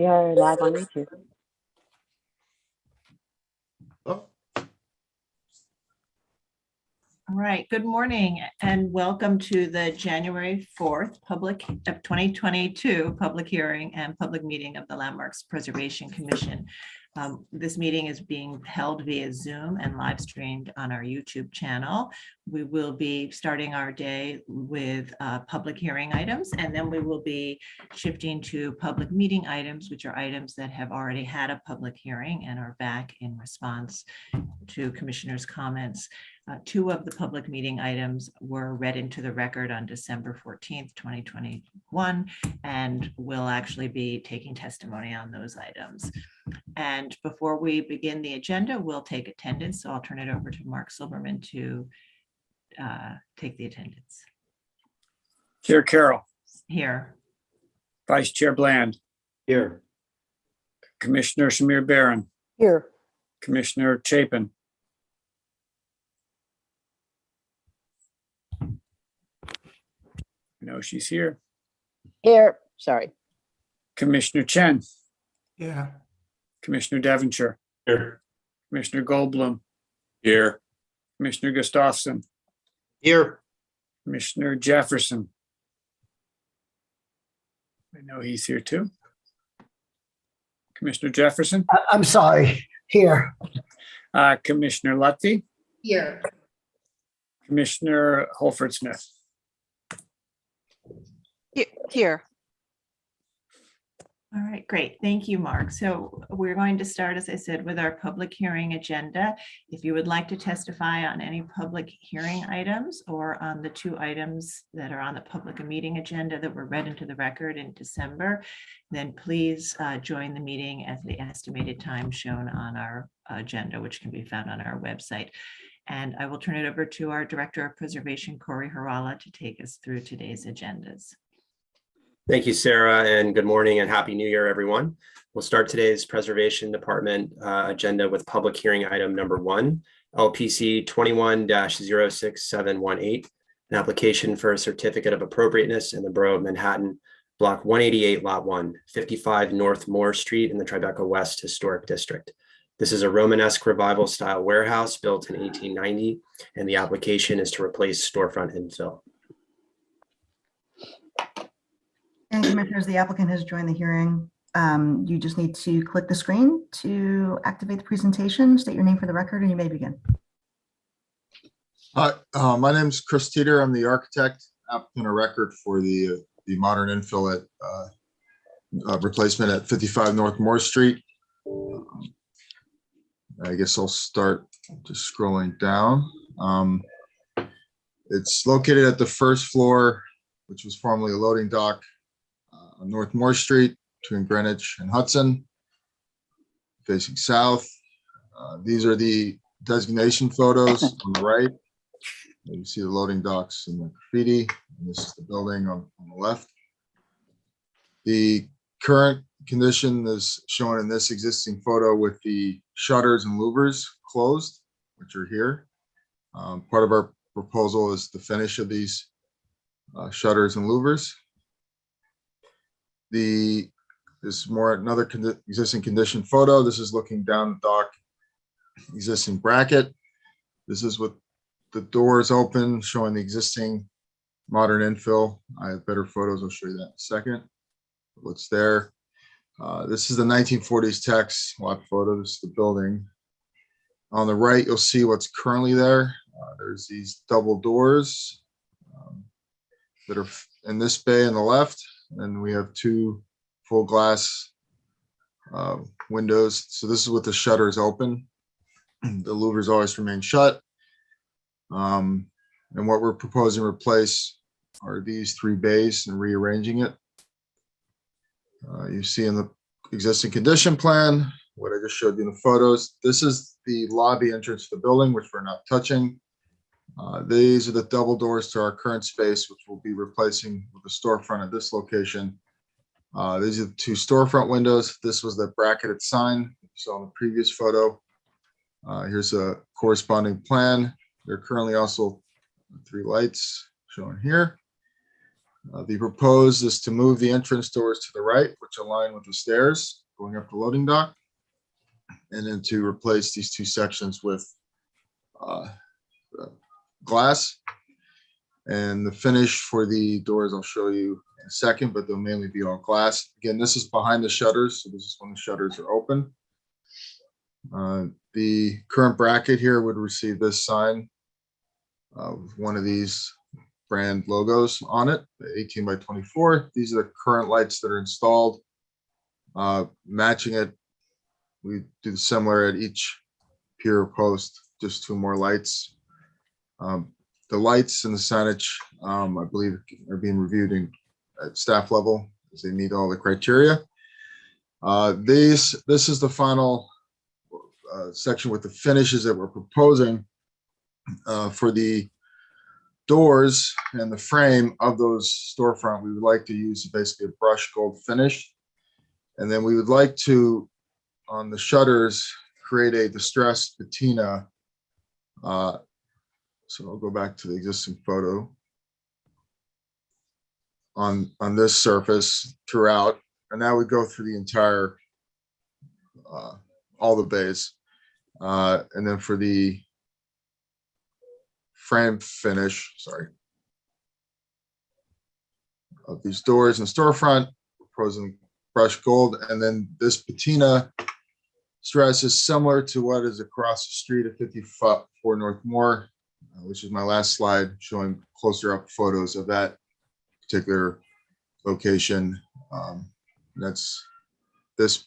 We are live on YouTube. Oh, All right, good morning and welcome to the January 4th of 2022 public hearing and public meeting of the Landmarks Preservation Commission. This meeting is being held via Zoom and live streamed on our YouTube channel. We will be starting our day with public hearing items, and then we will be shifting to public meeting items, which are items that have already had a public hearing and are back in response to commissioners' comments. Two of the public meeting items were read into the record on December 14th, 2021, and we'll actually be taking testimony on those items. And before we begin the agenda, we'll take attendance. So I'll turn it over to Mark Silberman to take the attendance. Chair Carroll, Here. Vice Chair Bland, here. Commissioner Shamir Barron, Here. Commissioner Chapin. I know she's here. Here. Sorry. Commissioner Chen, Yeah. Commissioner Devonshire, Here. Commissioner Goldblum, Here. Commissioner Gustafson, Here. Commissioner Jefferson. I know he's here too. Commissioner Jefferson, I'm sorry, here. Commissioner Lutfi, Here. Commissioner Holford Smith. Here. All right, great. Thank you, Mark. So we're going to start, as I said, with our public hearing agenda. If you would like to testify on any public hearing items or on the two items that are on the public meeting agenda that were read into the record in December, then please join the meeting at the estimated time shown on our agenda, which can be found on our website. And I will turn it over to our Director of Preservation, Corey Harala, to take us through today's agendas. Thank you, Sarah, and good morning and Happy New Year, everyone. We'll start today's Preservation Department agenda with public hearing item number 1, LPC 21-06718, an application for a certificate of appropriateness in the Borough of Manhattan, Block 188, Lot 1, 55 North Moore Street in the Tribeca West Historic District. This is a Romanesque revival style warehouse built in 1890, and the application is to replace storefront infill. And Commissioners, the applicant has joined the hearing. You just need to click the screen to activate the presentation, state your name for the record, and you may begin. Hi, my name is Chris Teeter. I'm the architect, applicant of record for the modern infill at replacement at 55 North Moore Street. I guess I'll start just scrolling down. It's located at the first floor, which was formerly a loading dock on North Moore Street between Greenwich and Hudson, facing south. These are the designation photos on the right. You see the loading docks and the graffiti, and this is the building on the left. The current condition is shown in this existing photo with the shutters and louvers closed, which are here. Part of our proposal is the finish of these shutters and louvers. This is another existing condition photo. This is looking down the dock, existing bracket. This is with the doors open, showing the existing modern infill. I have better photos. I'll show you that in a second. What's there? This is the 1940s text lot photo. This is the building. On the right, you'll see what's currently there. There's these double doors that are in this bay on the left. And we have two full glass windows. So this is with the shutters open. The louvers always remain shut. And what we're proposing to replace are these three bays and rearranging it. You see in the existing condition plan, what I just showed you in the photos. This is the lobby entrance to the building, which we're not touching. These are the double doors to our current space, which we'll be replacing with the storefront at this location. These are the two storefront windows. This was the bracketed sign you saw in the previous photo. Here's a corresponding plan. There are currently also 3 lights shown here. The proposed is to move the entrance doors to the right, which align with the stairs going up the loading dock, and then to replace these two sections with glass. And the finish for the doors I'll show you in a second, but they'll mainly be all glass. Again, this is behind the shutters, so this is when the shutters are open. The current bracket here would receive this sign with one of these brand logos on it, the 18 by 24. These are the current lights that are installed. Matching it, we do similar at each pier post, just 2 more lights. The lights and the signage, I believe, are being reviewed at staff level as they meet all the criteria. This is the final section with the finishes that we're proposing for the doors and the frame of those storefront. We would like to use basically a brushed gold finish, and then we would like to, on the shutters, create a distressed patina. So I'll go back to the existing photo on this surface throughout, and that would go through the entire, all the bays. And then for the frame finish, of these doors and storefront, proposing brushed gold, and then this patina stress is similar to what is across the street at 54 North Moore, which is my last slide, showing closer up photos of that particular location. That's this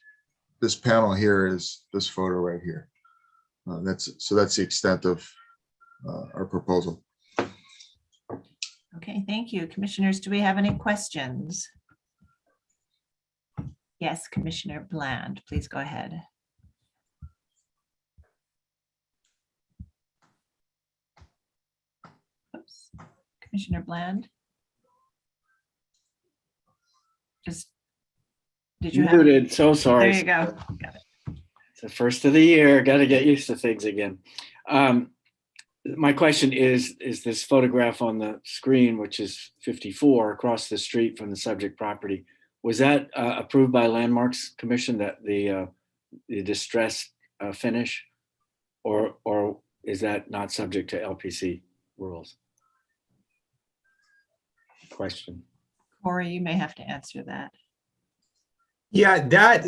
panel here is this photo right here. That's the extent of our proposal. Okay, thank you. Commissioners, do we have any questions? Yes, Commissioner Bland, please go ahead. Oops. Commissioner Bland? Did you have? Muted, so sorry. There you go. Got it. It's the first of the year, got to get used to things again. My question is this photograph on the screen, which is 54 across the street from the subject property, was that approved by Landmarks Commission, that the distressed finish, or is that not subject to LPC rules? Question. Corey, you may have to answer that. Yeah, that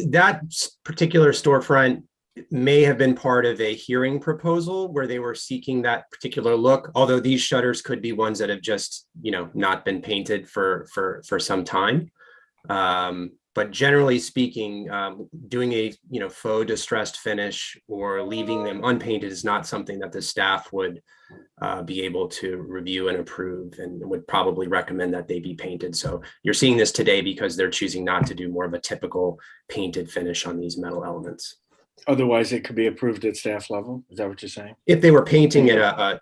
particular storefront may have been part of a hearing proposal where they were seeking that particular look, although these shutters could be ones that have just, not been painted for some time. But generally speaking, doing a faux distressed finish or leaving them unpainted is not something that the staff would be able to review and approve, and would probably recommend that they be painted. So you're seeing this today because they're choosing not to do more of a typical painted finish on these metal elements. Otherwise, it could be approved at staff level. Is that what you're saying? If they were painting it a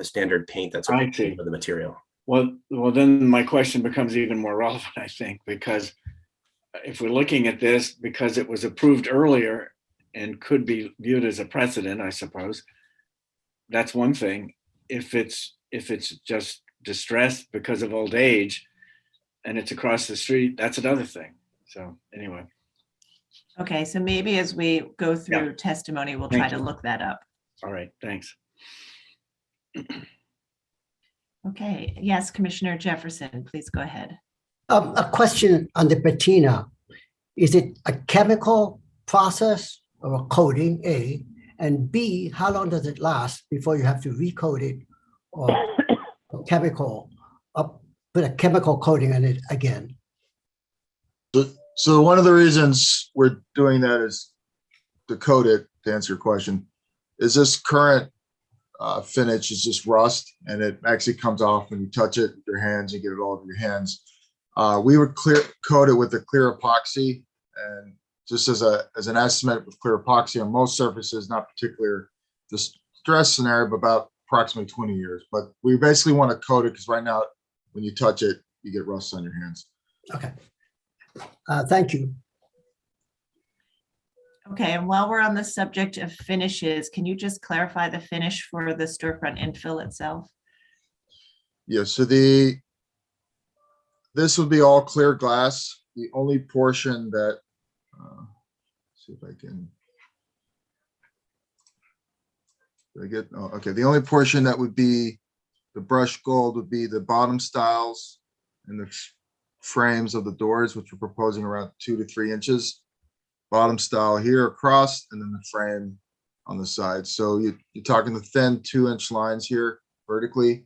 standard paint that's I see. for the material. Well, then my question becomes even more relevant, I think, because if we're looking at this because it was approved earlier and could be viewed as a precedent, I suppose, that's one thing. If it's just distressed because of old age and it's across the street, that's another thing. So anyway. Okay, so maybe as we go through testimony, we'll try to look that up. All right, thanks. Okay, yes, Commissioner Jefferson, please go ahead. A question on the patina. Is it a chemical process or a coating, A? And B, how long does it last before you have to recoat it or chemical, put a chemical coating on it again? So one of the reasons we're doing that is to coat it, to answer your question, is this current finish is just rust, and it actually comes off when you touch it with your hands, you get it all over your hands. We would coat it with a clear epoxy, and just as an estimate with clear epoxy on most surfaces, not particular distress scenario, but about approximately 20 years. But we basically want to coat it because right now, when you touch it, you get rust on your hands. Okay. Thank you. Okay, and while we're on the subject of finishes, can you just clarify the finish for the storefront infill itself? Yeah, so the this would be all clear glass. The only portion that, see if I can. Did I get, oh, okay, the only portion that would be the brushed gold would be the bottom stiles and the frames of the doors, which we're proposing around 2 to 3 inches. Bottom style here across, and then the frame on the side. So you're talking the thin 2-inch lines here vertically,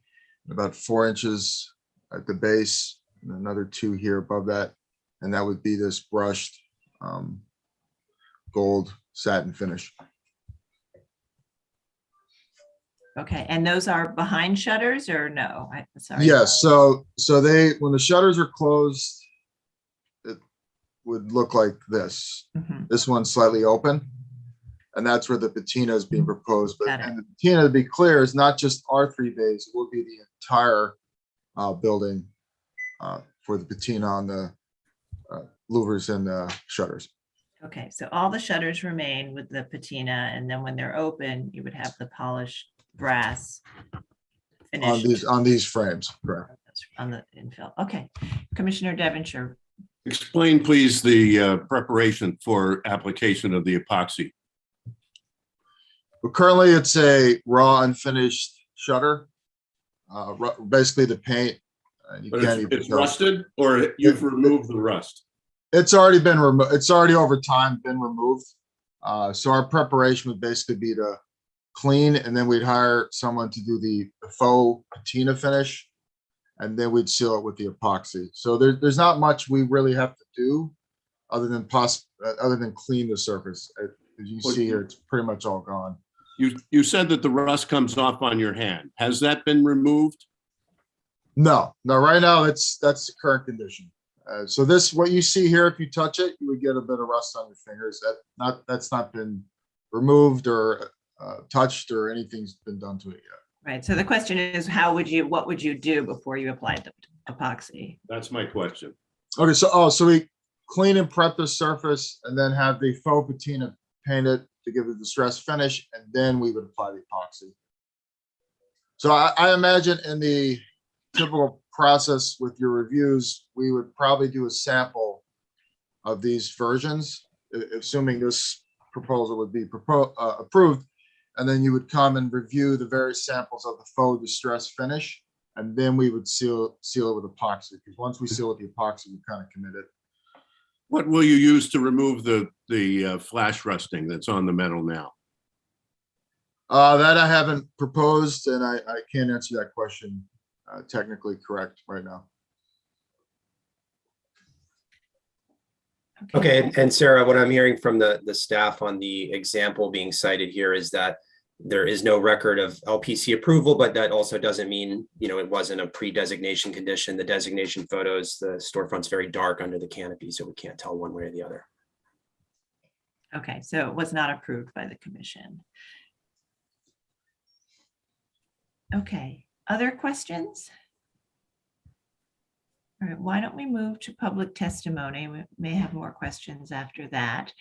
about 4 inches at the base, and another 2 here above that. And that would be this brushed gold satin finish. Okay, and those are behind shutters or no? Sorry. Yes, so they, when the shutters are closed, it would look like this. Mhm. This one's slightly open, and that's where the patina is being proposed. But Got it. and the patina, to be clear, is not just our 3 bays. It will be the entire building for the patina on the louvers and the shutters. Okay, so all the shutters remain with the patina, and then when they're open, you would have the polished brass finished On these frames, correct. on the infill. Okay, Commissioner Devonshire. Explain, please, the preparation for application of the epoxy. But currently, it's a raw unfinished shutter. Basically, the paint. You But can't it's even rusted, or you've removed the rust? It's already been removed. It's already over time been removed. So our preparation would basically be to clean, and then we'd hire someone to do the faux patina finish, and then we'd seal it with the epoxy. So there's not much we really have to do other than clean the surface. As you see here, it's pretty much all gone. You said that the rust comes off on your hand. Has that been removed? No, right now that's the current condition. So this, what you see here, if you touch it, you would get a bit of rust on your fingers. That's not been removed or touched, or anything's been done to it yet. Right, so the question is, what would you do before you applied the epoxy? That's my question. Okay, so we clean and prep the surface, and then have the faux patina painted to give it the distress finish, and then we would apply the epoxy. So I imagine in the typical process with your reviews, we would probably do a sample of these versions, assuming this proposal would be approved, and then you would come and review the various samples of the faux distress finish, and then we would seal it with epoxy, because once we seal with the epoxy, we kind of committed. What will you use to remove the flash rusting that's on the metal now? That I haven't proposed, and I can't answer that question technically correct right now. Okay, and Sarah, what I'm hearing from the staff on the example being cited here is that there is no record of LPC approval, but that also doesn't mean, it wasn't a pre-designation condition. The designation photos, the storefront's very dark under the canopy, so we can't tell one way or the other. Okay, so it was not approved by the commission. Okay, other questions? All right, why don't we move to public testimony? We may have more questions after that.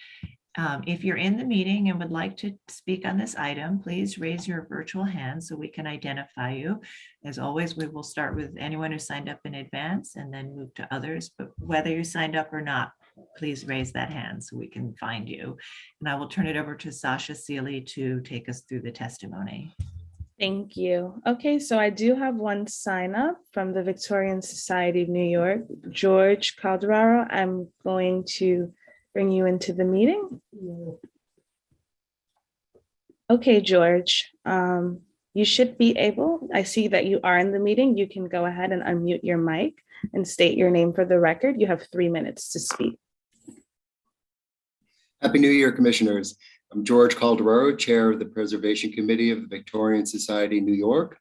If you're in the meeting and would like to speak on this item, please raise your virtual hand so we can identify you. As always, we will start with anyone who signed up in advance and then move to others. But whether you signed up or not, please raise that hand so we can find you. And I will turn it over to Sasha Seeley to take us through the testimony. Thank you. Okay, so I do have one sign up from the Victorian Society of New York, George Calderaro. I'm going to bring you into the meeting. Okay, George, you should be able, I see that you are in the meeting. You can go ahead and unmute your mic and state your name for the record. You have 3 minutes to speak. Happy New Year, Commissioners. I'm George Calderaro, Chair of the Preservation Committee of the Victorian Society, New York.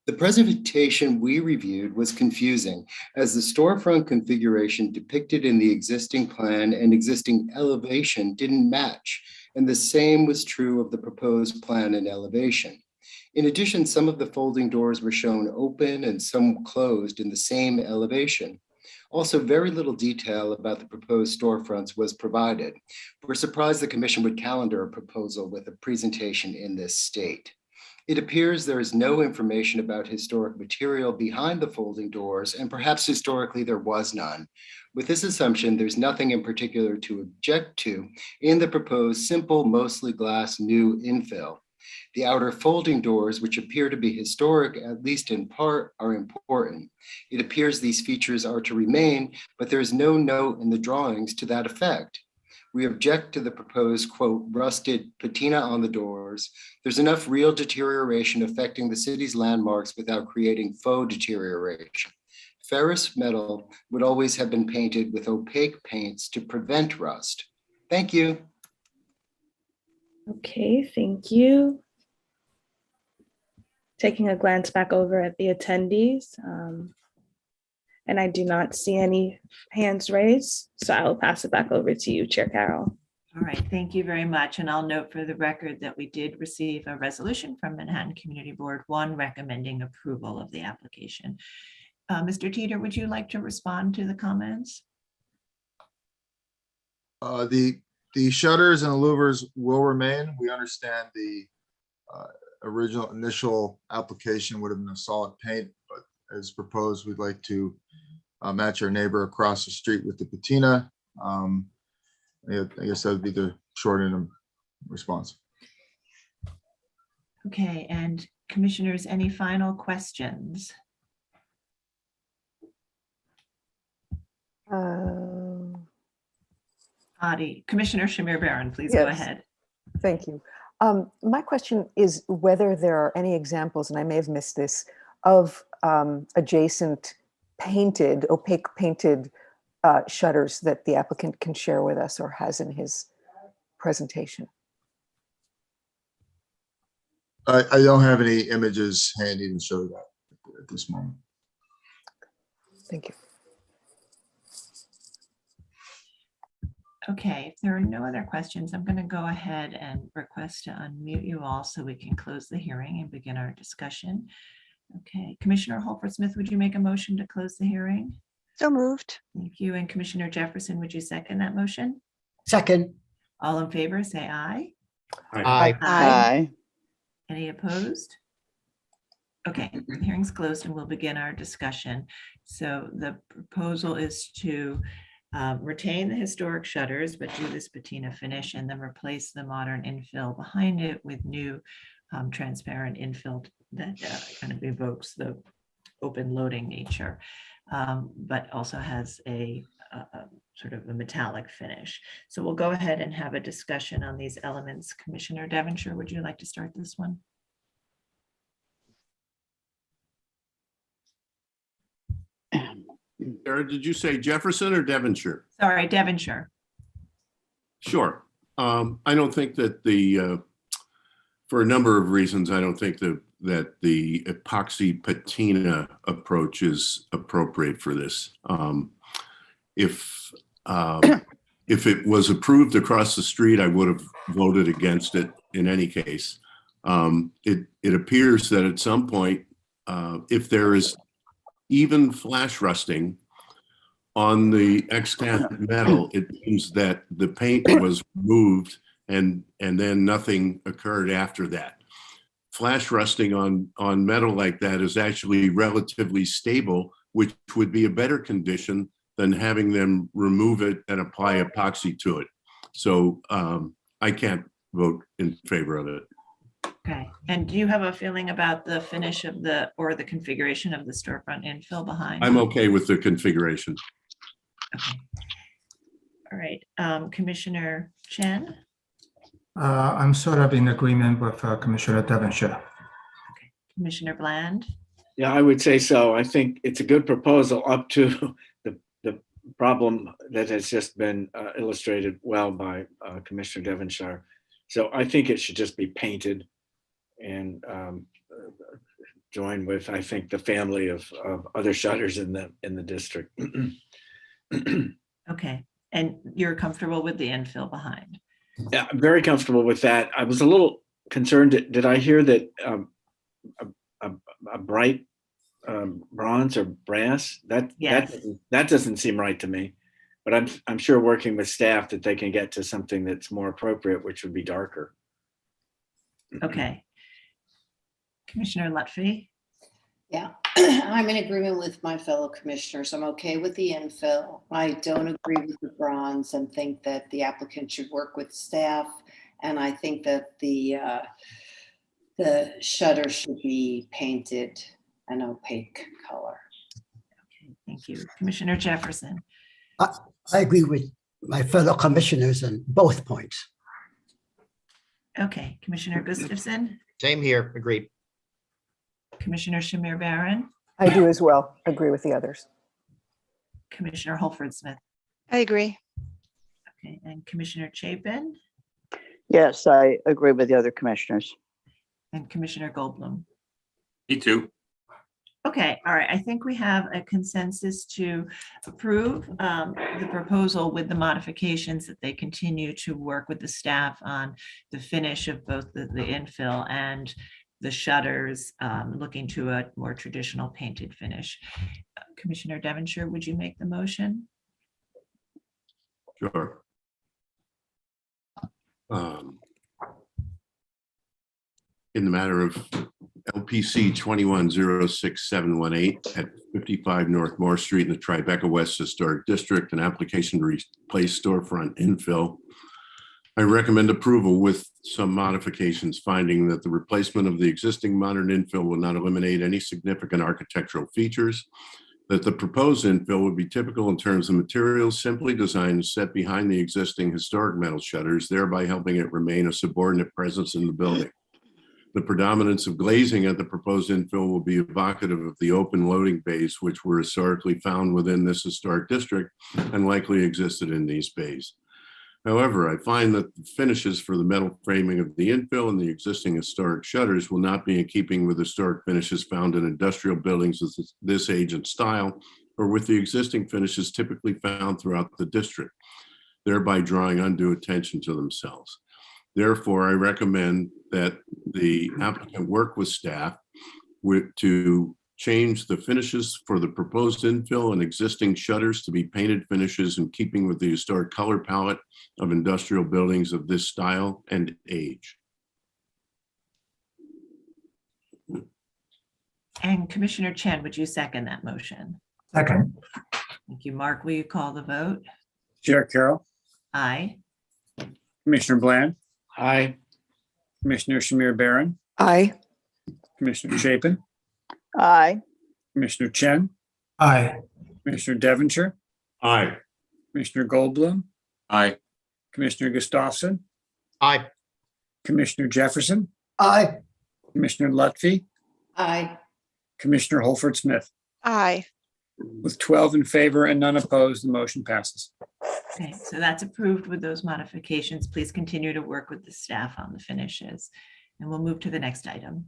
The presentation we reviewed was confusing, as the storefront configuration depicted in the existing plan and existing elevation didn't match, and the same was true of the proposed plan and elevation. In addition, some of the folding doors were shown open and some closed in the same elevation. Also, very little detail about the proposed storefronts was provided. We're surprised the Commission would calendar a proposal with a presentation in this state. It appears there is no information about historic material behind the folding doors, and perhaps historically there was none. With this assumption, there's nothing in particular to object to in the proposed simple, mostly glass new infill. The outer folding doors, which appear to be historic, at least in part, are important. It appears these features are to remain, but there is no note in the drawings to that effect. We object to the proposed, quote, rusted patina on the doors. There's enough real deterioration affecting the city's landmarks without creating faux deterioration. Ferrous metal would always have been painted with opaque paints to prevent rust. Thank you. Okay, thank you. Taking a glance back over at the attendees, and I do not see any hands raised, so I will pass it back over to you, Chair Carroll. All right, thank you very much. And I'll note for the record that we did receive a resolution from Manhattan Community Board 1 recommending approval of the application. Mr. Teeter, would you like to respond to the comments? The shutters and the louvers will remain. We understand the original initial application would have been a solid paint, but as proposed, we'd like to match our neighbor across the street with the patina. I guess that would be the short end of response. Okay, and commissioners, any final questions? Adi, Commissioner Shamir Baran, please go Yes. ahead. Thank you. My question is whether there are any examples, and I may have missed this, of adjacent painted, opaque painted shutters that the applicant can share with us or has in his presentation. I don't have any images handy to show that at this moment. Thank you. Okay, if there are no other questions, I'm going to go ahead and request to unmute you all so we can close the hearing and begin our discussion. Okay, Commissioner Holford Smith, would you make a motion to close the hearing? So moved. Thank you. And Commissioner Jefferson, would you second that motion? Second. All in favor, say aye. Aye. Aye. Any opposed? Okay, the hearing's closed and we'll begin our discussion. So the proposal is to retain the historic shutters, but do this patina finish and then replace the modern infill behind it with new transparent infill that kind of evokes the open loading nature, but also has a sort of a metallic finish. So we'll go ahead and have a discussion on these elements. Commissioner Devonshire, would you like to start this one? Sarah, did you say Jefferson or Devonshire? Sorry, Devonshire. Sure. I don't think that for a number of reasons, I don't think that the epoxy patina approach is appropriate for this. If it was approved across the street, I would have voted against it in any case. It appears that at some point, if there is even flash rusting on the extant metal, it means that the paint was removed and then nothing occurred after that. Flash rusting on metal like that is actually relatively stable, which would be a better condition than having them remove it and apply epoxy to it. So I can't vote in favor of it. Okay, and do you have a feeling about the finish of the configuration of the storefront infill behind? I'm okay with the configuration. Okay. All right, Commissioner Chen? I'm sort of in agreement with Commissioner Devonshire. Okay. Commissioner Bland? Yeah, I would say so. I think it's a good proposal up to the problem that has just been illustrated well by Commissioner Devonshire. So I think it should just be painted and join with, I think, the family of other shutters in the district. Okay, and you're comfortable with the infill behind? Yeah, I'm very comfortable with that. I was a little concerned. Did I hear that a bright bronze or brass? Yes. That doesn't seem right to me. But I'm sure working with staff that they can get to something that's more appropriate, which would be darker. Okay. Commissioner Lutfi. Yeah, I'm in agreement with my fellow commissioners. I'm okay with the infill. I don't agree with the bronze and think that the applicant should work with staff. And I think that the shutter should be painted an opaque color. Okay, thank you. Commissioner Jefferson. I agree with my fellow commissioners on both points. Okay, Commissioner Gustafson, Same here, agreed. Commissioner Shamir Barron, I do as well, agree with the others. Commissioner Holford Smith. I agree. Okay, and Commissioner Chapin Yes, I agree with the other commissioners. and Commissioner Goldblum. Me too. Okay, all right. I think we have a consensus to approve the proposal with the modifications that they continue to work with the staff on the finish of both the infill and the shutters, looking to a more traditional painted finish. Commissioner Devonshire, would you make the motion? Sure. In the matter of LPC 2106718 at 55 North Moore Street in the Tribeca West Historic District, an application to replace storefront infill, I recommend approval with some modifications, finding that the replacement of the existing modern infill will not eliminate any significant architectural features, that the proposed infill would be typical in terms of materials, simply designed and set behind the existing historic metal shutters, thereby helping it remain a subordinate presence in the building. The predominance of glazing at the proposed infill will be evocative of the open loading bays, which were historically found within this historic district and likely existed in these bays. However, I find that the finishes for the metal framing of the infill and the existing historic shutters will not be in keeping with historic finishes found in industrial buildings of this age and style, or with the existing finishes typically found throughout the district, thereby drawing undue attention to themselves. Therefore, I recommend that the applicant work with staff to change the finishes for the proposed infill and existing shutters to be painted finishes in keeping with the historic color palette of industrial buildings of this style and age. And Commissioner Chen, would you second that motion? Second. Thank you. Mark, will you call the vote? Chair Carroll, Aye. Commissioner Bland, aye. Commissioner Shamir Barron, Aye. Commissioner Chapin, Aye. Commissioner Chen, Aye. Commissioner Devonshire, Aye. Commissioner Goldblum, Aye. Commissioner Gustafson, Aye. Commissioner Jefferson, Aye. Commissioner Lutfi, Aye. Commissioner Holford Smith. Aye. With 12 in favor and none opposed, the motion passes. Okay, so that's approved with those modifications. Please continue to work with the staff on the finishes. And we'll move to the next item.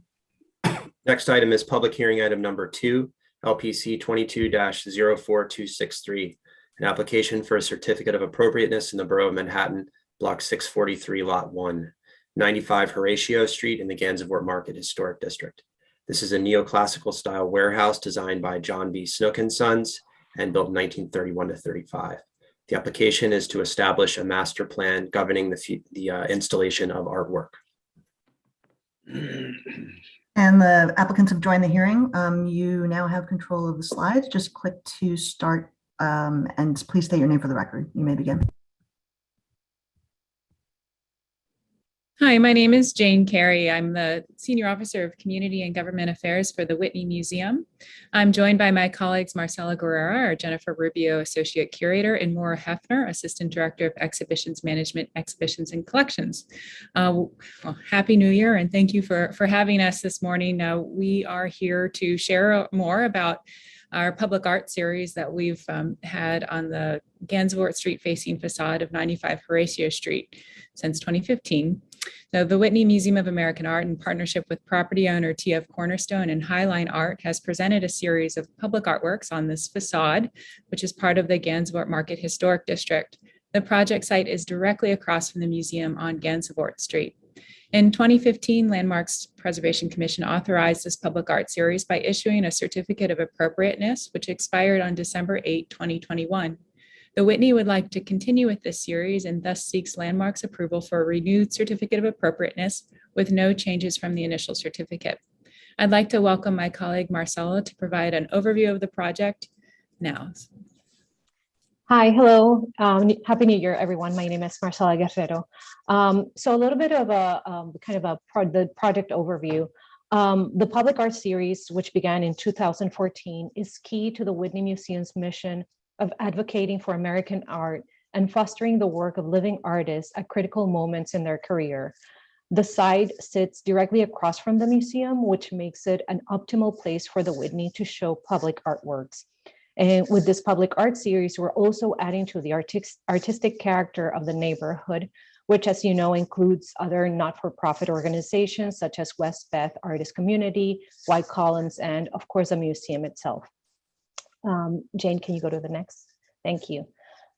Next item is public hearing item number 2, LPC 22-04263, an application for a certificate of appropriateness in the Borough of Manhattan, Block 643, Lot 1, 95 Horatio Street in the Gansevoort Market Historic District. This is a neoclassical style warehouse designed by John B. Snook and Sons and built in 1931 to 35. The application is to establish a master plan governing the installation of artwork. And the applicants have joined the hearing. You now have control of the slides. Just click to start and please state your name for the record. You may begin. Hi, my name is Jane Carey. I'm the Senior Officer of Community and Government Affairs for the Whitney Museum. I'm joined by my colleagues Marcela Guerrera, or Jennifer Rubio, Associate Curator, and Maura Hefner, Assistant Director of Exhibitions Management, Exhibitions and Collections. Well, Happy New Year, and thank you for having us this morning. We are here to share more about our public art series that we've had on the Gansevoort Street facing facade of 95 Horatio Street since 2015. So the Whitney Museum of American Art, in partnership with property owner TF Cornerstone and Highline Art, has presented a series of public artworks on this facade, which is part of the Gansevoort Market Historic District. The project site is directly across from the museum on Gansevoort Street. In 2015, Landmarks Preservation Commission authorized this public art series by issuing a certificate of appropriateness, which expired on December 8, 2021. The Whitney would like to continue with this series and thus seeks Landmarks approval for a renewed certificate of appropriateness with no changes from the initial certificate. I'd like to welcome my colleague Marcelo to provide an overview of the project now. Hi, hello. Happy New Year, everyone. My name is Marcela Guerrero. So a little bit of a the project overview. The Public Art Series, which began in 2014, is key to the Whitney Museum's mission of advocating for American art and fostering the work of living artists at critical moments in their career. The site sits directly across from the museum, which makes it an optimal place for the Whitney to show public artworks. And with this public art series, we're also adding to the artistic character of the neighborhood, which, as you know, includes other not-for-profit organizations such as West Beth Artist Community, White Columns, and of course, the museum itself. Jane, can you go to the next? Thank you.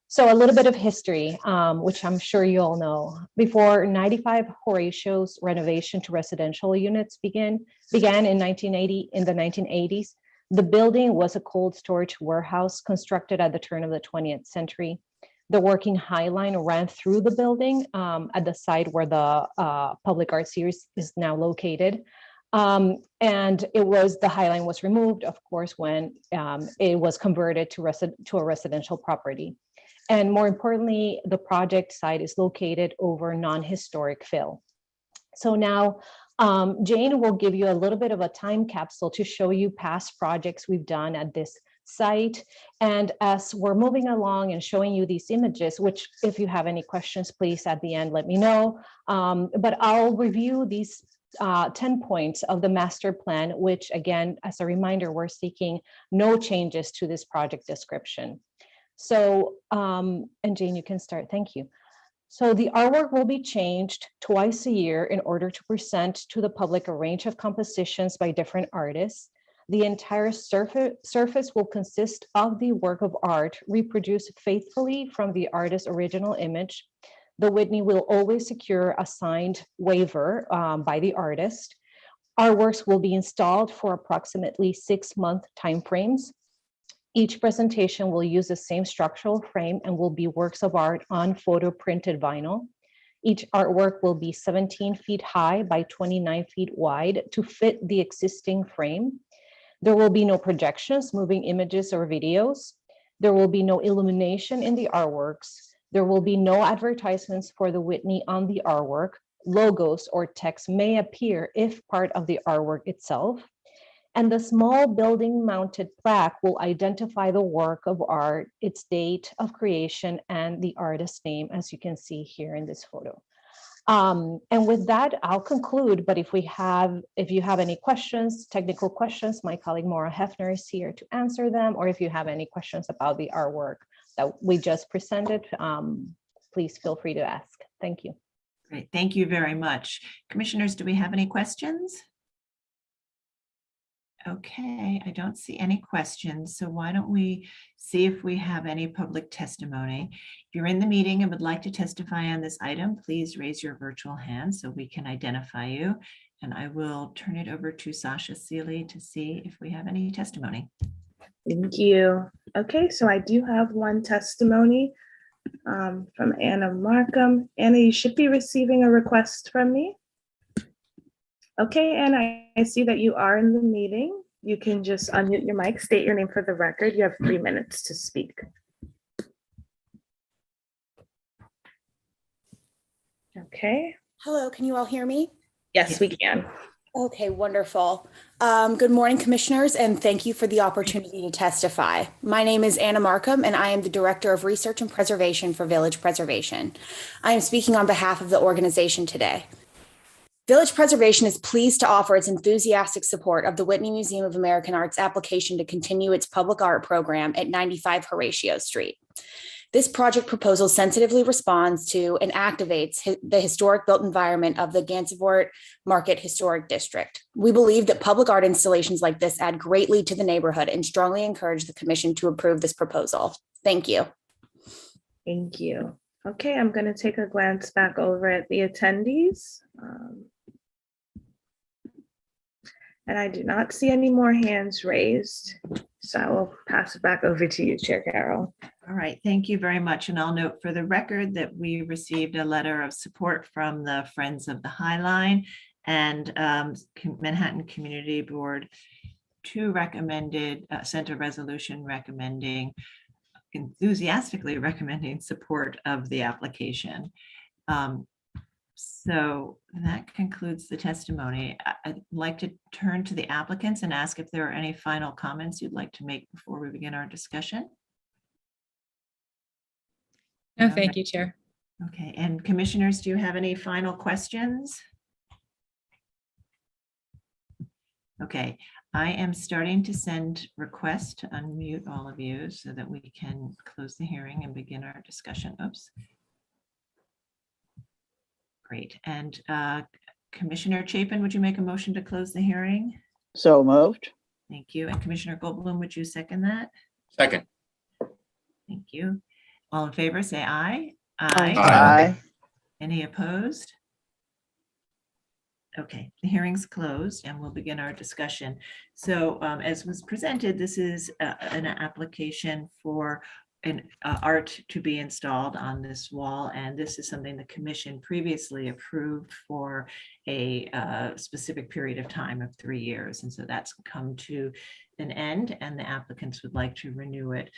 So a little bit of history, which I'm sure you all know. Before 95, Horatio's renovation to residential units began in the 1980s. The building was a cold storage warehouse constructed at the turn of the 20th century. The working High Line ran through the building at the site where the Public Art Series is now located. And the High Line was removed, of course, when it was converted to a residential property. And more importantly, the project site is located over non-historic fill. So now Jane will give you a little bit of a time capsule to show you past projects we've done at this site. And as we're moving along and showing you these images, which if you have any questions, please at the end, let me know. But I'll review these 10 points of the master plan, which again, as a reminder, we're seeking no changes to this project description. So, and Jane, you can start, thank you. So the artwork will be changed twice a year in order to present to the public a range of compositions by different artists. The entire surface will consist of the work of art reproduced faithfully from the artist's original image. The Whitney will always secure a signed waiver by the artist. Artworks will be installed for approximately 6-month timeframes. Each presentation will use the same structural frame and will be works of art on photo printed vinyl. Each artwork will be 17 feet high by 29 feet wide to fit the existing frame. There will be no projections, moving images or videos. There will be no illumination in the artworks. There will be no advertisements for the Whitney on the artwork. Logos or text may appear if part of the artwork itself. And the small building mounted plaque will identify the work of art, its date of creation, and the artist's name, as you can see here in this photo. And with that, I'll conclude, but if you have any questions, technical questions, my colleague Maura Hefner is here to answer them, or if you have any questions about the artwork that we just presented, please feel free to ask. Thank you. Great, thank you very much. Commissioners, do we have any questions? Okay, I don't see any questions, so why don't we see if we have any public testimony. If you're in the meeting and would like to testify on this item, please raise your virtual hand so we can identify you. And I will turn it over to Sasha Seeley to see if we have any testimony. Thank you. Okay, so I do have one testimony from Anna Markham. Anna, you should be receiving a request from me. Okay, Anna, I see that you are in the meeting. You can just unmute your mic, state your name for the record. You have 3 minutes to speak. Okay. Hello, can you all hear me? Yes, we can. Okay, wonderful. Good morning, commissioners, and thank you for the opportunity to testify. My name is Anna Markham, and I am the Director of Research and Preservation for Village Preservation. I am speaking on behalf of the organization today. Village Preservation is pleased to offer its enthusiastic support of the Whitney Museum of American Art's application to continue its public art program at 95 Horatio Street. This project proposal sensitively responds to and activates the historic built environment of the Gansevoort Market Historic District. We believe that public art installations like this add greatly to the neighborhood and strongly encourage the Commission to approve this proposal. Thank you. Thank you. Okay, I'm going to take a glance back over at the attendees. And I do not see any more hands raised. So I will pass it back over to you, Chair Carroll. All right, thank you very much. And I'll note for the record that we received a letter of support from the Friends of the High Line, And Manhattan Community Board 2 recommended, sent a resolution enthusiastically recommending support of the application. So that concludes the testimony. I'd like to turn to the applicants and ask if there are any final comments you'd like to make before we begin our discussion. No, thank you, Chair. Okay, and commissioners, do you have any final questions? Okay, I am starting to send requests to unmute all of you so that we can close the hearing and begin our discussion. Oops. Great. And Commissioner Chapin, would you make a motion to close the hearing? So moved. Thank you. And Commissioner Goldblum, would you second that? Second. Thank you. All in favor, say aye. Aye. Any opposed? Okay, the hearing's closed and we'll begin our discussion. So as was presented, this is an application for an art to be installed on this wall. And this is something the commission previously approved for a specific period of time of 3 years. And so that's come to an end and the applicants would like to renew it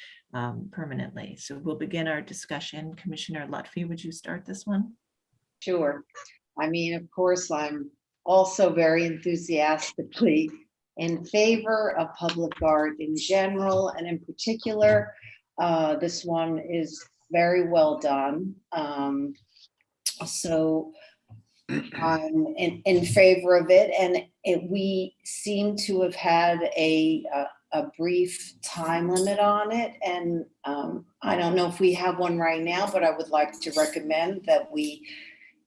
permanently. So we'll begin our discussion. Commissioner Lutfi, would you start this one? Sure. I mean, of course, I'm also very enthusiastically in favor of public art in general, and in particular, this one is very well done. So I'm in favor of it, and we seem to have had a brief time limit on it, and I don't know if we have one right now, but I would like to recommend that we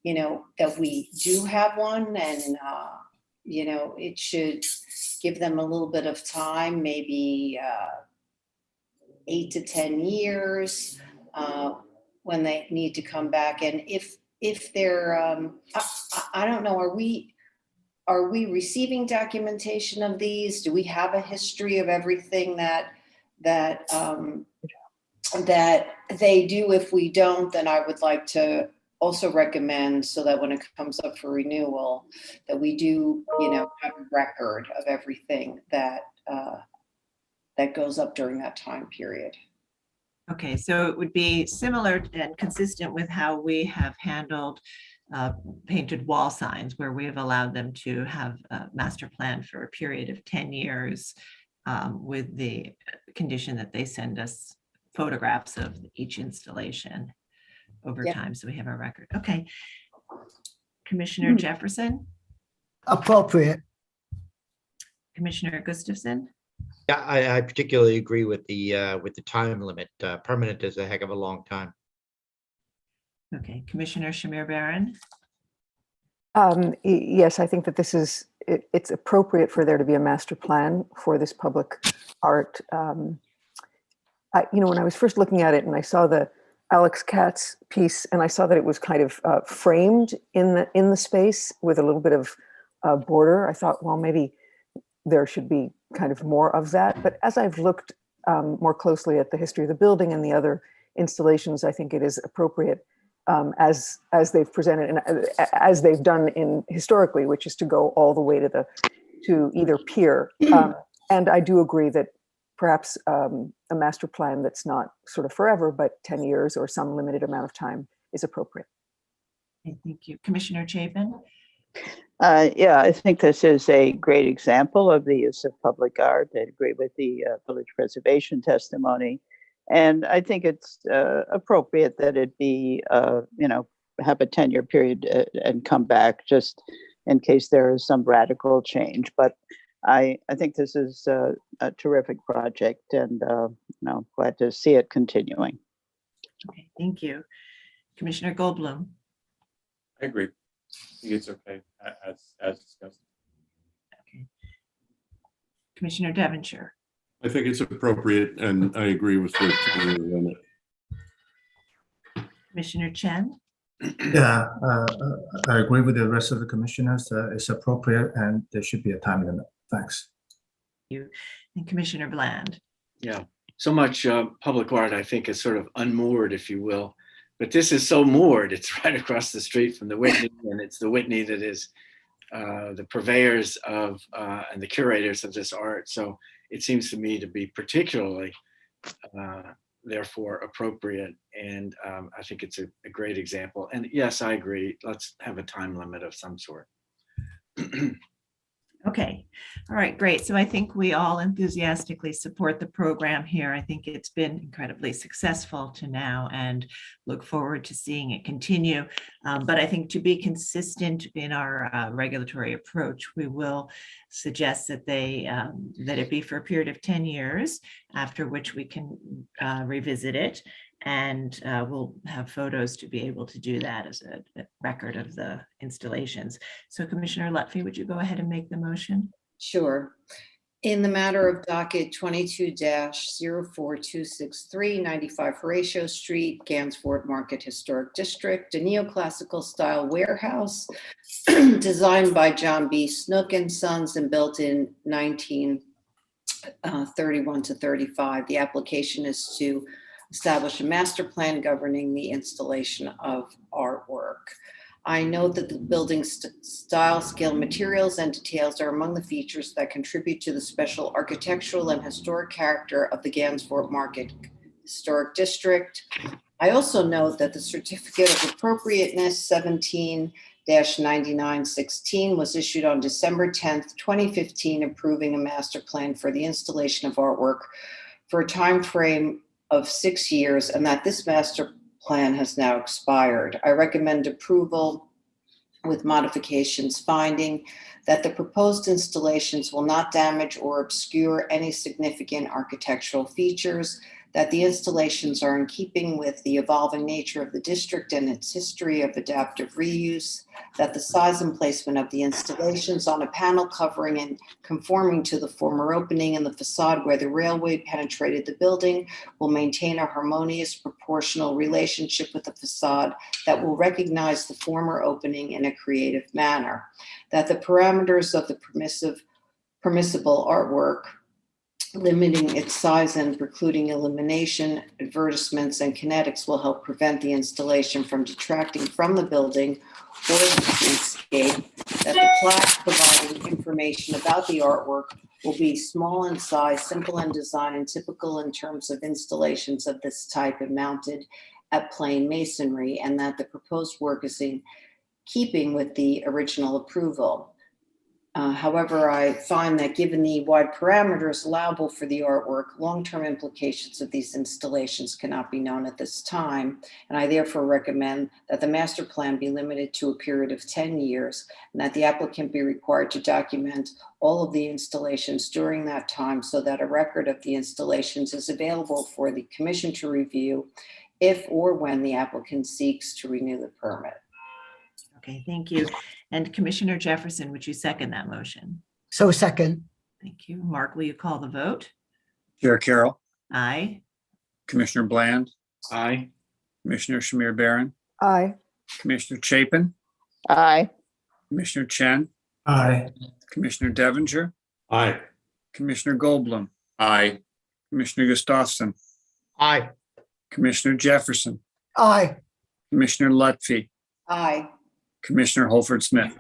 do have one, and it should give them a little bit of time, maybe 8 to 10 years when they need to come back. And if they're, I don't know, are we receiving documentation of these? Do we have a history of everything that they do? If we don't, then I would like to also recommend, so that when it comes up for renewal, that we do, have a record of everything that goes up during that time period. Okay, so it would be similar and consistent with how we have handled painted wall signs, where we have allowed them to have a master plan for a period of 10 years with the condition that they send us photographs of each installation over time, so we have a record. Okay. Commissioner Jefferson? Appropriate. Commissioner Gustafson? Yeah, I particularly agree with the time limit. Permanent is a heck of a long time. Okay, Commissioner Shamir Baran? Yes, I think that this is, it's appropriate for there to be a master plan for this public art. When I was first looking at it and I saw the Alex Katz piece, and I saw that it was kind of framed in the space with a little bit of border, I thought, well, maybe there should be kind of more of that. But as I've looked more closely at the history of the building and the other installations, I think it is appropriate as they've presented and as they've done historically, which is to go all the way to either pier. And I do agree that perhaps a master plan that's not sort of forever, but 10 years or some limited amount of time is appropriate. Okay, thank you. Commissioner Chapin? Yeah, I think this is a great example of the use of public art. I agree with the village preservation testimony. And I think it's appropriate that it be, have a 10-year period and come back just in case there is some radical change. But I think this is a terrific project, and glad to see it continuing. Okay, thank you. Commissioner Goldblum? I agree. I think it's okay as discussed. Okay. Commissioner Devonshire? I think it's appropriate, and I agree with the 10-year limit. Commissioner Chen? Yeah, I agree with the rest of the commissioners. It's appropriate and there should be a time limit. Thanks. Thank you. And Commissioner Bland? Yeah, so much public art, I think, is sort of unmoored, if you will. But this is so moored. It's right across the street from the Whitney, and it's the Whitney that is the purveyors of and the curators of this art. So it seems to me to be particularly therefore appropriate. And I think it's a great example. And yes, I agree. Let's have a time limit of some sort. Okay. All right, great. So I think we all enthusiastically support the program here. I think it's been incredibly successful to now and look forward to seeing it continue. But I think to be consistent in our regulatory approach, we will suggest that that it be for a period of 10 years, after which we can revisit it. And we'll have photos to be able to do that as a record of the installations. So Commissioner Lutfi, would you go ahead and make the motion? Sure. In the matter of docket 22-04263, 95 Horatio Street, Gansevoort Market Historic District, a neoclassical style warehouse designed by John B. Snook and Sons and built in 1931 to 35. The application is to establish a master plan governing the installation of artwork. I note that the building style, scale, materials, and details are among the features that contribute to the special architectural and historic character of the Gansevoort Market Historic District. I also note that the Certificate of Appropriateness 17-9916 was issued on December 10th, 2015, approving a master plan for the installation of artwork for a time frame of 6 years, and that this master plan has now expired. I recommend approval with modifications, finding that the proposed installations will not damage or obscure any significant architectural features, that the installations are in keeping with the evolving nature of the district and its history of adaptive reuse, that the size and placement of the installations on a panel covering and conforming to the former opening in the facade where the railway penetrated the building will maintain a harmonious proportional relationship with the facade that will recognize the former opening in a creative manner, that the parameters of the permissible artwork, limiting its size and precluding illumination, advertisements, and kinetics will help prevent the installation from detracting from the building or the streetscape, that the plaques providing information about the artwork will be small in size, simple in design, and typical in terms of installations of this type and mounted at plain masonry, and that the proposed work is in keeping with the original approval. However, I find that given the wide parameters allowable for the artwork, long-term implications of these installations cannot be known at this time, and I therefore recommend that the master plan be limited to a period of 10 years and that the applicant be required to document all of the installations during that time so that a record of the installations is available for the commission to review if or when the applicant seeks to renew the permit. Okay, thank you. And Commissioner Jefferson, would you second that motion? So second. Thank you. Mark, will you call the vote? Chair Carroll, Aye. Commissioner Bland, Aye. Commissioner Shamir Barron, Aye. Commissioner Chapin, Aye. Commissioner Chen, Aye. Commissioner Devinger, Aye. Commissioner Goldblum, Aye. Commissioner Gustafson, Aye. Commissioner Jefferson, Aye. Commissioner Lutfi, Aye. Commissioner Holford Smith.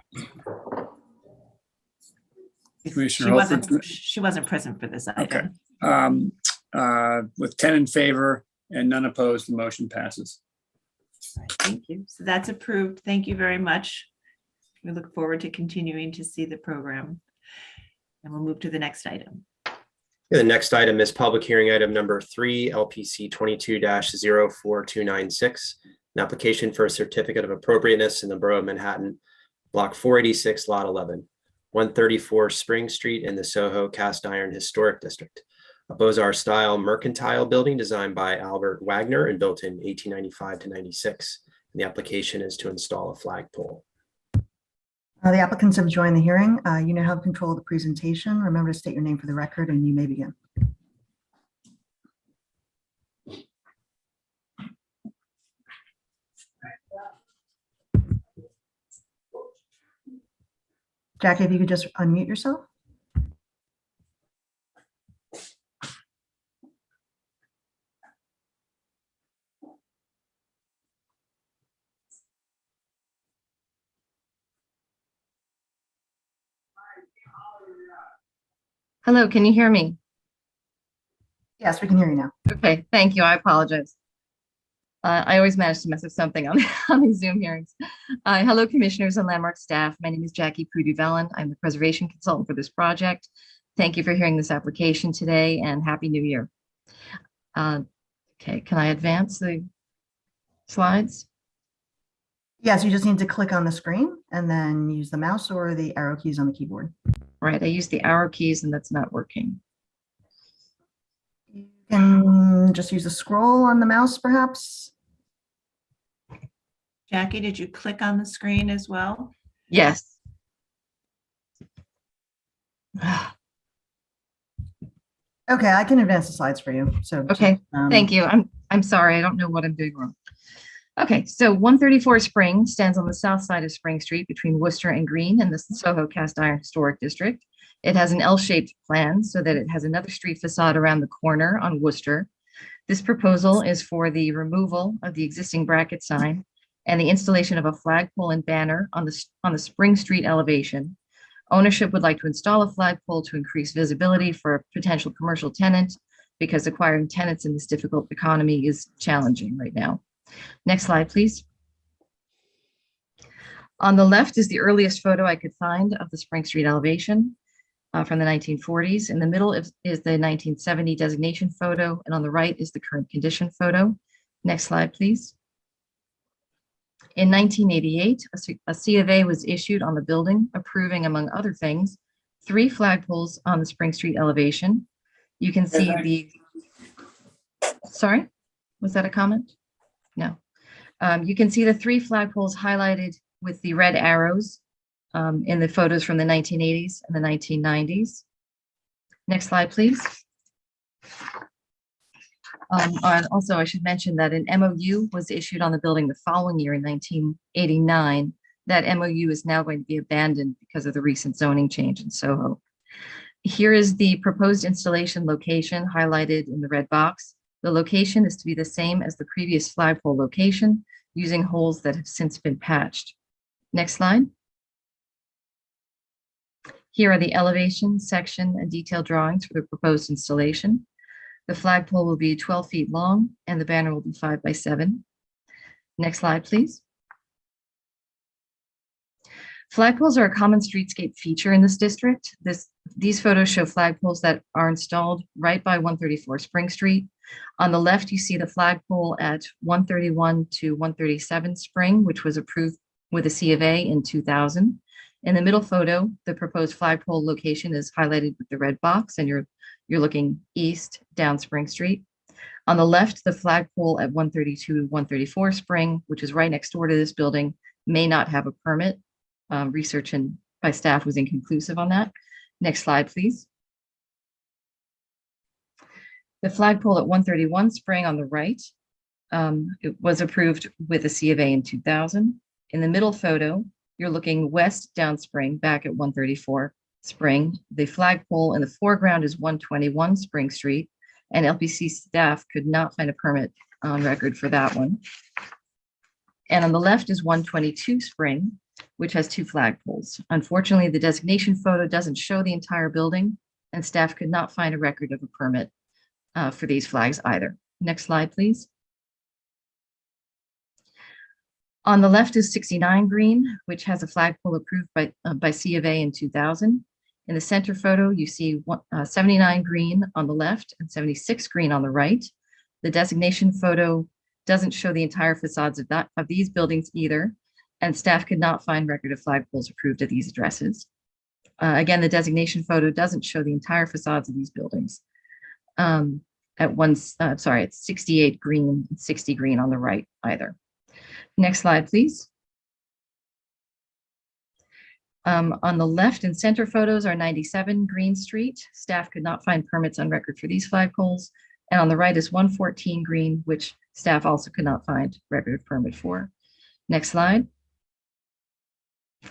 Commissioner Holford Smith. She wasn't present for this item. Okay. With 10 in favor and none opposed, the motion passes. All right, thank you. So that's approved. Thank you very much. We look forward to continuing to see the program. And we'll move to the next item. The next item is public hearing item number 3, LPC 22-04296, an application for a certificate of appropriateness in the Borough of Manhattan, Block 486, Lot 11, 134 Spring Street in the Soho Cast Iron Historic District. A Beaux-Arts-style mercantile building designed by Albert Wagner and built in 1895 to 96. And the application is to install a flagpole. The applicants have joined the hearing. You now have control of the presentation. Remember to state your name for the record and you may begin. Jackie, if you could just unmute yourself. Hello, can you hear me? Yes, we can hear you now. Okay, thank you. I apologize. I always manage to mess up something on, on these Zoom hearings. Hello, commissioners and landmark staff. My name is Jackie Prudu-Vellon. I'm the preservation consultant for this project. Thank you for hearing this application today and Happy New Year. Okay, can I advance the slides? Yes, you just need to click on the screen and then use the mouse or the arrow keys on the keyboard. Right, I used the arrow keys and that's not working. You can just use the scroll on the mouse, perhaps. Jackie, did you click on the screen as well? Yes. Okay, I can advance the slides for you. So okay, thank you. I'm sorry, I don't know what I'm doing wrong. Okay, so 134 Spring stands on the south side of Spring Street between Worcester and Green in the Soho Cast Iron Historic District. It has an L-shaped plan so that it has another street facade around the corner on Worcester. This proposal is for the removal of the existing bracket sign and the installation of a flagpole and banner on the Spring Street elevation. Ownership would like to install a flagpole to increase visibility for a potential commercial tenant because acquiring tenants in this difficult economy is challenging right now. Next slide, please. On the left is the earliest photo I could find of the Spring Street elevation from the 1940s. In the middle is the 1970 designation photo, and on the right is the current condition photo. Next slide, please. In 1988, a C of A was issued on the building, approving, among other things, 3 flagpoles on the Spring Street elevation. You can see the, sorry, was that a comment? No. You can see the 3 flagpoles highlighted with the red arrows in the photos from the 1980s and the 1990s. Next slide, please. And also, I should mention that an MOU was issued on the building the following year in 1989. That MOU is now going to be abandoned because of the recent zoning change in Soho. Here is the proposed installation location highlighted in the red box. The location is to be the same as the previous flagpole location, using holes that have since been patched. Next slide. Here are the elevation, section, and detailed drawings for the proposed installation. The flagpole will be 12 feet long and the banner will be 5 by 7. Next slide, please. Flagpoles are a common streetscape feature in this district. These photos show flagpoles that are installed right by 134 Spring Street. On the left, you see the flagpole at 131 to 137 Spring, which was approved with a C of A in 2000. In the middle photo, the proposed flagpole location is highlighted with the red box, and you're looking east down Spring Street. On the left, the flagpole at 132 to 134 Spring, which is right next door to this building, may not have a permit. Research by staff was inconclusive on that. Next slide, please. The flagpole at 131 Spring on the right, it was approved with a C of A in 2000. In the middle photo, you're looking west down Spring, back at 134 Spring. The flagpole in the foreground is 121 Spring Street, and LPC staff could not find a permit on record for that one. And on the left is 122 Spring, which has 2 flagpoles. Unfortunately, the designation photo doesn't show the entire building, and staff could not find a record of a permit for these flags either. Next slide, please. On the left is 69 Green, which has a flagpole approved by C of A in 2000. In the center photo, you see 79 Green on the left and 76 Green on the right. The designation photo doesn't show the entire facades of these buildings either, and staff could not find record of flagpoles approved at these addresses. Again, the designation photo doesn't show the entire facades of these buildings. It's 68 Green and 60 Green on the right either. Next slide, please. On the left and center photos are 97 Green Street. Staff could not find permits on record for these flagpoles. And on the right is 114 Green, which staff also could not find record of permit for. Next slide.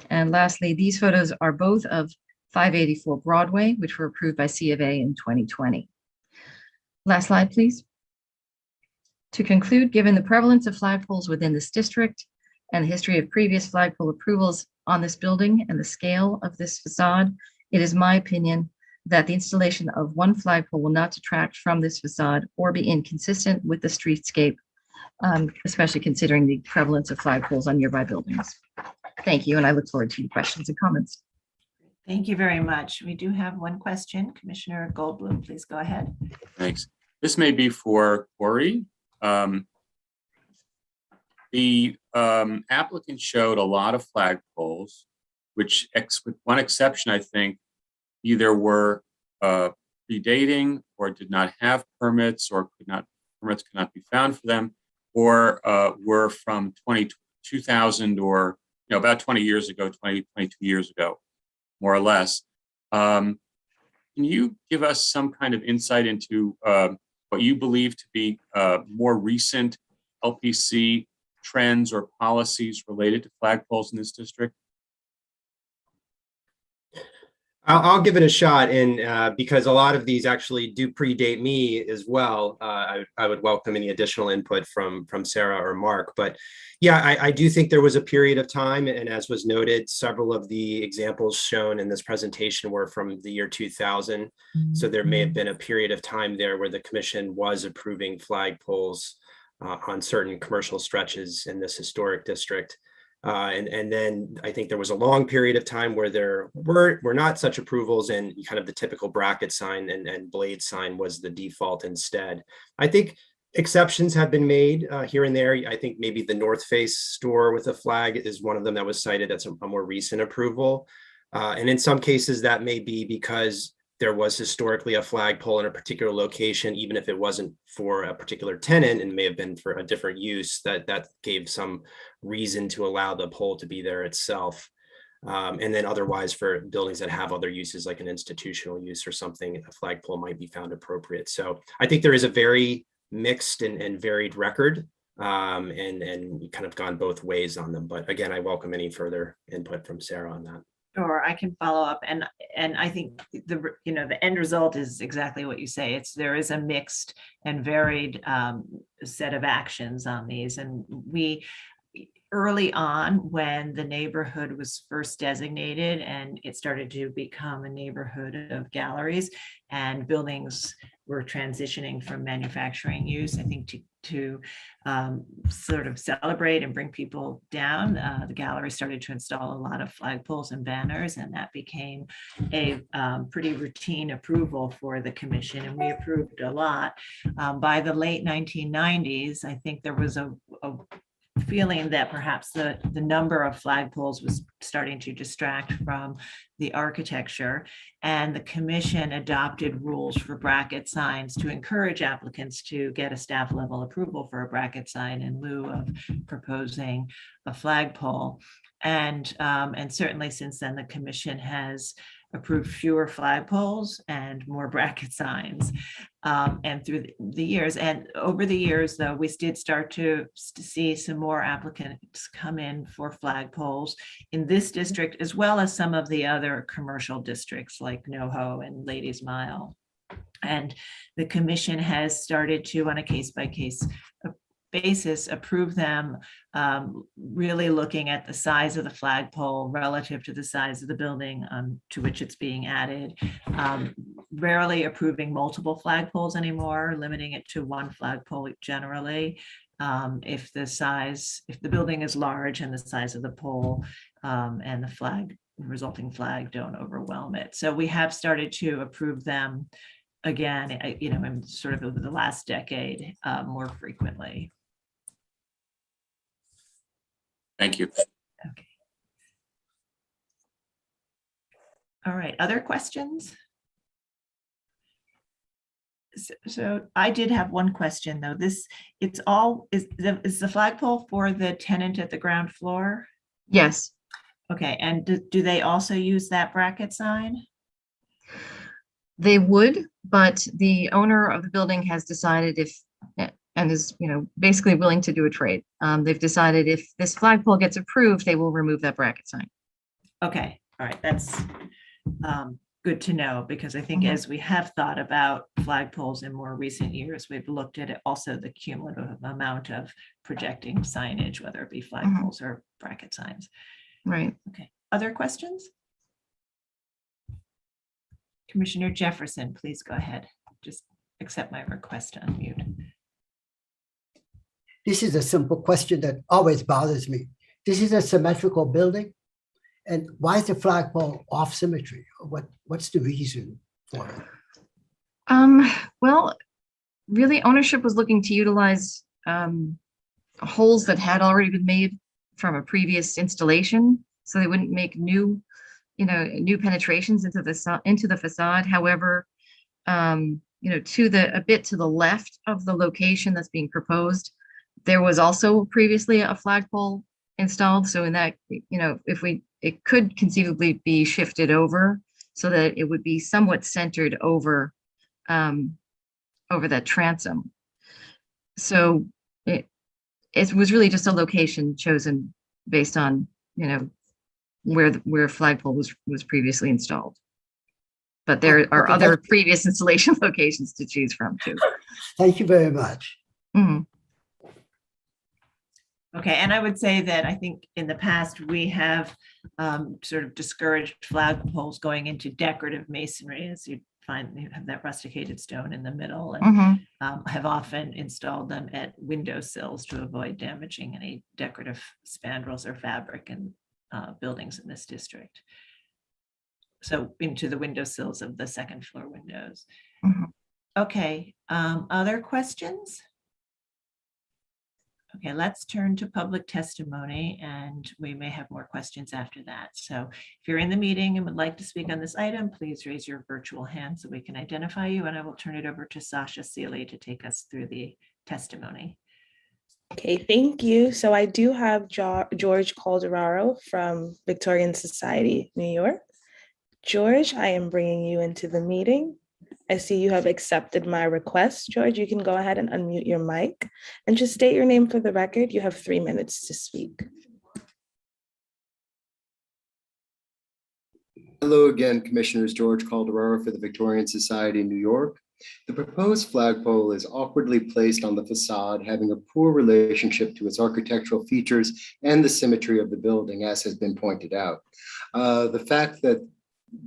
And lastly, these photos are both of 584 Broadway, which were approved by C of A in 2020. Last slide, please. To conclude, given the prevalence of flagpoles within this district and the history of previous flagpole approvals on this building and the scale of this facade, it is my opinion that the installation of one flagpole will not detract from this facade or be inconsistent with the streetscape, especially considering the prevalence of flagpoles on nearby buildings. Thank you, and I look forward to your questions and comments. Thank you very much. We do have one question. Commissioner Goldblum, please go ahead. Thanks. This may be for Corey. The applicant showed a lot of flagpoles, which with one exception, I think, either were predating or did not have permits or permits could not be found for them, or were from 2000 or about 20 years ago, 22 years ago, more or less. Can you give us some kind of insight into what you believe to be more recent LPC trends or policies related to flagpoles in this district? I'll give it a shot, and because a lot of these actually do predate me as well, I would welcome any additional input from Sarah or Mark. But yeah, I do think there was a period of time, and as was noted, several of the examples shown in this presentation were from the year 2000. So there may have been a period of time there where the commission was approving flagpoles on certain commercial stretches in this historic district. And then I think there was a long period of time where there were not such approvals, and kind of the typical bracket sign and blade sign was the default instead. I think exceptions have been made here and there. I think maybe the North Face store with a flag is one of them that was cited as a more recent approval. And in some cases that may be because there was historically a flagpole in a particular location, even if it wasn't for a particular tenant and may have been for a different use, that gave some reason to allow the pole to be there itself. And then otherwise for buildings that have other uses like an institutional use or something, a flagpole might be found appropriate. So I think there is a very mixed and varied record, and kind of gone both ways on them. But again, I welcome any further input from Sarah on that. Sure, I can follow up, and I think the end result is exactly what you say. There is a mixed and varied set of actions on these, and we early on when the neighborhood was first designated and it started to become a neighborhood of galleries and buildings were transitioning from manufacturing use, I think to sort of celebrate and bring people down, the gallery started to install a lot of flagpoles and banners, and that became a pretty routine approval for the commission, and we approved a lot. By the late 1990s, I think there was a feeling that perhaps the number of flagpoles was starting to distract from the architecture, and the commission adopted rules for bracket signs to encourage applicants to get a staff level approval for a bracket sign in lieu of proposing a flagpole. And certainly since then, the commission has approved fewer flagpoles and more bracket signs, and through the years. And over the years, though, we did start to see some more applicants come in for flagpoles in this district, as well as some of the other commercial districts like NoHo and Ladies Mile. And the commission has started to, on a case-by-case basis, approve them, really looking at the size of the flagpole relative to the size of the building to which it's being added, rarely approving multiple flagpoles anymore, limiting it to one flagpole generally. If the building is large and the size of the pole and the resulting flag don't overwhelm it. So we have started to approve them again, in sort of over the last decade, more frequently. Thank you. Okay. All right, other questions? So I did have one question though. Is the flagpole for the tenant at the ground floor? Yes. Okay, and do they also use that bracket sign? They would, but the owner of the building has decided and is, basically willing to do a trade. They've decided if this flagpole gets approved, they will remove that bracket sign. Okay, all right, that's good to know, because I think as we have thought about flagpoles in more recent years, we've looked at it also the cumulative amount of projecting signage, whether it be flagpoles or bracket signs. Right. Okay, other questions? Commissioner Jefferson, please go ahead. Just accept my request to unmute. This is a simple question that always bothers me. This is a symmetrical building. And why is the flagpole off symmetry? What's the reason for it? Well, really ownership was looking to utilize holes that had already been made from a previous installation, so they wouldn't make new penetrations into the facade. However, a bit to the left of the location that's being proposed, there was also previously a flagpole installed. So in that, it could conceivably be shifted over so that it would be somewhat centered over that transom. So it was really just a location chosen based on, where flagpole was previously installed. But there are other previous installation locations to choose from too. Thank you very much. Mhm. Okay, and I would say that I think in the past we have sort of discouraged flagpoles going into decorative masonry, as you find you have that rusticated stone in the middle, and have often installed them at windowsills to avoid damaging any decorative spandrels or fabric in buildings in this district. So into the windowsills of the second floor windows. Okay, other questions? Okay, let's turn to public testimony, and we may have more questions after that. So if you're in the meeting and would like to speak on this item, please raise your virtual hand so we can identify you, and I will turn it over to Sasha Seeley to take us through the testimony. Okay, thank you. So I do have George Calderaro from Victorian Society, New York. George, I am bringing you into the meeting. I see you have accepted my request. George, you can go ahead and unmute your mic and just state your name for the record. You have 3 minutes to speak. Hello again, Commissioners. George Calderaro for the Victorian Society, New York. The proposed flagpole is awkwardly placed on the facade, having a poor relationship to its architectural features and the symmetry of the building, as has been pointed out. The fact that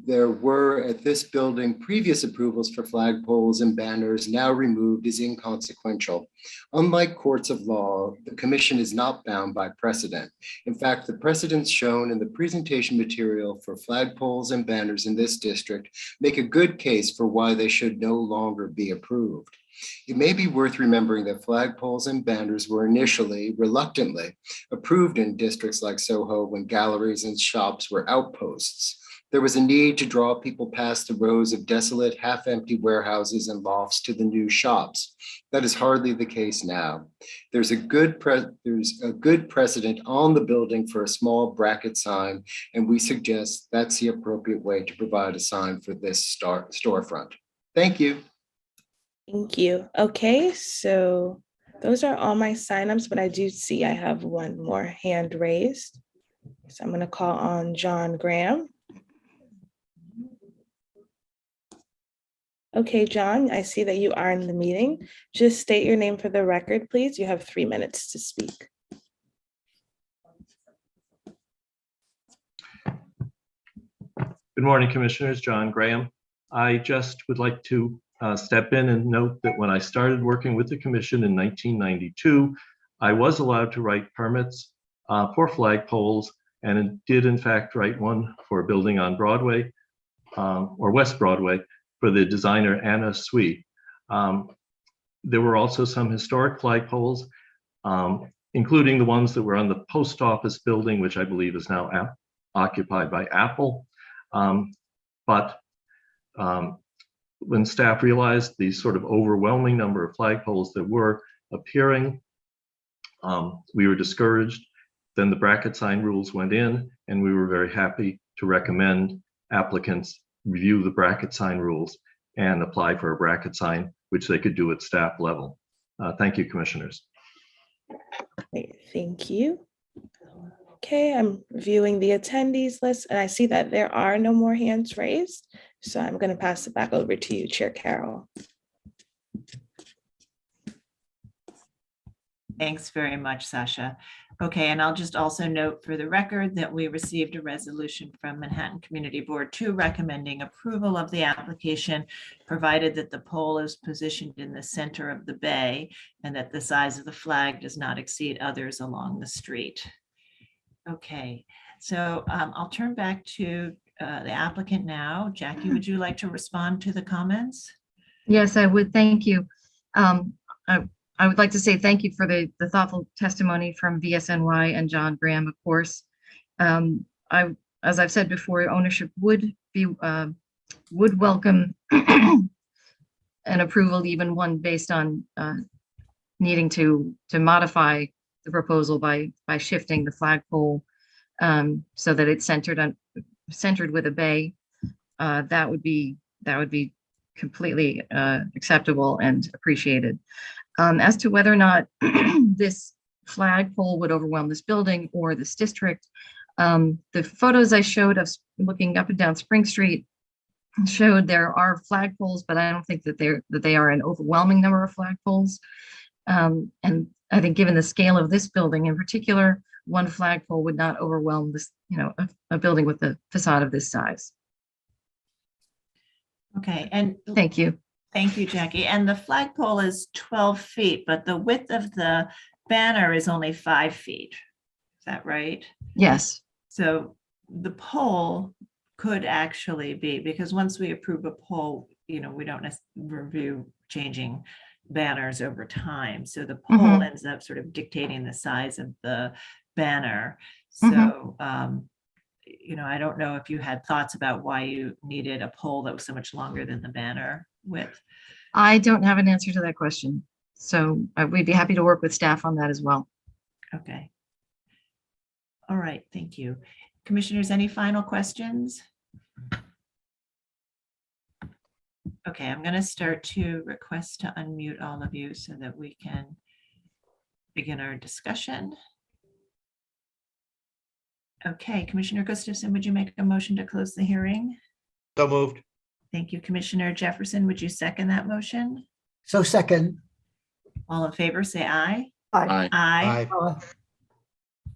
there were at this building previous approvals for flagpoles and banners now removed is inconsequential. Unlike courts of law, the Commission is not bound by precedent. In fact, the precedents shown in the presentation material for flagpoles and banners in this district make a good case for why they should no longer be approved. It may be worth remembering that flagpoles and banners were initially, reluctantly, approved in districts like Soho when galleries and shops were outposts. There was a need to draw people past the rows of desolate, half-empty warehouses and lofts to the new shops. That is hardly the case now. There's a good precedent on the building for a small bracket sign, and we suggest that's the appropriate way to provide a sign for this storefront. Thank you. Thank you. Okay, so those are all my signups, but I do see I have one more hand raised. So I'm going to call on John Graham. Okay, John, I see that you are in the meeting. Just state your name for the record, please. You have 3 minutes to speak. Good morning, Commissioners. John Graham. I just would like to step in and note that when I started working with the Commission in 1992, I was allowed to write permits for flagpoles, and did in fact write one for a building on Broadway or West Broadway for the designer Anna Sui. There were also some historic flagpoles, including the ones that were on the post office building, which I believe is now occupied by Apple. But when staff realized the sort of overwhelming number of flagpoles that were appearing, we were discouraged. Then the bracket sign rules went in, and we were very happy to recommend applicants review the bracket sign rules and apply for a bracket sign, which they could do at staff level. Thank you, Commissioners. Great, thank you. Okay, I'm reviewing the attendees list, and I see that there are no more hands raised. So I'm going to pass it back over to you, Chair Carroll. Thanks very much, Sasha. Okay, and I'll just also note for the record that we received a resolution from Manhattan Community Board 2 recommending approval of the application, provided that the pole is positioned in the center of the bay and that the size of the flag does not exceed others along the street. Okay, so I'll turn back to the applicant now. Jackie, would you like to respond to the comments? Yes, I would. Thank you. I would like to say thank you for the thoughtful testimony from VSNY and John Graham, of course. As I've said before, ownership would welcome an approval, even one based on needing to modify the proposal by shifting the flagpole so that it's centered with a bay. That would be completely acceptable and appreciated. As to whether or not this flagpole would overwhelm this building or this district, the photos I showed of looking up and down Spring Street showed there are flagpoles, but I don't think that they are an overwhelming number of flagpoles. And I think given the scale of this building in particular, one flagpole would not overwhelm this, a building with a facade of this size. Okay, and thank you. Thank you, Jackie. And the flagpole is 12 feet, but the width of the banner is only 5 feet. Is that right? Yes. So the pole could actually be, because once we approve a pole, we don't review changing banners over time. So the pole ends up sort of dictating the size of the banner. So, I don't know if you had thoughts about why you needed a pole that was so much longer than the banner width. I don't have an answer to that question. So we'd be happy to work with staff on that as well. Okay. All right, thank you. Commissioners, any final questions? Okay, I'm going to start to request to unmute all of you so that we can begin our discussion. Okay, Commissioner Gustafson, would you make a motion to close the hearing? So moved. Thank you. Commissioner Jefferson, would you second that motion? So second. All in favor, say aye. Aye. Aye. Aye.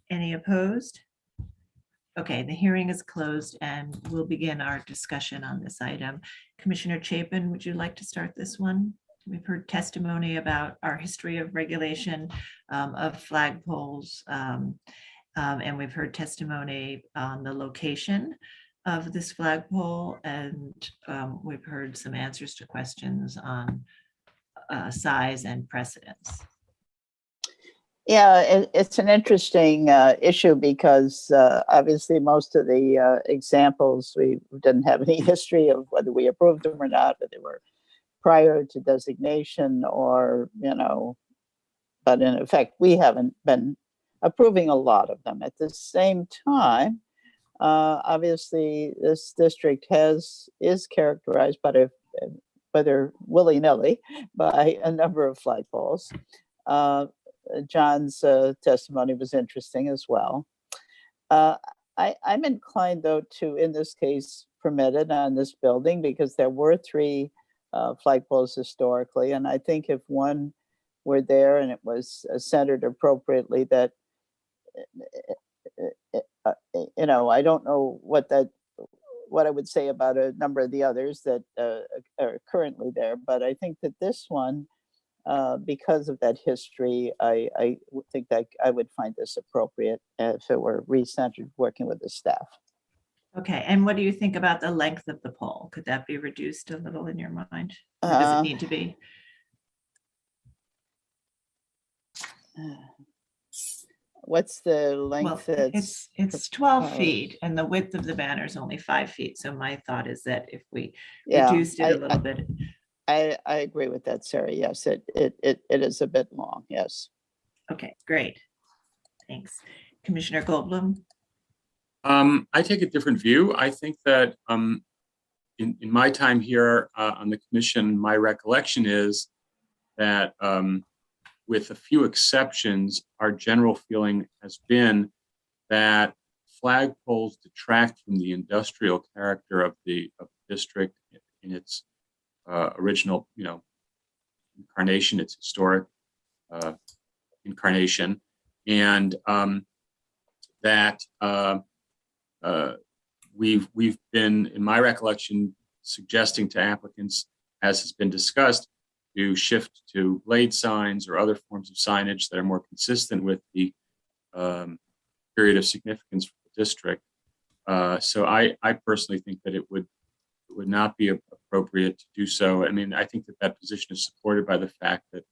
Any opposed? Okay, the hearing is closed and we'll begin our discussion on this item. Commissioner Chapin, would you like to start this one? We've heard testimony about our history of regulation of flagpoles, and we've heard testimony on the location of this flagpole, and we've heard some answers to questions on size and precedence. Yeah, it's an interesting issue because obviously most of the examples, we didn't have any history of whether we approved them or not, but they were prior to designation or, but in effect, we haven't been approving a lot of them. At the same time, obviously this district is characterized, but whether willy-nilly, by a number of flagpoles. John's testimony was interesting as well. I'm inclined, though, to, in this case, permit it on this building because there were 3 flagpoles historically. And I think if one were there and it was centered appropriately, that, I don't know what I would say about a number of the others that are currently there, but I think that this one, because of that history, I think that I would find this appropriate if it were recentered working with the staff. Okay, and what do you think about the length of the pole? Could that be reduced a little in your mind? Or does it need to be? What's the length? Well, it's 12 feet and the width of the banner is only 5 feet. So my thought is that if we reduced it a little bit. I agree with that, Sarah. Yes, it is a bit long. Yes. Okay, great. Thanks. Commissioner Goldblum. I take a different view. I think that in my time here on the commission, my recollection is that with a few exceptions, our general feeling has been that flagpoles detract from the industrial character of the district in its original, incarnation. It's historic. incarnation, and that we've been, in my recollection, suggesting to applicants, as has been discussed, to shift to blade signs or other forms of signage that are more consistent with the period of significance for the district. So I personally think that it would not be appropriate to do so. I mean, I think that position is supported by the fact that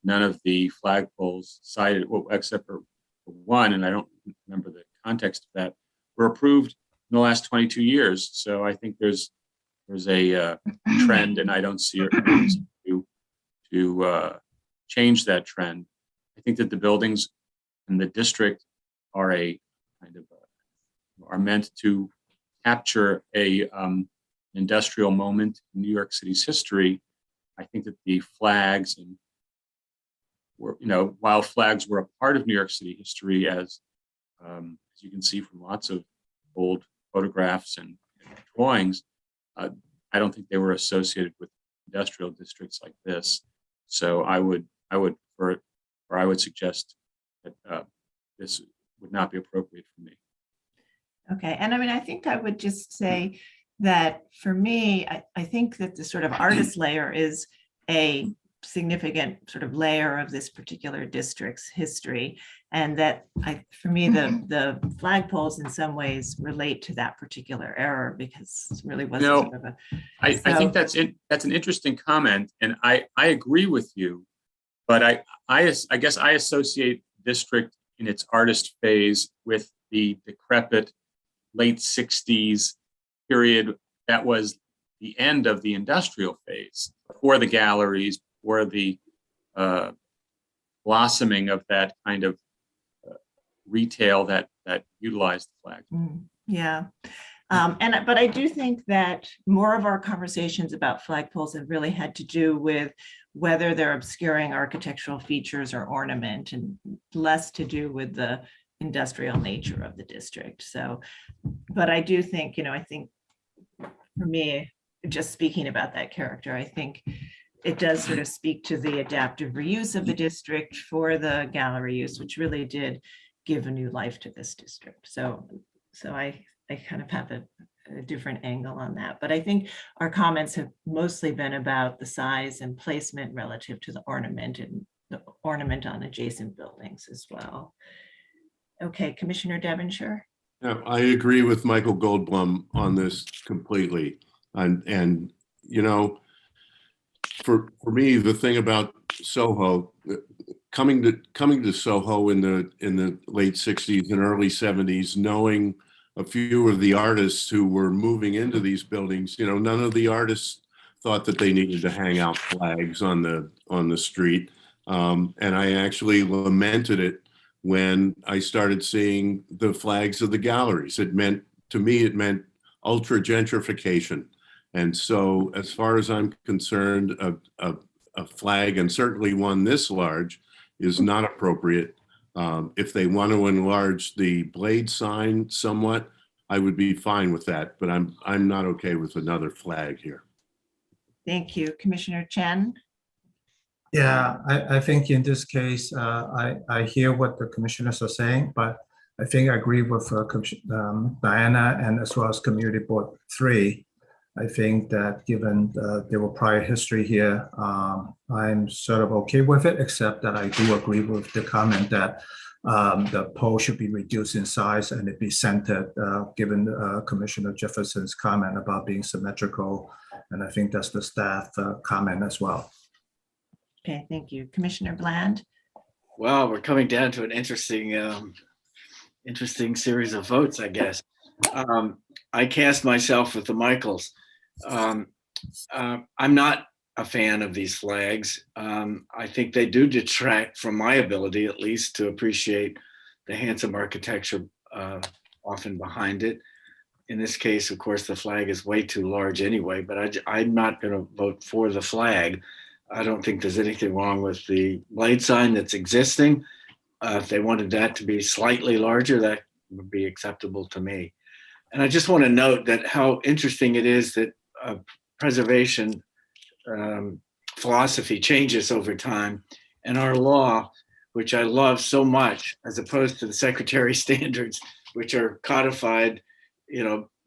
none of the flagpoles cited, well, except for one, and I don't remember the context of that, were approved in the last 22 years. So I think there's a trend, and I don't see a reason to change that trend. I think that the buildings in the district are are meant to capture a industrial moment in New York City's history. I think that the flags while flags were a part of New York City history, as you can see from lots of old photographs and drawings, I don't think they were associated with industrial districts like this. So I would suggest that this would not be appropriate for me. Okay, and I mean, I think I would just say that for me, I think that the sort of artist layer is a significant sort of layer of this particular district's history, and that for me, the flagpoles in some ways relate to that particular era, because it really wasn't sort of a. I think that's an interesting comment, and I agree with you, but I guess I associate district in its artist phase with the decrepit late 60s period that was the end of the industrial phase, before the galleries, or the blossoming of that kind of retail that utilized the flag. Yeah. But I do think that more of our conversations about flagpoles have really had to do with whether they're obscuring architectural features or ornament, and less to do with the industrial nature of the district. So, but I do think, I think for me, just speaking about that character, I think it does sort of speak to the adaptive reuse of the district for the gallery use, which really did give a new life to this district. So I kind of have a different angle on that. But I think our comments have mostly been about the size and placement relative to the ornament, and the ornament on adjacent buildings as well. Okay, Commissioner Devonshire. Yeah, I agree with Michael Goldblum on this completely. And for me, the thing about Soho, coming to Soho in the late 60s and early 70s, knowing a few of the artists who were moving into these buildings, none of the artists thought that they needed to hang out flags on the street. And I actually lamented it when I started seeing the flags of the galleries. To me, it meant ultra gentrification. And so as far as I'm concerned, a flag, and certainly one this large, is not appropriate. If they want to enlarge the blade sign somewhat, I would be fine with that, but I'm not okay with another flag here. Thank you. Commissioner Chen. Yeah, I think in this case, I hear what the commissioners are saying, but I think I agree with Diana, and as well as Community Board 3. I think that given there were prior history here, I'm sort of okay with it, except that I do agree with the comment that the pole should be reduced in size and it be centered, given Commissioner Jefferson's comment about being symmetrical. And I think that's the staff comment as well. Okay, thank you. Commissioner Bland. Well, we're coming down to an interesting series of votes, I guess. I cast myself with the Michaels. I'm not a fan of these flags. I think they do detract from my ability, at least, to appreciate the handsome architecture often behind it. In this case, of course, the flag is way too large anyway, but I'm not going to vote for the flag. I don't think there's anything wrong with the blade sign that's existing. If they wanted that to be slightly larger, that would be acceptable to me. And I just want to note that how interesting it is that preservation philosophy changes over time. And our law which I love so much, as opposed to the secretary standards, which are codified,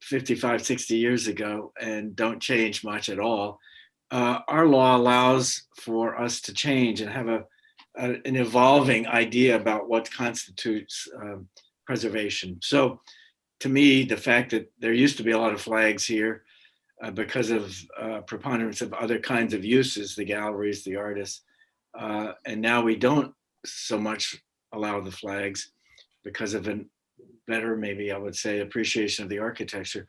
55, 60 years ago and don't change much at all. Our law allows for us to change and have an evolving idea about what constitutes preservation. So to me, the fact that there used to be a lot of flags here because of preponderance of other kinds of uses, the galleries, the artists, and now we don't so much allow the flags because of a better, maybe I would say, appreciation of the architecture.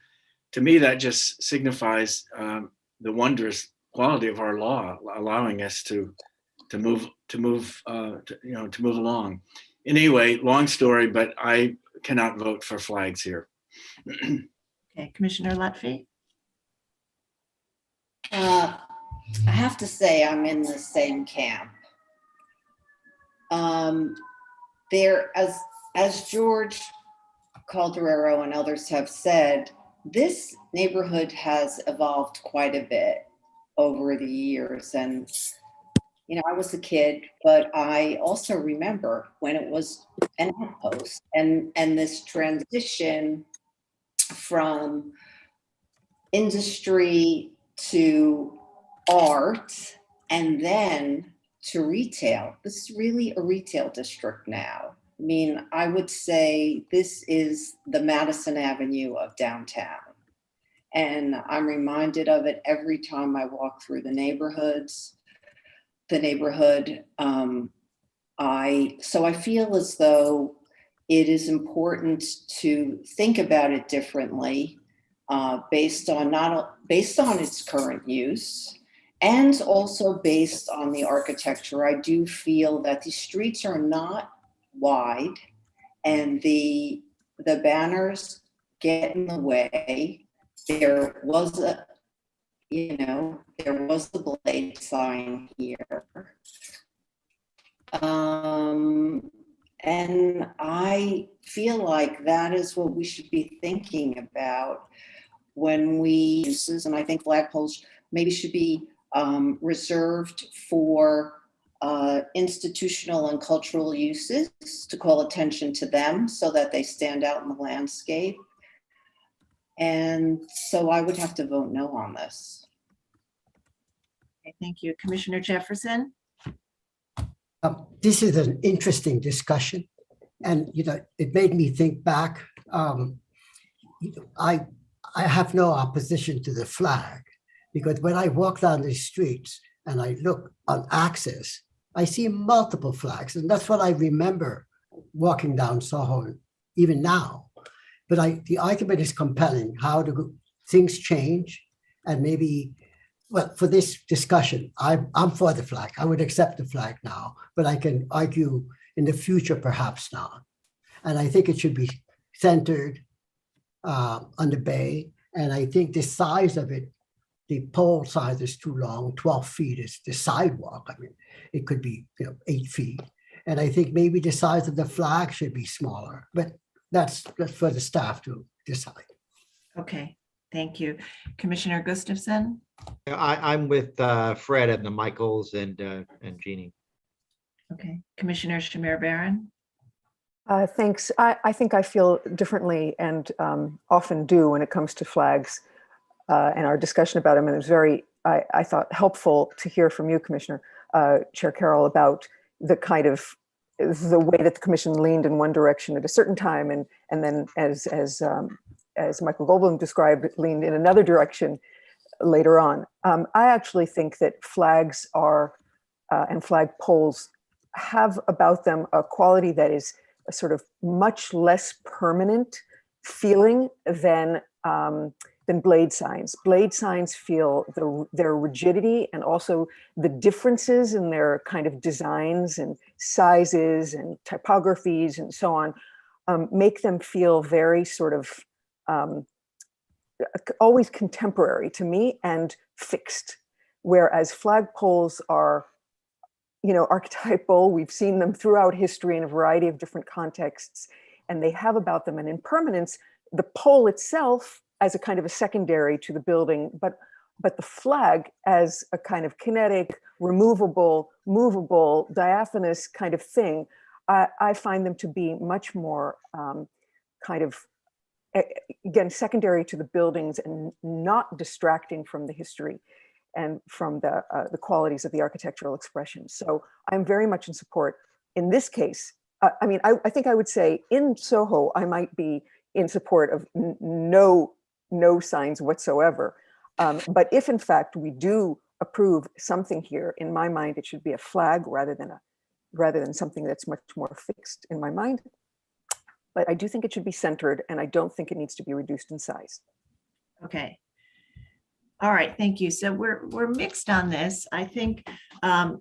To me, that just signifies the wondrous quality of our law, allowing us to move along. Anyway, long story, but I cannot vote for flags here. Okay, Commissioner Lutfi. I have to say I'm in the same camp. There, as George Calderero and others have said, this neighborhood has evolved quite a bit over the years. And, I was a kid, but I also remember when it was an outpost and this transition from industry to art and then to retail. This is really a retail district now. I mean, I would say this is the Madison Avenue of downtown. And I'm reminded of it every time I walk through the neighborhood. So I feel as though it is important to think about it differently based on its current use and also based on the architecture. I do feel that the streets are not wide and the banners get in the way. There was the blade sign here. And I feel like that is what we should be thinking about when we uses, and I think flagpoles maybe should be reserved for institutional and cultural uses, to call attention to them so that they stand out in the landscape. And so I would have to vote no on this. Okay, thank you. Commissioner Jefferson. This is an interesting discussion. And, it made me think back. I have no opposition to the flag, because when I walk down the streets and I look on Access, I see multiple flags. And that's what I remember walking down Soho, even now. But the argument is compelling. How do things change? And maybe, well, for this discussion, I'm for the flag. I would accept the flag now, but I can argue in the future, perhaps not. And I think it should be centered on the bay. And I think the size of it, the pole size is too long. 12 feet is the sidewalk. I mean, it could be 8 feet. And I think maybe the size of the flag should be smaller, but that's for the staff to decide. Okay, thank you. Commissioner Gustafson. I'm with Fred and the Michaels and Jeannie. Okay, Commissioner Shamir Baron. Thanks. I think I feel differently and often do when it comes to flags and our discussion about them. And it was very, I thought, helpful to hear from you, Commissioner Chair Carroll, about the way that the commission leaned in one direction at a certain time, and then as Michael Goldblum described, leaned in another direction later on. I actually think that flags are and flag poles have about them a quality that is a sort of much less permanent feeling than blade signs. Blade signs feel their rigidity and also the differences in their kind of designs and sizes and typographies and so on make them feel very sort of always contemporary to me and fixed. Whereas flagpoles are, archetypal. We've seen them throughout history in a variety of different contexts, and they have about them an impermanence. The pole itself as a kind of a secondary to the building, but but the flag as a kind of kinetic, removable, movable, diaphanous kind of thing, I find them to be much more kind of, again, secondary to the buildings and not distracting from the history and from the qualities of the architectural expression. So I'm very much in support. In this case, I mean, I think I would say in Soho, I might be in support of no signs whatsoever. But if in fact we do approve something here, in my mind, it should be a flag rather than something that's much more fixed in my mind. But I do think it should be centered, and I don't think it needs to be reduced in size. Okay. All right, thank you. So we're mixed on this. I think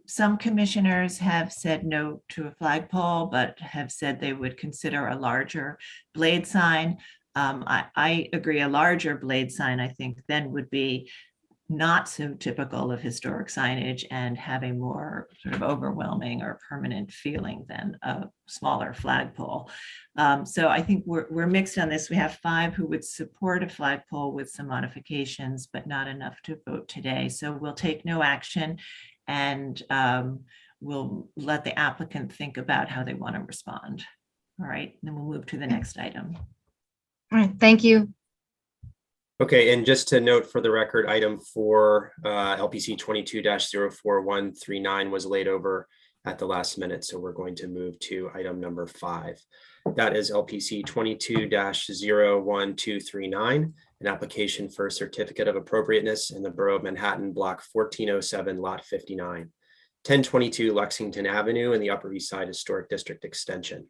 some commissioners have said no to a flagpole, but have said they would consider a larger blade sign. I agree, a larger blade sign, I think, then would be not so typical of historic signage and have a more sort of overwhelming or permanent feeling than a smaller flagpole. So I think we're mixed on this. We have 5 who would support a flagpole with some modifications, but not enough to vote today. So we'll take no action, and we'll let the applicant think about how they want to respond. All right, then we'll move to the next item. All right, thank you. Okay, and just to note for the record, item 4, LPC 22-04139 was laid over at the last minute, so we're going to move to item number 5. That is LPC 22-01239, an application for a certificate of appropriateness in the Borough of Manhattan, block 1407, lot 59, 1022 Lexington Avenue in the Upper East Side Historic District Extension.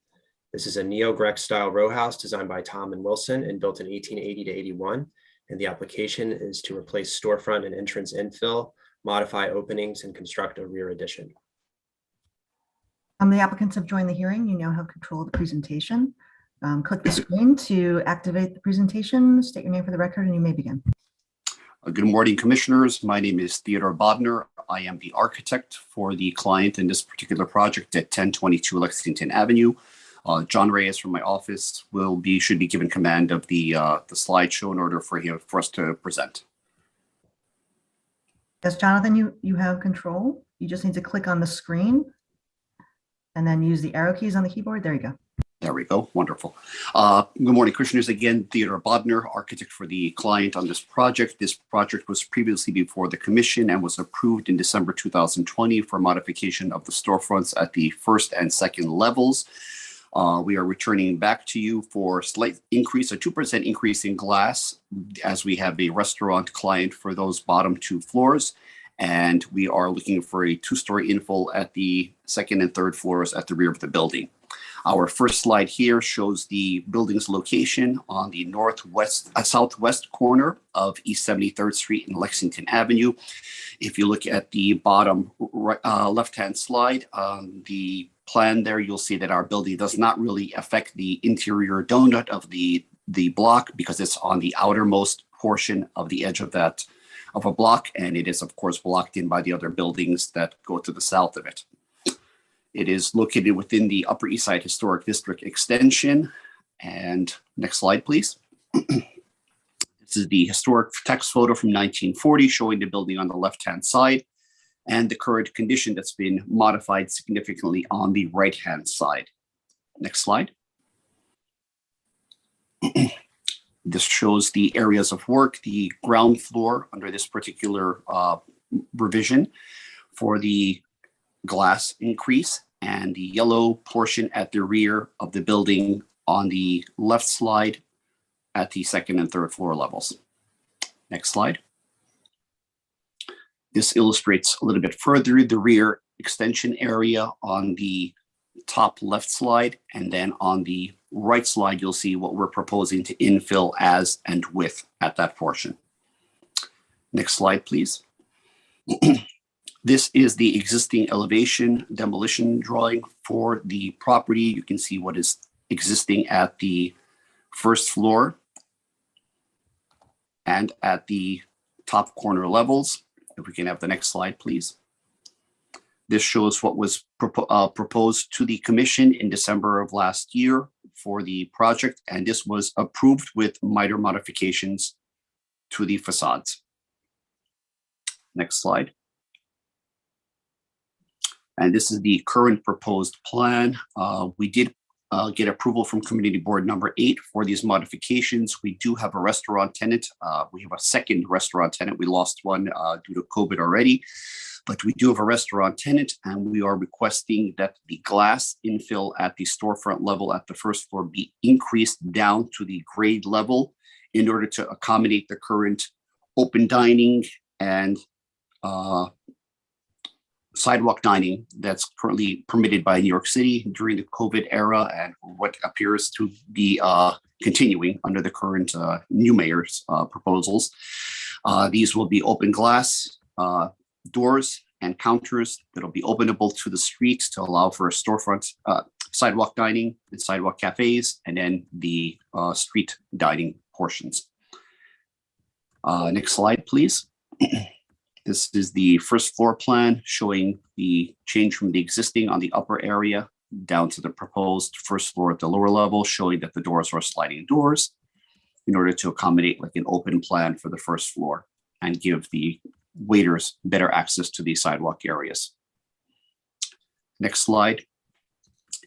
This is a neo-Grec style row house designed by Tom and Wilson and built in 1880 to 81. And the application is to replace storefront and entrance infill, modify openings, and construct a rear addition. The applicants have joined the hearing. You now have control of the presentation. Click the screen to activate the presentation. State your name for the record and you may begin. Good morning, commissioners. My name is Theodore Bodner. I am the architect for the client in this particular project at 1022 Lexington Avenue. John Reyes from my office should be given command of the slideshow in order for us to present. Yes, Jonathan, you have control. You just need to click on the screen and then use the arrow keys on the keyboard. There you go. There we go. Wonderful. Good morning, commissioners. Again, Theodore Bodner, architect for the client on this project. This project was previously before the commission and was approved in December 2020 for modification of the storefronts at the first and second levels. We are returning back to you for a slight increase, a 2% increase in glass, as we have a restaurant client for those bottom 2 floors. And we are looking for a 2-story infill at the second and third floors at the rear of the building. Our first slide here shows the building's location on the southwest corner of East 73rd Street and Lexington Avenue. If you look at the bottom left-hand slide, the plan there, you'll see that our building does not really affect the interior donut of the block because it's on the outermost portion of the edge of a block, and it is of course blocked in by the other buildings that go to the south of it. It is located within the Upper East Side Historic District Extension. And next slide, please. This is the historic text photo from 1940 showing the building on the left-hand side and the current condition that's been modified significantly on the right-hand side. Next slide. This shows the areas of work, the ground floor under this particular revision for the glass increase, and the yellow portion at the rear of the building on the left slide at the second and third floor levels. Next slide. This illustrates a little bit further the rear extension area on the top left slide, and then on the right slide, you'll see what we're proposing to infill as and with at that portion. Next slide, please. This is the existing elevation demolition drawing for the property. You can see what is existing at the first floor and at the top corner levels. If we can have the next slide, please. This shows what was proposed to the commission in December of last year for the project, and this was approved with minor modifications to the facades. Next slide. And this is the current proposed plan. We did get approval from Community Board number 8 for these modifications. We do have a restaurant tenant. We have a second restaurant tenant. We lost one due to COVID already, but we do have a restaurant tenant, and we are requesting that the glass infill at the storefront level at the first floor be increased down to the grade level in order to accommodate the current open dining and sidewalk dining that's currently permitted by New York City during the COVID era, and what appears to be continuing under the current new mayor's proposals. These will be open glass doors and counters that'll be openable to the street to allow for a storefront, sidewalk dining and sidewalk cafes, and then the street dining portions. Next slide, please. This is the first floor plan showing the change from the existing on the upper area down to the proposed first floor at the lower level, showing that the doors are sliding doors in order to accommodate like an open plan for the first floor and give the waiters better access to these sidewalk areas. Next slide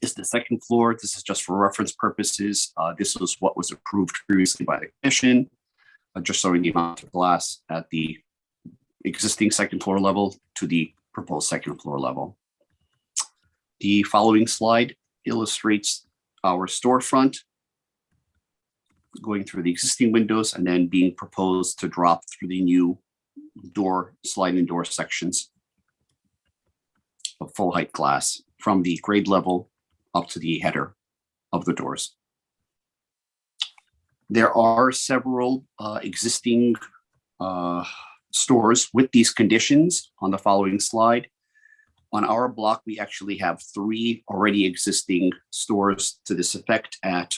is the second floor. This is just for reference purposes. This was what was approved previously by the commission, just showing the amount of glass at the existing second floor level to the proposed second floor level. The following slide illustrates our storefront going through the existing windows and then being proposed to drop through the new door, sliding door sections of full height glass from the grade level up to the header of the doors. There are several existing stores with these conditions on the following slide. On our block, we actually have 3 already existing stores to this effect at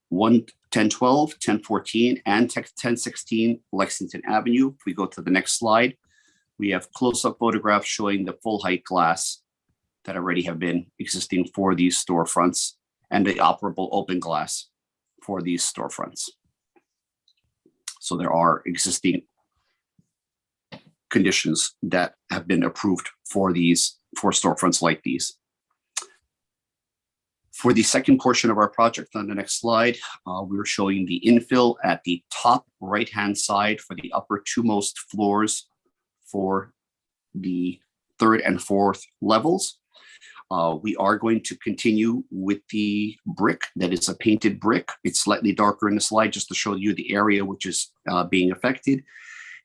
1012, 1014, and 1016 Lexington Avenue. If we go to the next slide, we have close-up photographs showing the full height glass that already have been existing for these storefronts and the operable open glass for these storefronts. So there are existing conditions that have been approved for these, for storefronts like these. For the second portion of our project on the next slide, we're showing the infill at the top right-hand side for the upper 2 most floors for the 3rd and 4th levels. We are going to continue with the brick that is a painted brick. It's slightly darker in the slide just to show you the area which is being affected.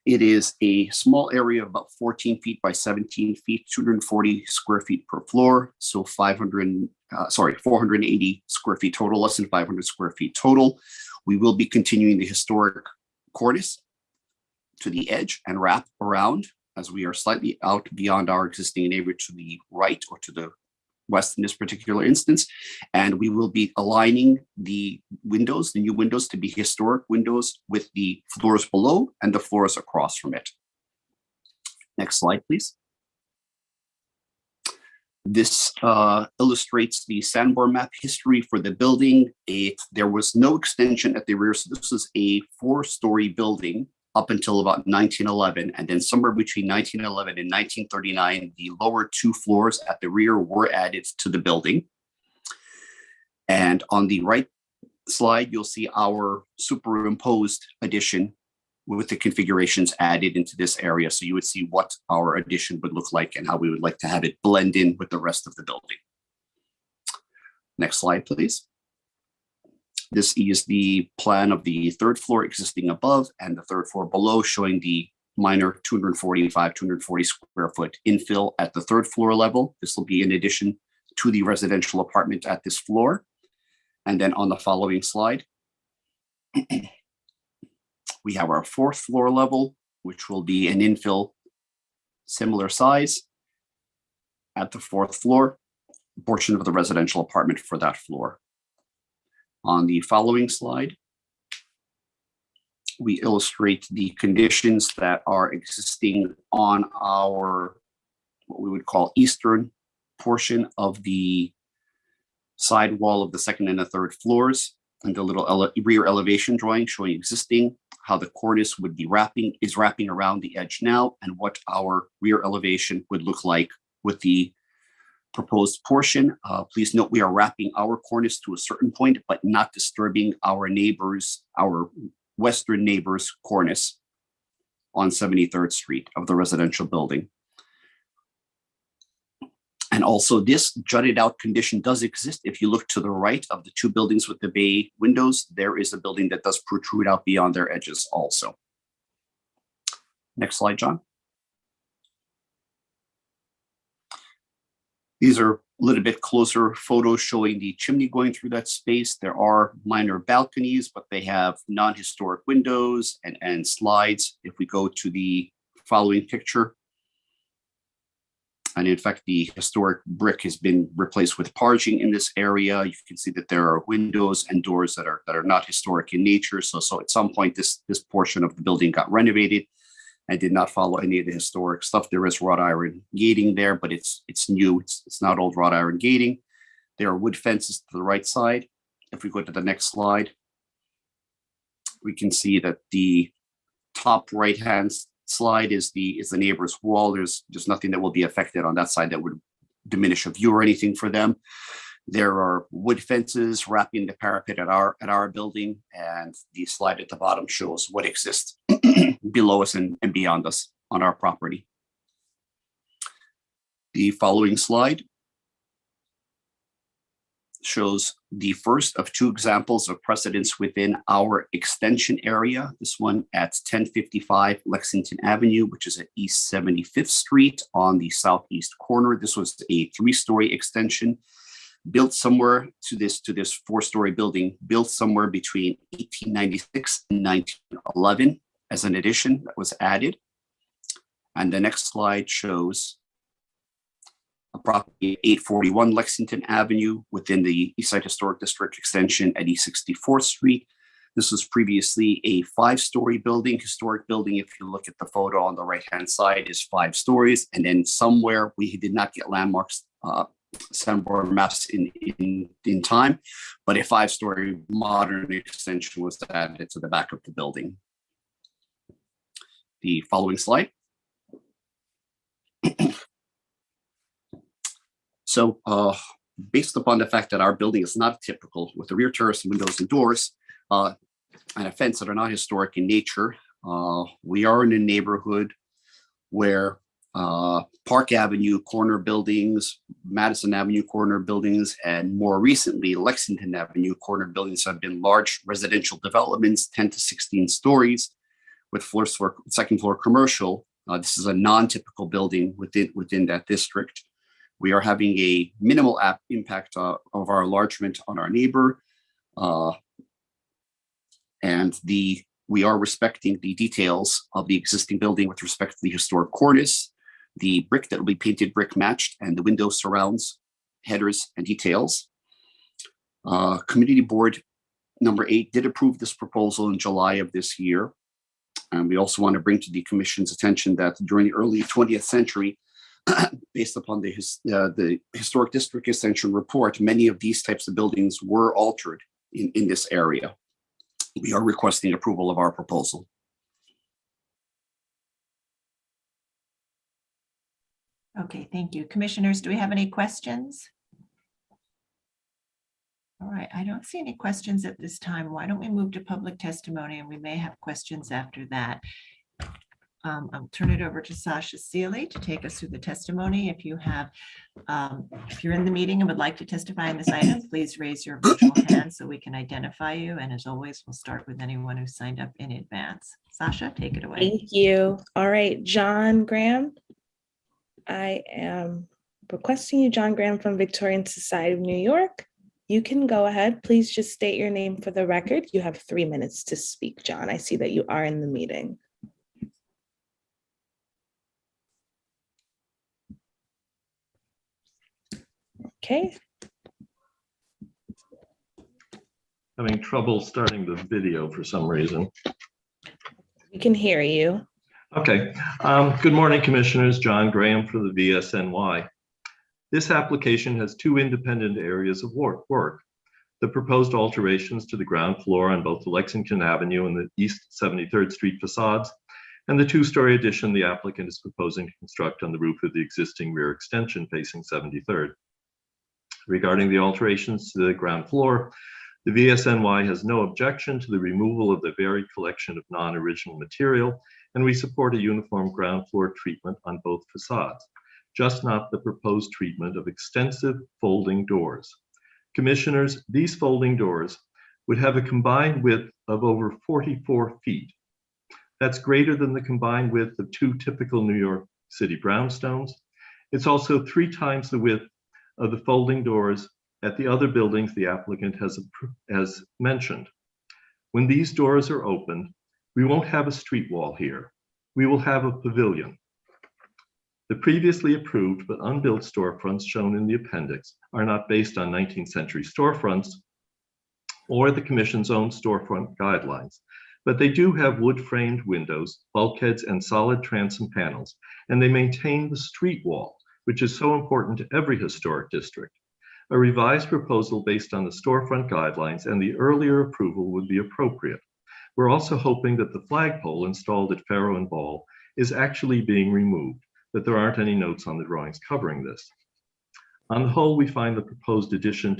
It is a small area of about 14 feet by 17 feet, 240 square feet per floor. So 480 square feet total, less than 500 square feet total. We will be continuing the historic cornice to the edge and wrap around as we are slightly out beyond our existing neighbor to the right or to the west in this particular instance. And we will be aligning the windows, the new windows, to be historic windows with the floors below and the floors across from it. Next slide, please. This illustrates the Sanborn map history for the building. There was no extension at the rear, so this is a 4-story building up until about 1911, and then somewhere between 1911 and 1939, the lower 2 floors at the rear were added to the building. And on the right slide, you'll see our superimposed addition with the configurations added into this area. So you would see what our addition would look like and how we would like to have it blend in with the rest of the building. Next slide, please. This is the plan of the 3rd floor existing above and the 3rd floor below, showing the minor 240 square foot infill at the 3rd floor level. This will be in addition to the residential apartment at this floor. And then on the following slide, we have our 4th floor level, which will be an infill similar size at the 4th floor, portion of the residential apartment for that floor. On the following slide, we illustrate the conditions that are existing on our, what we would call eastern portion of the side wall of the 2nd and the 3rd floors, and the little rear elevation drawing showing existing how the cornice would be wrapping around the edge now, and what our rear elevation would look like with the proposed portion. Please note we are wrapping our cornice to a certain point, but not disturbing our western neighbor's cornice on 73rd Street of the residential building. And also this jutted out condition does exist. If you look to the right of the two buildings with the bay windows, there is a building that does protrude out beyond their edges also. Next slide, John. These are a little bit closer photos showing the chimney going through that space. There are minor balconies, but they have non-historic windows and slides. If we go to the following picture, and in fact, the historic brick has been replaced with parging in this area. You can see that there are windows and doors that are not historic in nature. So at some point, this portion of the building got renovated and did not follow any of the historic stuff. There is wrought iron gating there, but it's new. It's not old wrought iron gating. There are wood fences to the right side. If we go to the next slide, we can see that the top right-hand slide is the neighbor's wall. There's nothing that will be affected on that side that would diminish a view or anything for them. There are wood fences wrapping the parapet at our building, and the slide at the bottom shows what exists below us and beyond us on our property. The following slide shows the first of two examples of precedents within our extension area. This one at 1055 Lexington Avenue, which is at East 75th Street on the southeast corner. This was a 3-story extension built somewhere to this 4-story building, built somewhere between 1896 and 1911 as an addition that was added. And the next slide shows a property 841 Lexington Avenue within the Eastside Historic District extension at East 64th Street. This was previously a 5-story building, historic building. If you look at the photo on the right-hand side is 5 stories. And then somewhere we did not get landmarks, Sanborn maps in time, but a 5-story modern extension was added to the back of the building. The following slide. So based upon the fact that our building is not typical with the rear terrace windows and doors and a fence that are not historic in nature, we are in a neighborhood where Park Avenue corner buildings, Madison Avenue corner buildings, and more recently Lexington Avenue corner buildings have been large residential developments, 10 to 16 stories with second floor commercial. This is a non-typical building within that district. We are having a minimal impact of our enlargement on our neighbor, and we are respecting the details of the existing building with respect to the historic cornice, the brick that will be painted brick matched, and the window surrounds, headers, and details. Community Board number 8 did approve this proposal in July of this year. And we also want to bring to the Commission's attention that during the early 20th century, based upon the Historic District Extension report, many of these types of buildings were altered in this area. We are requesting approval of our proposal. Okay, thank you. Commissioners, do we have any questions? All right, I don't see any questions at this time. Why don't we move to public testimony, and we may have questions after that. I'll turn it over to Sasha Seeley to take us through the testimony. If you're in the meeting and would like to testify on this item, please raise your virtual hand so we can identify you. And as always, we'll start with anyone who signed up in advance. Sasha, take it away. Thank you. All right, John Graham. I am requesting you, John Graham from Victorian Society of New York. You can go ahead. Please just state your name for the record. You have 3 minutes to speak, John. I see that you are in the meeting. Okay. Having trouble starting the video for some reason. We can hear you. Okay. Good morning, Commissioners. John Graham for the VSNY. This application has 2 independent areas of work. The the proposed alterations to the ground floor on both the Lexington Avenue and the East 73rd Street facades, and the two-story addition the applicant is proposing to construct on the roof of the existing rear extension facing 73rd. Regarding the alterations to the ground floor, the VSNY has no objection to the removal of the varied collection of non-original material, and we support a uniform ground floor treatment on both facades, just not the proposed treatment of extensive folding doors. Commissioners, these folding doors would have a combined width of over 44 feet. That's greater than the combined width of two typical New York City brownstones. It's also 3 times the width of the folding doors at the other buildings the applicant has mentioned. When these doors are opened, we won't have a street wall here. We will have a pavilion. The previously approved but unbuilt storefronts shown in the appendix are not based on 19th century storefronts or the Commission's own storefront guidelines, but they do have wood-framed windows, bulkheads, and solid transom panels, and they maintain the street wall, which is so important to every historic district. A revised proposal based on the storefront guidelines and the earlier approval would be appropriate. We're also hoping that the flagpole installed at Farrow and Ball is actually being removed, that there aren't any notes on the drawings covering this. On the whole, we find the proposed addition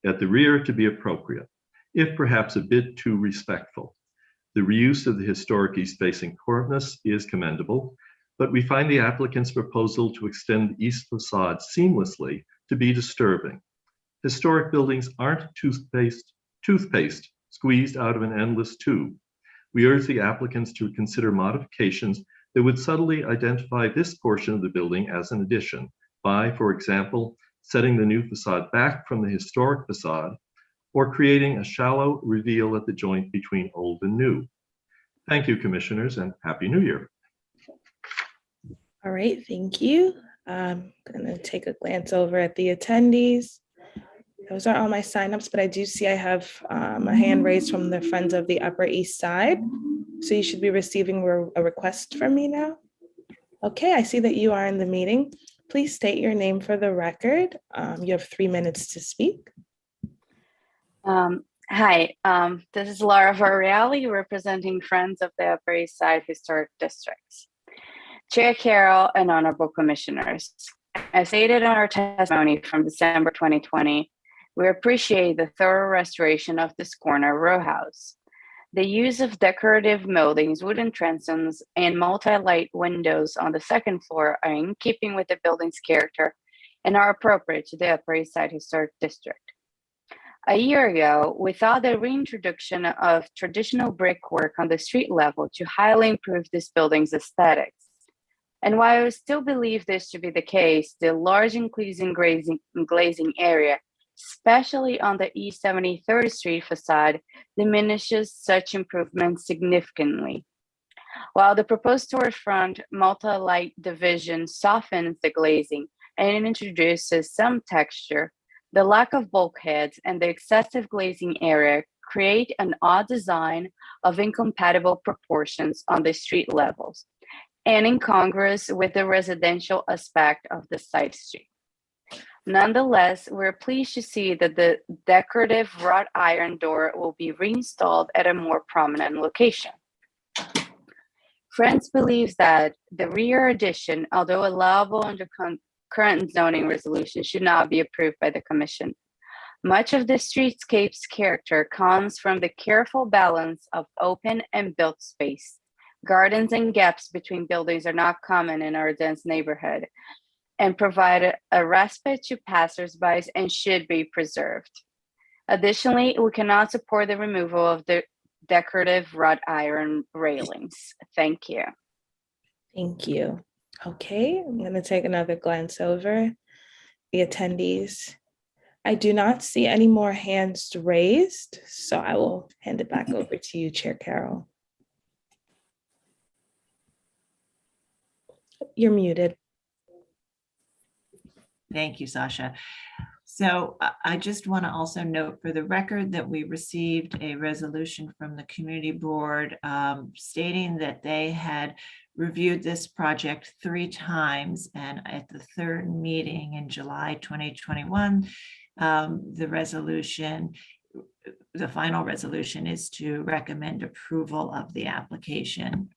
at the rear to be appropriate, if perhaps a bit too respectful. The reuse of the historic east-facing cornice is commendable, but we find the applicant's proposal to extend the east facade seamlessly to be disturbing. Historic buildings aren't toothpaste squeezed out of an endless tube. We urge the applicants to consider modifications that would subtly identify this portion of the building as an addition by, for example, setting the new facade back from the historic facade or creating a shallow reveal at the joint between old and new. Thank you, Commissioners, and Happy New Year. All right, thank you. I'm going to take a glance over at the attendees. Those are all my signups, but I do see I have a hand raised from the Friends of the Upper East Side. So you should be receiving a request from me now. Okay, I see that you are in the meeting. Please state your name for the record. You have 3 minutes to speak. Hi, this is Laura Varreali representing Friends of the Upper East Side Historic Districts. Chair Carroll and Honorable Commissioners, as stated in our testimony from December 2020, we appreciate the thorough restoration of this corner row house. The use of decorative moldings, wooden transoms, and multi-light windows on the second floor are in keeping with the building's character and are appropriate to the Upper East Side Historic District. A year ago, we thought the reintroduction of traditional brickwork on the street level to highly improve this building's aesthetics. And while I still believe this to be the case, the large increasing glazing area, especially on the East 73rd Street facade, diminishes such improvements significantly. While the proposed storefront multi-light division softens the glazing and introduces some texture, the lack of bulkheads and the excessive glazing area create an odd design of incompatible proportions on the street levels and incongruous with the residential aspect of the side street. Nonetheless, we're pleased to see that the decorative wrought iron door will be reinstalled at a more prominent location. Friends believes that the rear addition, although allowable under current zoning resolution, should not be approved by the Commission. Much of the streetscape's character comes from the careful balance of open and built space. Gardens and gaps between buildings are not common in our dense neighborhood and provide a respite to passersby and should be preserved. Additionally, we cannot support the removal of the decorative wrought iron railings. Thank you. Thank you. Okay, I'm going to take another glance over the attendees. I do not see any more hands raised, so I will hand it back over to you, Chair Carroll. You're muted. Thank you, Sasha. So I just want to also note for the record that we received a resolution from the community board stating that they had reviewed this project 3 times, and at the 3rd meeting in July 2021, The resolution, the final resolution is to recommend approval of the application.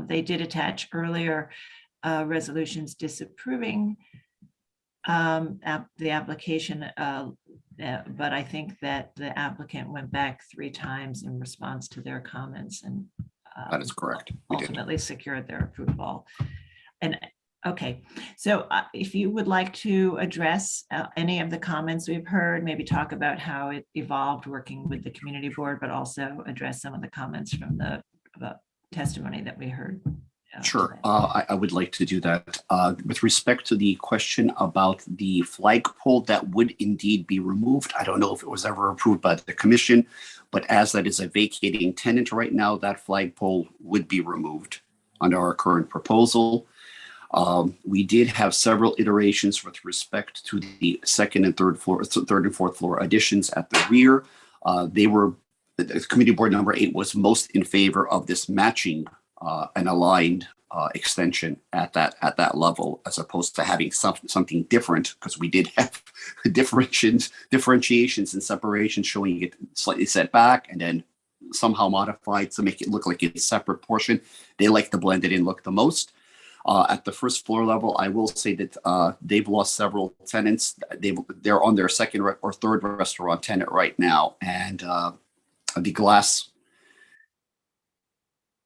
They did attach earlier resolutions disapproving the application, but I think that the applicant went back 3 times in response to their comments and That is correct. We did. ultimately secured their approval. And okay, so if you would like to address any of the comments we've heard, maybe talk about how it evolved working with the community board, but also address some of the comments from the testimony that we heard. Sure, I would like to do that. With respect to the question about the flagpole that would indeed be removed, I don't know if it was ever approved by the commission, but as that is a vacating tenant right now, that flagpole would be removed under our current proposal. We did have several iterations with respect to the second and third and fourth floor additions at the rear. The committee board number 8 was most in favor of this matching an aligned extension at that level, as opposed to having something different, because we did have differentiations and separations showing it slightly set back and then somehow modified to make it look like it's a separate portion. They like the blended in look the most. At the first floor level, I will say that they've lost several tenants. They're on their second or third restaurant tenant right now, and the glass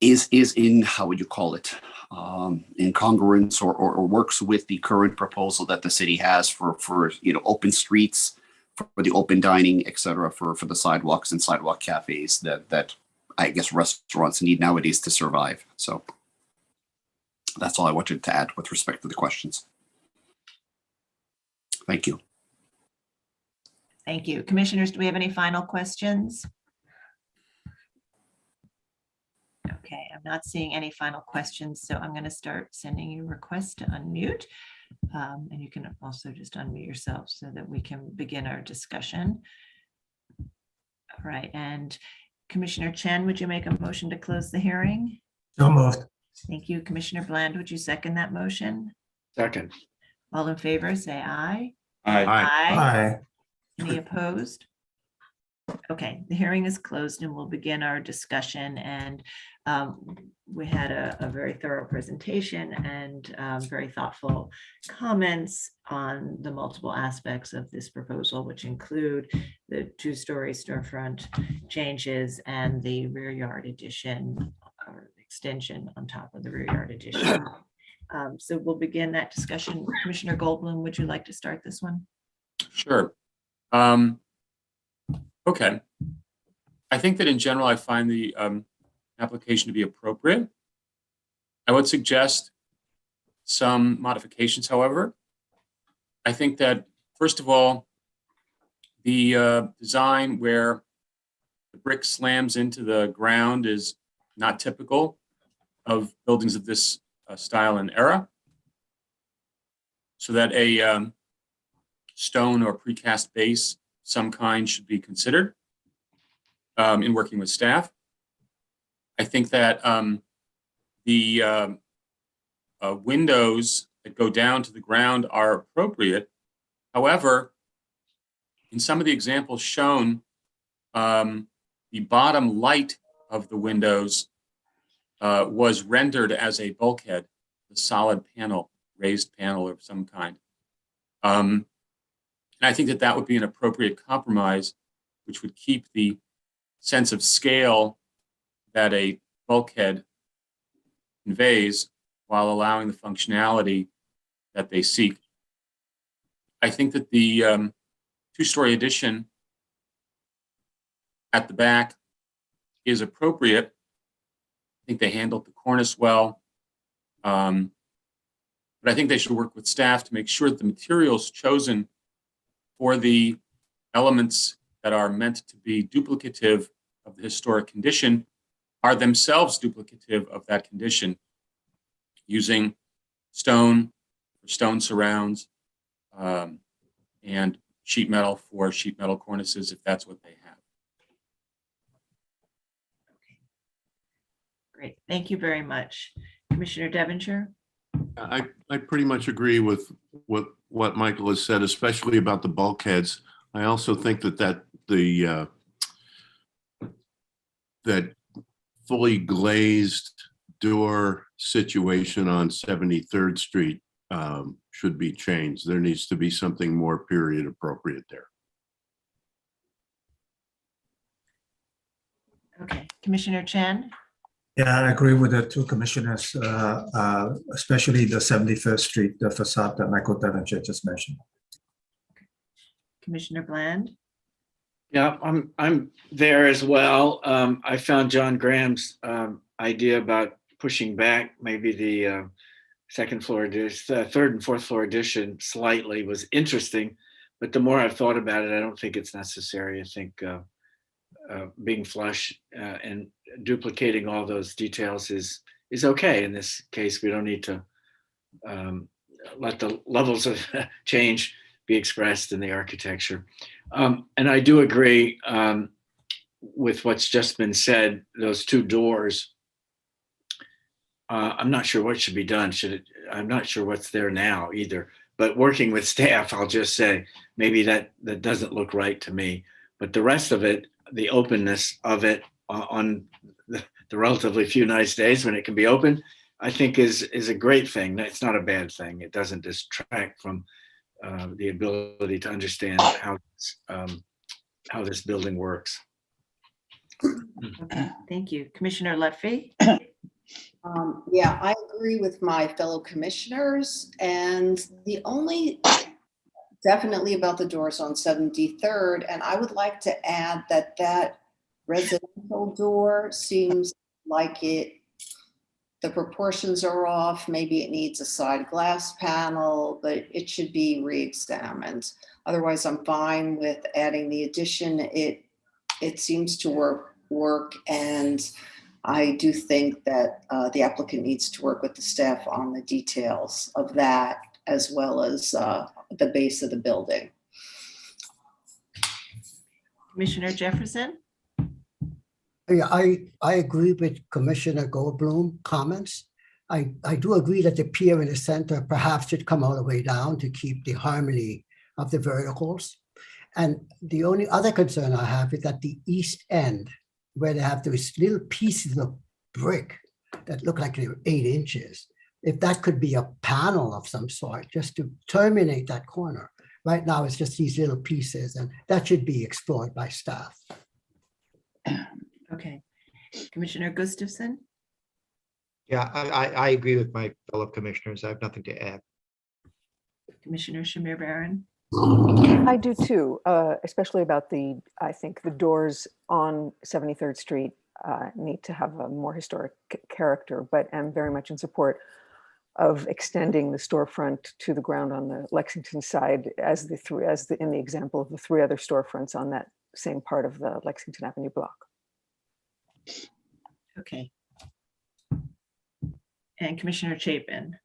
is in, how would you call it, incongruence or works with the current proposal that the city has for open streets, for the open dining, et cetera, for the sidewalks and sidewalk cafes that I guess restaurants need nowadays to survive. So that's all I wanted to add with respect to the questions. Thank you. Thank you. Commissioners, do we have any final questions? Okay, I'm not seeing any final questions, so I'm going to start sending you requests to unmute. And you can also just unmute yourself so that we can begin our discussion. All right, and Commissioner Chen, would you make a motion to close the hearing? So moved. Thank you. Commissioner Bland, would you second that motion? Second. All in favor, say aye. Aye. Aye. Any opposed? Okay, the hearing is closed and we'll begin our discussion. And we had a very thorough presentation and very thoughtful comments on the multiple aspects of this proposal, which include the 2-story storefront changes and the rear yard addition or extension on top of the rear yard addition. So we'll begin that discussion. Commissioner Goldblum, would you like to start this one? Sure. Okay. I think that in general, I find the application to be appropriate. I would suggest some modifications, however. I think that, first of all, the design where the brick slams into the ground is not typical of buildings of this style and era, so that a stone or precast base some kind should be considered in working with staff. I think that the windows that go down to the ground are appropriate. However, in some of the examples shown, the bottom light of the windows was rendered as a bulkhead, a solid panel, raised panel of some kind. And I think that that would be an appropriate compromise, which would keep the sense of scale that a bulkhead conveys while allowing the functionality that they seek. I think that the 2-story addition at the back is appropriate. I think they handled the cornice well. But I think they should work with staff to make sure that the materials chosen for the elements that are meant to be duplicative of the historic condition are themselves duplicative of that condition, using stone for stone surrounds and sheet metal for sheet metal cornices, if that's what they have. Great, thank you very much. Commissioner Devonshire? I pretty much agree with what Michael has said, especially about the bulkheads. I also think that that fully glazed door situation on 73rd Street should be changed. There needs to be something more period appropriate there. Okay, Commissioner Chan? Yeah, I agree with the two commissioners, especially the 71st Street, the facade that Michael Devonshire just mentioned. Commissioner Bland? Yeah, I'm there as well. I found John Graham's idea about pushing back maybe the third and fourth floor addition slightly was interesting, but the more I've thought about it, I don't think it's necessary. I think being flush and duplicating all those details is okay. In this case, we don't need to let the levels of change be expressed in the architecture. And I do agree with what's just been said, those two doors. I'm not sure what should be done. I'm not sure what's there now either, but working with staff, I'll just say, maybe that doesn't look right to me, but the rest of it, the openness of it on the relatively few nice days when it can be open, I think is a great thing. It's not a bad thing. It doesn't distract from the ability to understand how this building works. Okay, thank you. Commissioner Lutfi? Yeah, I agree with my fellow commissioners, and the only definitely about the doors on 73rd, and I would like to add that residential door seems like the proportions are off. Maybe it needs a side glass panel, but it should be re-examined. Otherwise, I'm fine with adding the addition. It seems to work, and I do think that the applicant needs to work with the staff on the details of that, as well as the base of the building. Commissioner Jefferson? Yeah, I agree with Commissioner Goldblum comments. I do agree that the pier in the center perhaps should come all the way down to keep the harmony of the verticals. And the only other concern I have is that the east end, where they have those little pieces of brick that look like they're 8 inches, if that could be a panel of some sort, just to terminate that corner. Right now, it's just these little pieces, and that should be explored by staff. Okay. Commissioner Gustafson? Yeah, I agree with my fellow commissioners. I have nothing to add. Commissioner Shamir Baran? I do too, especially about I think the doors on 73rd Street need to have a more historic character, but am very much in support of extending the storefront to the ground on the Lexington side in the example of the 3 other storefronts on that same part of the Lexington Avenue block. Okay. And Commissioner Chapin?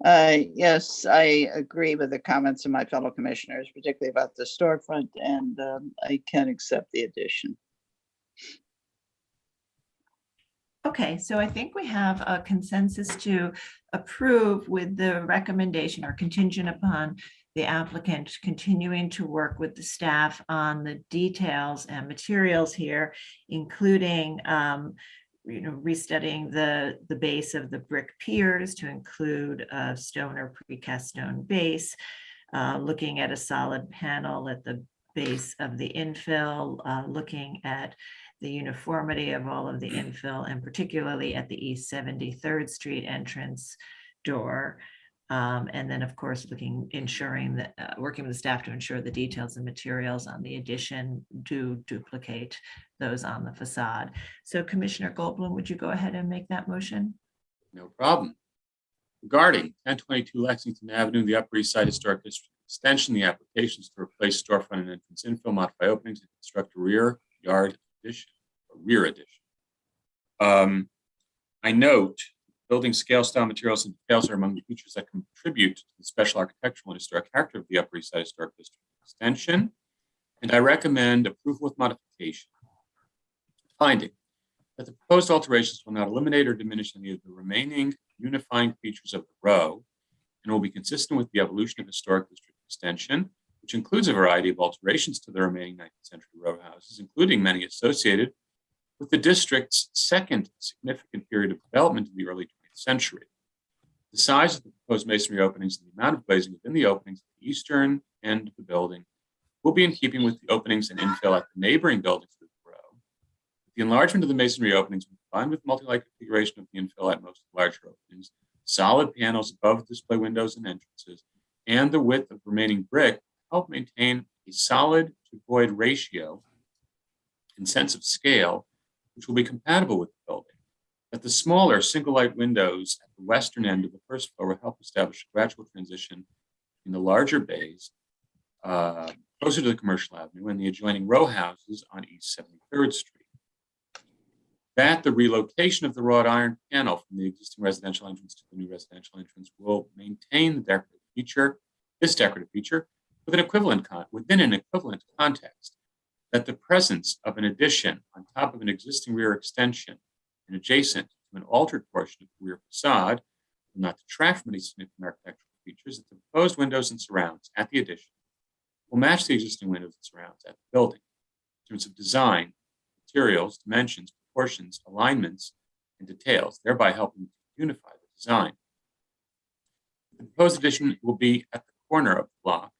Yes, I agree with the comments of my fellow commissioners, particularly about the storefront, and I can accept the addition. Okay, so I think we have a consensus to approve with the recommendation or contingent upon the applicant continuing to work with the staff on the details and materials here, including restudying the base of the brick piers to include a stone or precast stone base, looking at a solid panel at the base of the infill, looking at the uniformity of all of the infill, and particularly at the East 73rd Street entrance door. And then, of course, ensuring that working with the staff to ensure the details and materials on the addition do duplicate those on the facade. So Commissioner Goldblum, would you go ahead and make that motion? No problem. Regarding 1022 Lexington Avenue, the Upper East Side Historic District extension, the applications to replace storefront and entrance infill, modify openings, and construct a rear yard addition or rear addition. I note building scale, style, materials, and details are among the features that contribute to the special architectural and historic character of the Upper East Side Historic District extension, and I recommend approval with modification. Finding that the proposed alterations will not eliminate or diminish any of the remaining unifying features of the row and will be consistent with the evolution of historic district extension, which includes a variety of alterations to the remaining 19th century row houses, including many associated with the district's second significant period of development in the early 20th century. The size of the proposed masonry openings and the amount of glazing within the openings at the eastern end of the building will be in keeping with the openings and infill at the neighboring buildings of the row. The enlargement of the masonry openings will combine with multi-light configuration of the infill at most of the larger openings, solid panels above display windows and entrances, and the width of remaining brick help maintain a solid to void ratio and sense of scale, which will be compatible with the building. That the smaller single light windows at the western end of the first floor will help establish a gradual transition in the larger bays closer to the commercial avenue and the adjoining row houses on East 73rd Street. That the relocation of the wrought iron panel from the existing residential entrance to the new residential entrance will maintain the decorative feature, this decorative feature, within an equivalent context. That the presence of an addition on top of an existing rear extension and adjacent to an altered portion of the rear facade will not detract from any significant architectural features. That the proposed windows and surrounds at the addition will match the existing windows and surrounds at the building in terms of design, materials, dimensions, proportions, alignments, and details, thereby helping to unify the design. The proposed addition will be at the corner of the block,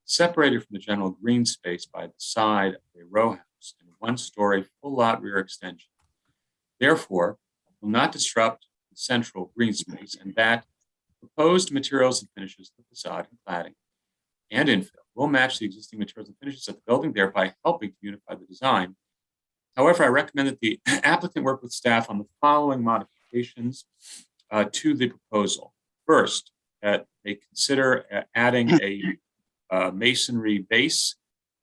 separated from the general green space by the side of a row house and a one-story full lot rear extension. Therefore, will not disrupt the central green space, and that proposed materials and finishes of the facade and cladding and infill will match the existing materials and finishes of the building, thereby helping to unify the design. However, I recommend that the applicant work with staff on the following modifications to the proposal. First, that they consider adding a masonry base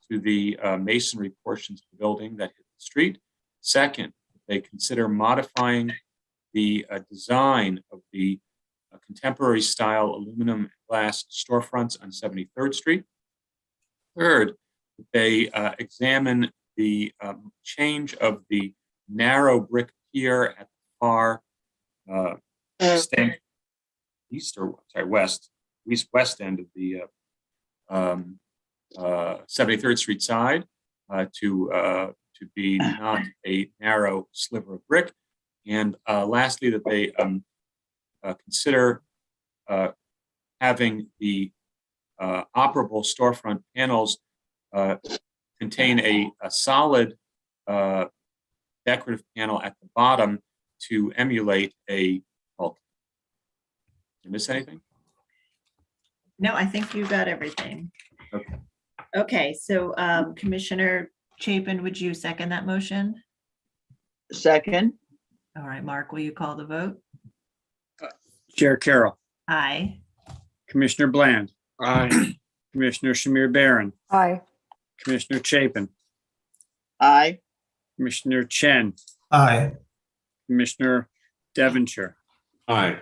to the masonry portions of the building that hit the street. Second, they consider modifying the design of the contemporary style aluminum glass storefronts on 73rd Street. Third, they examine the change of the narrow brick pier at the far west end of the 73rd Street side to be not a narrow sliver of brick. And lastly, that they consider having the operable storefront panels contain a solid decorative panel at the bottom to emulate a bulkhead. Did I miss anything? No, I think you got everything. Okay. Okay, so Commissioner Chapin, would you second that motion? Second. All right, Mark, will you call the vote? Chair Carroll, Aye. Commissioner Bland, Aye. Commissioner Shamir Barron, Aye. Commissioner Chapin, Aye. Commissioner Chen, Aye. Commissioner Devonshire, Aye.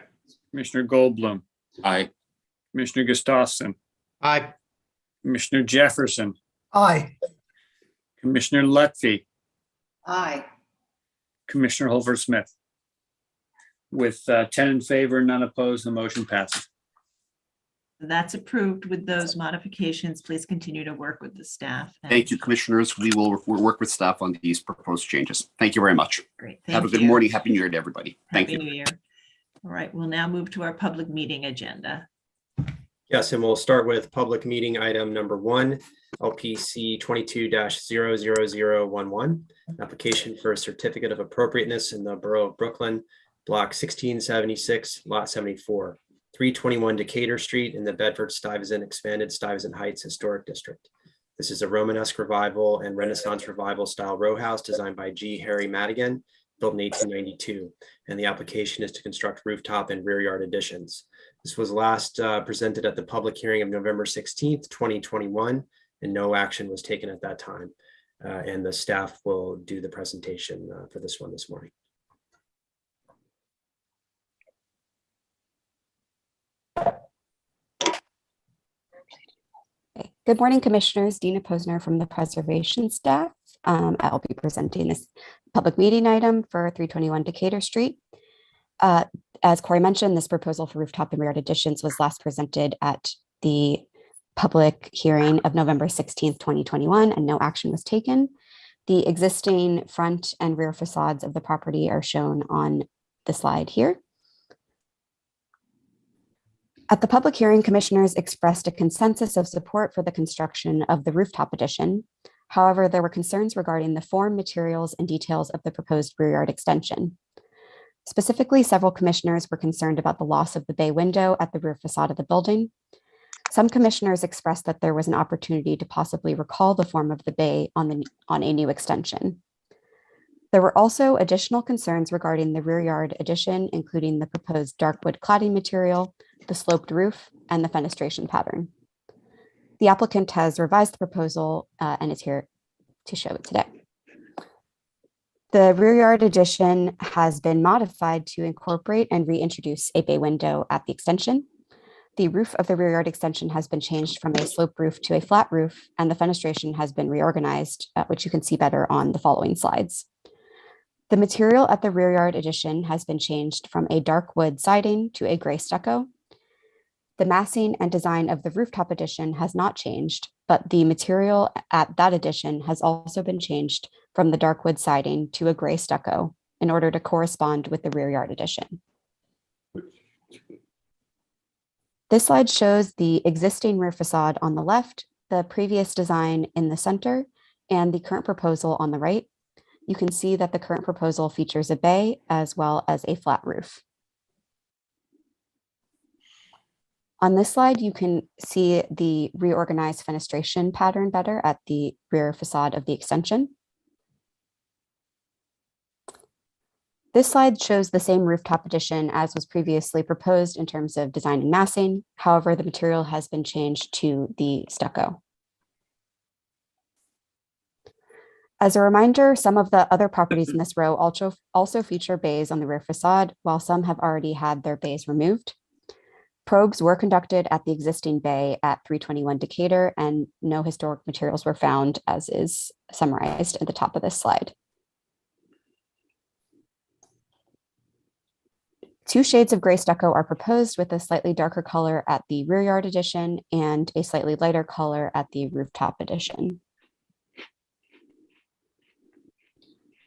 Commissioner Goldblum, Aye. Commissioner Gustafson, Aye. Commissioner Jefferson, Aye. Commissioner Lutfi, Aye. Commissioner Holford Smith. With 10 in favor, none opposed, the motion passes. That's approved with those modifications. Please continue to work with the staff. Thank you, commissioners. We will work with staff on these proposed changes. Thank you very much. Great. Have a Thank good you. morning. Happy New Year to everybody. Thank Happy you. New Year. All right, we'll now move to our public meeting agenda. Yes, and we'll start with public meeting item number 1, LPC 22-00011, application for a certificate of appropriateness in the Borough of Brooklyn, block 1676, lot 74, 321 Decatur Street in the Bedford-Stuyvesant Expanded Stuyvesant Heights Historic District. This is a Romanesque revival and Renaissance revival style row house designed by G. Harry Madigan, built in 1892, and the application is to construct rooftop and rear yard additions. This was last presented at the public hearing of November 16th, 2021, and no action was taken at that time. And the staff will do the presentation for this one this morning. Good morning, Commissioners. Dina Posner from the Preservation staff. I'll be presenting this public meeting item for 321 Decatur Street. As Corey mentioned, this proposal for rooftop and rear yard additions was last presented at the public hearing of November 16th, 2021, and no action was taken. The existing front and rear facades of the property are shown on the slide here. At the public hearing, commissioners expressed a consensus of support for the construction of the rooftop addition. However, there were concerns regarding the form, materials, and details of the proposed rear yard extension. Specifically, several commissioners were concerned about the loss of the bay window at the rear facade of the building. Some commissioners expressed that there was an opportunity to possibly recall the form of the bay on a new extension. There were also additional concerns regarding the rear yard addition, including the proposed dark wood cladding material, the sloped roof, and the fenestration pattern. The applicant has revised the proposal and is here to show it today. The rear yard addition has been modified to incorporate and reintroduce a bay window at the extension. The roof of the rear yard extension has been changed from a sloped roof to a flat roof, and the fenestration has been reorganized, which you can see better on the following slides. The material at the rear yard addition has been changed from a dark wood siding to a gray stucco. The massing and design of the rooftop addition has not changed, but the material at that addition has also been changed from the dark wood siding to a gray stucco in order to correspond with the rear yard addition. This slide shows the existing rear facade on the left, the previous design in the center, and the current proposal on the right. You can see that the current proposal features a bay as well as a flat roof. On this slide, you can see the reorganized fenestration pattern better at the rear facade of the extension. This slide shows the same rooftop addition as was previously proposed in terms of design and massing. However, the material has been changed to the stucco. As a reminder, some of the other properties in this row also feature bays on the rear facade, while some have already had their bays removed. Probes were conducted at the existing bay at 321 Decatur, and no historic materials were found, as is summarized at the top of this slide. Two shades of gray stucco are proposed, with a slightly darker color at the rear yard addition and a slightly lighter color at the rooftop addition.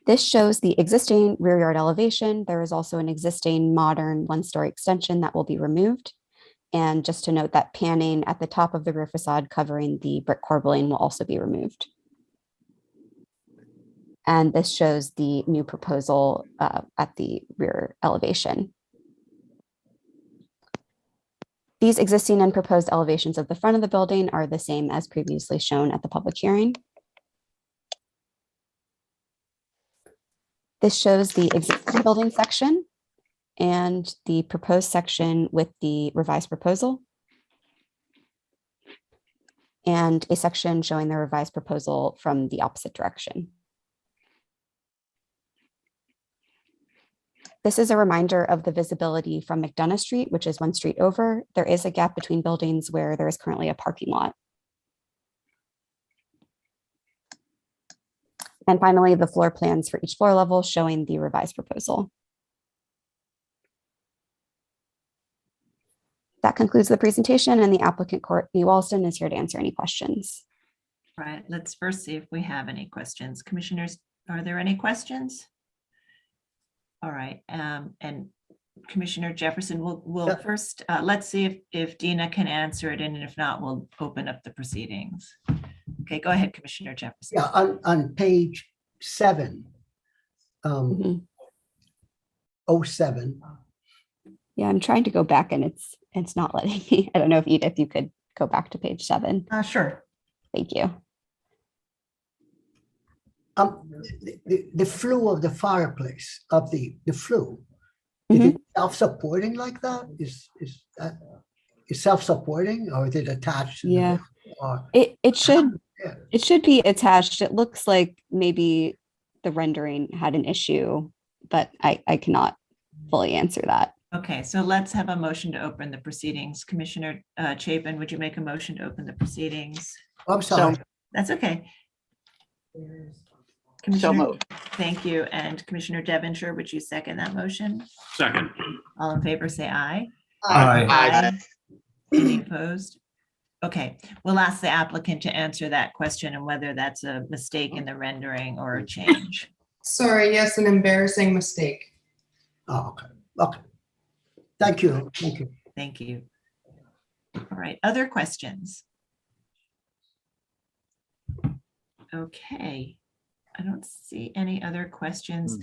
This shows the existing rear yard elevation. There is also an existing modern one-story extension that will be removed. And just to note that panning at the top of the rear facade covering the brick corbelling will also be removed. And this shows the new proposal at the rear elevation. These existing and proposed elevations of the front of the building are the same as previously shown at the public hearing. This shows the existing building section and the proposed section with the revised proposal, and a section showing the revised proposal from the opposite direction. This is a reminder of the visibility from McDonough Street, which is one street over. There is a gap between buildings where there is currently a parking lot. And finally, the floor plans for each floor level showing the revised proposal. That concludes the presentation, and the applicant Courtney Walston is here to answer any questions. All right, let's first see if we have any questions. Commissioners, are there any questions? All right, and Commissioner Jefferson, we'll first, let's see if Dina can answer it, and if not, we'll open up the proceedings. Okay, go ahead, Commissioner Jefferson. Yeah, on page 7, 07. Yeah, I'm trying to go back and it's not letting me. I don't know if Edith, you could go back to page 7. Sure. Thank you. The flue of the fireplace, of the flue, is it self-supporting like that? Is that self-supporting, or is it attached? Yeah, it should be attached. It looks like maybe the rendering had an issue, but I cannot fully answer that. Okay, so let's have a motion to open the proceedings. Commissioner Chapin, would you make a motion to open the proceedings? Oh, I'm sorry. That's okay. So moved. Thank you. And Commissioner Devonshire, would you second that motion? Second. All in favor, say aye. Aye. Any opposed? Okay, we'll ask the applicant to answer that question and whether that's a mistake in the rendering or a change. Sorry, yes, an embarrassing mistake. Oh, okay. Okay. Thank you. Thank you. Thank you. All right, other questions? Okay, I don't see any other questions.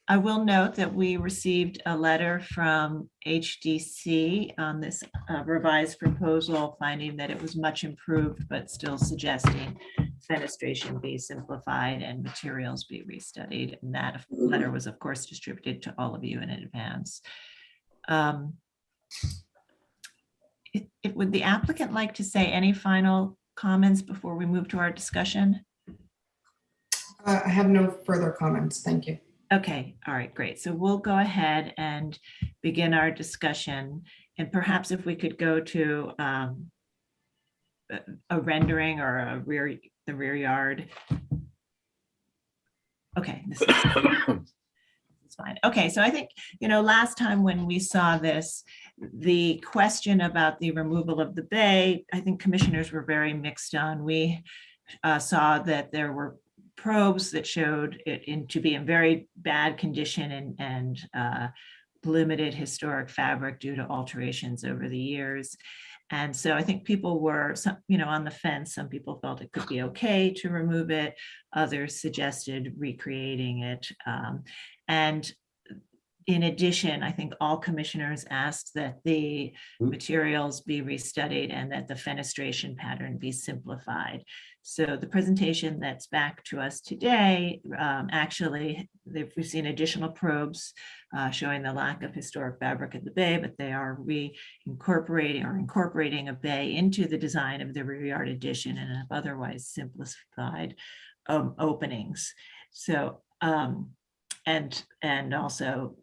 I will note that we received a letter from HDC on this revised proposal, finding that it was much improved, but still suggesting fenestration be simplified and materials be restudied. And that letter was, of course, distributed to all of you in advance. Would the applicant like to say any final comments before we move to our discussion? I have no further comments. Thank you. Okay, all right, great. So we'll go ahead and begin our discussion. And perhaps if we could go to a rendering or the rear yard. Okay, this is fine. Okay, so I think, last time when we saw this, the question about the removal of the bay, I think commissioners were very mixed on. We saw that there were probes that showed it to be in very bad condition and limited historic fabric due to alterations over the years. And so I think people were, on the fence. Some people felt it could be okay to remove it. Others suggested recreating it. And in addition, I think all commissioners asked that the materials be restudied and that the fenestration pattern be simplified. So the presentation that's back to us today, actually, we've seen additional probes showing the lack of historic fabric at the bay, but they are incorporating a bay into the design of the rear yard addition and have otherwise simplified openings. So, and also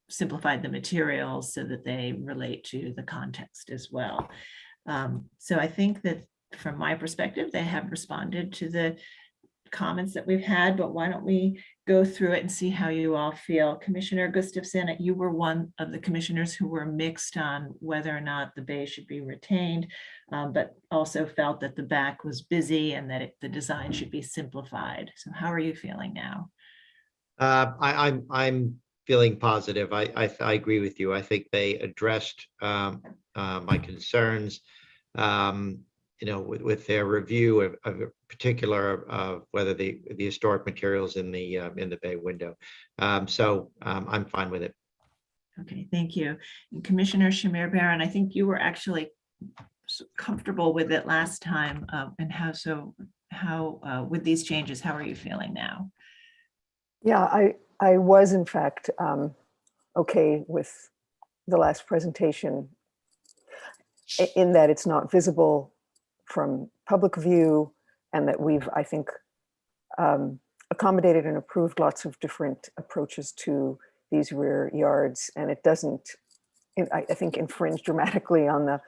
simplified the materials so that they relate to the context as well. So I think that from my perspective, they have responded to the comments that we've had, but why don't we go through it and see how you all feel. Commissioner Gustafson, you were one of the commissioners who were mixed on whether or not the bay should be retained, but also felt that the back was busy and that the design should be simplified. So how are you feeling now? I'm feeling positive. I agree with you. I think they addressed my concerns, with their review of particular of whether the historic materials in the bay window. So I'm fine with it. Okay, thank you. And Commissioner Shamir Baran, I think you were actually comfortable with it last time. And how with these changes, how are you feeling now? Yeah, I was in fact okay with the last presentation in that it's not visible from public view and that we've, I think, accommodated and approved lots of different approaches to these rear yards, and it doesn't, I think, infringe dramatically on the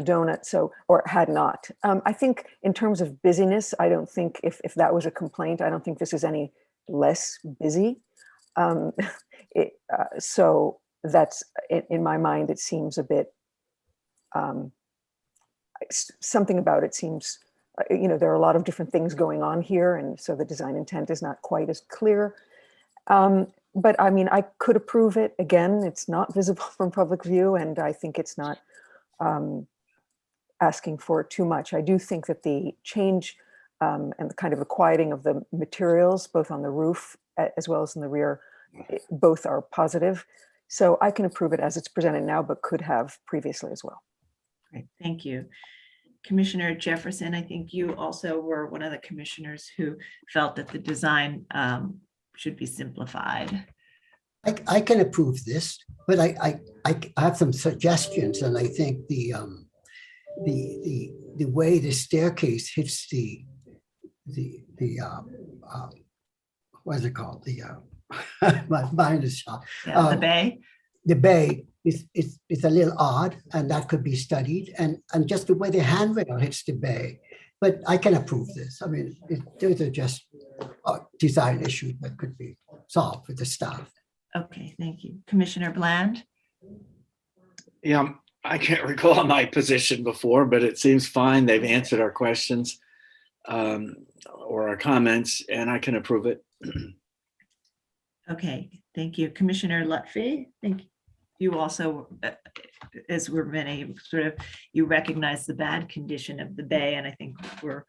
donut, so, or had not. I think in terms of busyness, I don't think if that was a complaint, I don't think this is any less busy. So that's, in my mind, it seems a bit, something about it seems, there are a lot of different things going on here, and so the design intent is not quite as clear. But I mean, I could approve it. Again, it's not visible from public view, and I think it's not asking for too much. I do think that the change and the kind of the quieting of the materials, both on the roof as well as in the rear, both are positive. So I can approve it as it's presented now, but could have previously as well. Great, thank you. Commissioner Jefferson, I think you also were one of the commissioners who felt that the design should be simplified. I can approve this, but I have some suggestions, and I think the way the staircase hits the what is it called? My mind is shot. Yeah, the bay. The bay is a little odd, and that could be studied, and just the way the handrail hits the bay. But I can approve this. I mean, those are just design issues that could be solved with the staff. Okay, thank you. Commissioner Bland? Yeah, I can't recall my position before, but it seems fine. They've answered our questions or our comments, and I can approve it. Okay, thank you. Commissioner Lutfi, thank you also, as we're many, sort of, you recognize the bad condition of the bay, and I think we're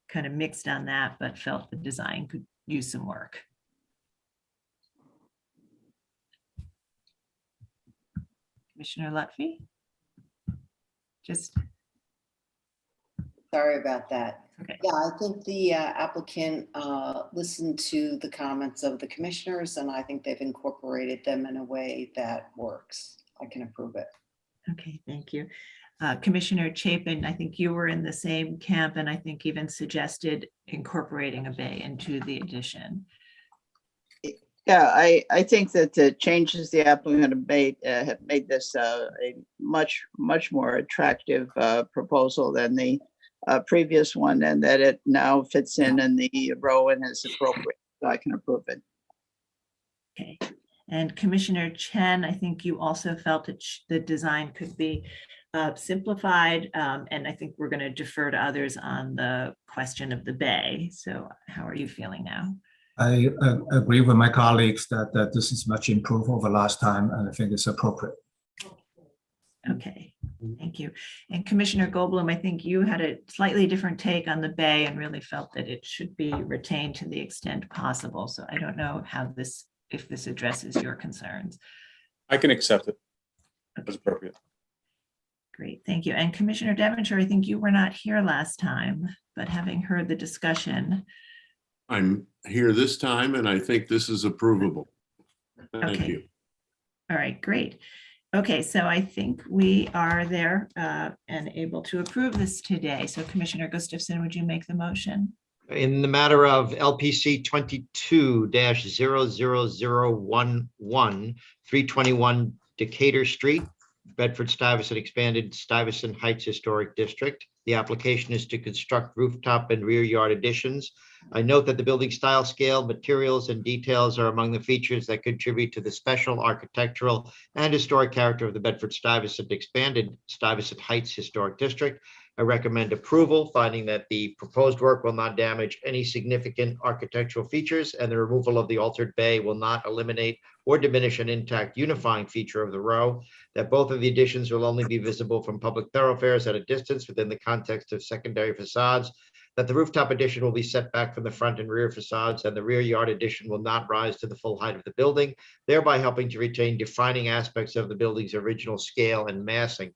kind of mixed on that, but felt the design could use some work. Commissioner Lutfi? Just. Sorry about that. Okay. Yeah, I think the applicant listened to the comments of the commissioners, and I think they've incorporated them in a way that works. I can approve it. Okay, thank you. Commissioner Chapin, I think you were in the same camp, and I think even suggested incorporating a bay into the addition. Yeah, I think that the changes the applicant have made this a much more attractive proposal than the previous one, and that it now fits in the row and is appropriate. So I can approve it. Okay. And Commissioner Chen, I think you also felt that the design could be simplified, and I think we're going to defer to others on the question of the bay. So how are you feeling now? I agree with my colleagues that this is much improved over last time, and I think it's appropriate. Okay, thank you. And Commissioner Goldblum, I think you had a slightly different take on the bay and really felt that it should be retained to the extent possible. So I don't know how if this addresses your concerns. I can accept it as appropriate. Great, thank you. And Commissioner Devonshire, I think you were not here last time, but having heard the discussion. I'm here this time, and I think this is approvable. Thank you. All right, great. Okay, so I think we are there and able to approve this today. So Commissioner Gustafson, would you make the motion? In the matter of LPC 22-00011, 321 Decatur Street, Bedford-Stuyvesant Expanded Stuyvesant Heights Historic District. The application is to construct rooftop and rear yard additions. I note that the building style, scale, materials, and details are among the features that contribute to the special architectural and historic character of the Bedford-Stuyvesant Expanded Stuyvesant Heights Historic District. I recommend approval, finding that the proposed work will not damage any significant architectural features, and the removal of the altered bay will not eliminate or diminish an intact unifying feature of the row, that both of the additions will only be visible from public thoroughfares at a distance within the context of secondary facades, that the rooftop addition will be set back from the front and rear facades, and the rear yard addition will not rise to the full height of the building, thereby helping to retain defining aspects of the building's original scale and massing.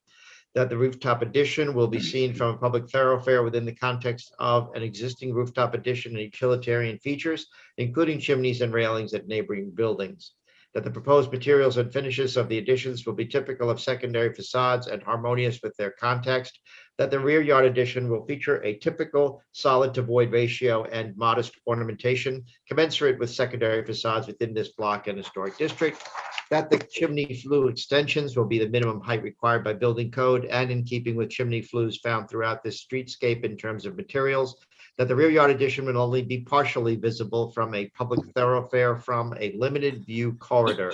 That the rooftop addition will be seen from a public thoroughfare within the context of an existing rooftop addition and utilitarian features, including chimneys and railings at neighboring buildings. That the proposed materials and finishes of the additions will be typical of secondary facades and harmonious with their context. That the rear yard addition will feature a typical solid to void ratio and modest ornamentation commensurate with secondary facades within this block and historic district. That the chimney flue extensions will be the minimum height required by building code and in keeping with chimney flues found throughout this streetscape in terms of materials. That the rear yard addition will only be partially visible from a public thoroughfare from a limited view corridor.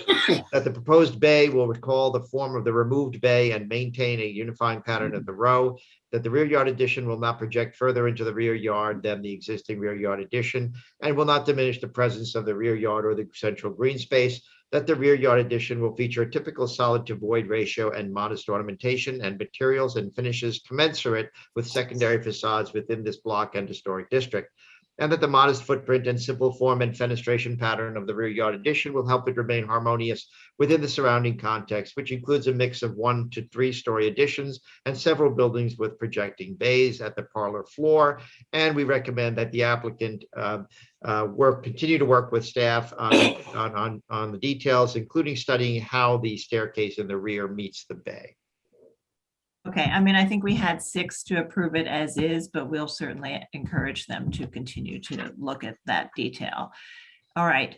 That the proposed bay will recall the form of the removed bay and maintain a unifying pattern of the row. That the rear yard addition will not project further into the rear yard than the existing rear yard addition and will not diminish the presence of the rear yard or the central green space. That the rear yard addition will feature a typical solid to void ratio and modest ornamentation and materials and finishes commensurate with secondary facades within this block and historic district. And that the modest footprint and simple form and fenestration pattern of the rear yard addition will help it remain harmonious within the surrounding context, which includes a mix of 1 to 3 story additions and several buildings with projecting bays at the parlor floor. And we recommend that the applicant continue to work with staff on the details, including studying how the staircase in the rear meets the bay. Okay, I mean, I think we had 6 to approve it as is, but we'll certainly encourage them to continue to look at that detail. All right,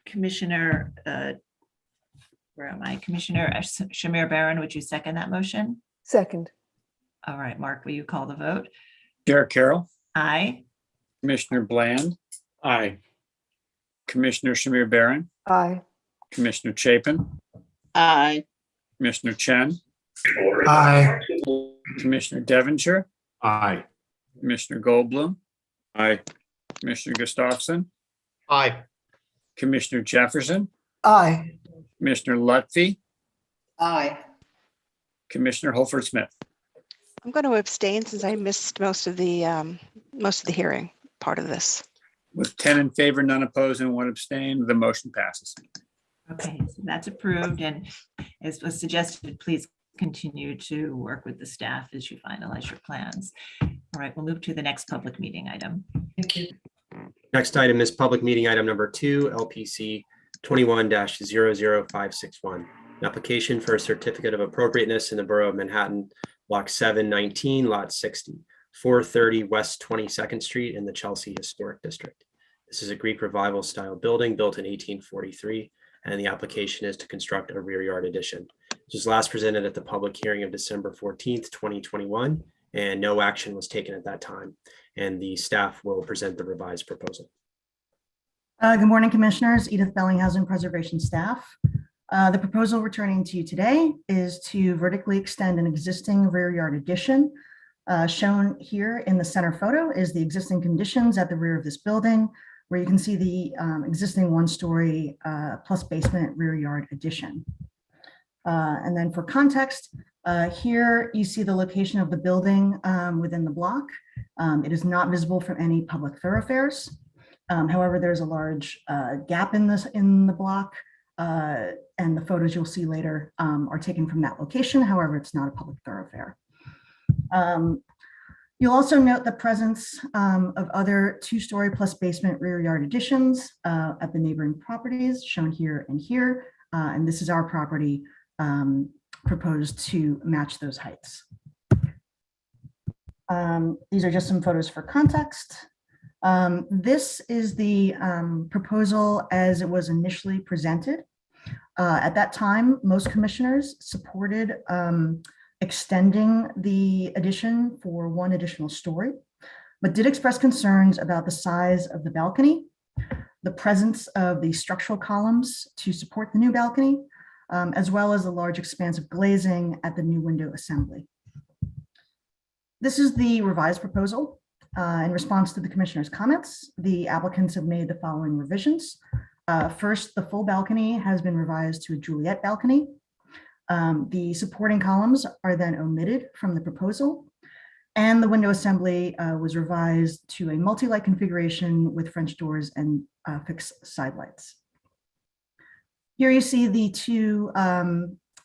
Commissioner, where am I? Commissioner Shamir Barron, would you second that motion? Second. All right, Mark, will you call the vote? Chair Carroll, Aye. Commissioner Bland, Aye. Commissioner Shamir Barron, Aye. Commissioner Chapin, Aye. Commissioner Chen, Aye. Commissioner Devonshire, Aye. Commissioner Goldblum. Aye. Commissioner Gustafson, Aye. Commissioner Jefferson, Aye. Commissioner Lutfi, Aye. Commissioner Holford Smith. I'm going to abstain since I missed most of the hearing part of this. With 10 in favor, none opposed, and 1 abstain, the motion passes. Okay, so that's approved, and as was suggested, please continue to work with the staff as you finalize your plans. All right, we'll move to the next public meeting item. Thank you. Next item is public meeting item number 2, LPC 21-00561. An application for a certificate of appropriateness in the Borough of Manhattan, Block 719, Lot 60, 430 West 22nd Street in the Chelsea Historic District. This is a Greek Revival style building built in 1843, and the application is to construct a rear yard addition. This was last presented at the public hearing of December 14th, 2021, and no action was taken at that time. And the staff will present the revised proposal. Good morning, Commissioners. Edith Bellinghausen, Preservation Staff. The proposal returning to you today is to vertically extend an existing rear yard addition. Shown here in the center photo is the existing conditions at the rear of this building, where you can see the existing one-story plus basement rear yard addition. And then for context, here you see the location of the building within the block. It is not visible from any public thoroughfares. However, there's a large gap in the block, and the photos you'll see later are taken from that location. However, it's not a public thoroughfare. You'll also note the presence of other 2-story plus basement rear yard additions at the neighboring properties shown here and here. And this is our property proposed to match those heights. These are just some photos for context. This is the proposal as it was initially presented. At that time, most commissioners supported extending the addition for 1 additional story, but did express concerns about the size of the balcony, the presence of the structural columns to support the new balcony, as well as the large expanse of glazing at the new window assembly. This is the revised proposal. In response to the commissioner's comments, the applicants have made the following revisions. First, the full balcony has been revised to a Juliet balcony. The supporting columns are then omitted from the proposal, and the window assembly was revised to a multi-light configuration with French doors and fixed side lights. Here you see the 2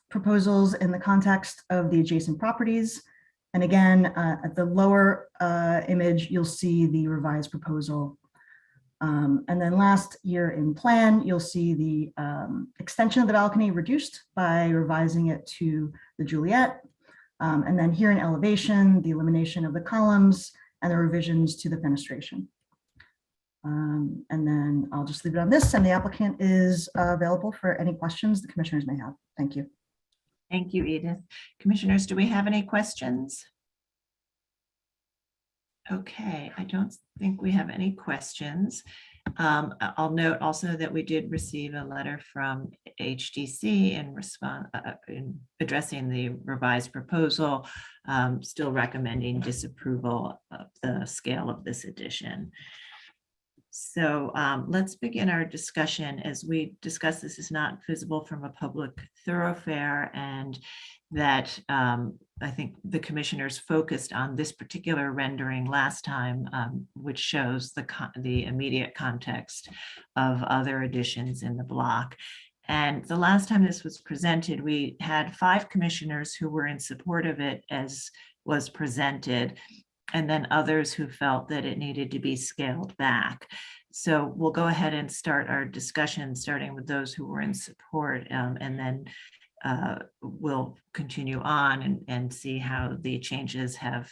proposals in the context of the adjacent properties. And again, at the lower image, you'll see the revised proposal. And then last year in plan, you'll see the extension of the balcony reduced by revising it to the Juliet. And then here in elevation, the elimination of the columns and the revisions to the fenestration. And then I'll just leave it on this, and the applicant is available for any questions the commissioners may have. Thank you. Thank you, Edith. Commissioners, do we have any questions? Okay, I don't think we have any questions. I'll note also that we did receive a letter from HDC in response in addressing the revised proposal, still recommending disapproval of the scale of this addition. So let's begin our discussion. As we discussed, this is not visible from a public thoroughfare, and that I think the commissioners focused on this particular rendering last time, which shows the immediate context of other additions in the block. And the last time this was presented, we had 5 commissioners who were in support of it as was presented, and then others who felt that it needed to be scaled back. So we'll go ahead and start our discussion, starting with those who were in support, and then we'll continue on and see how the changes have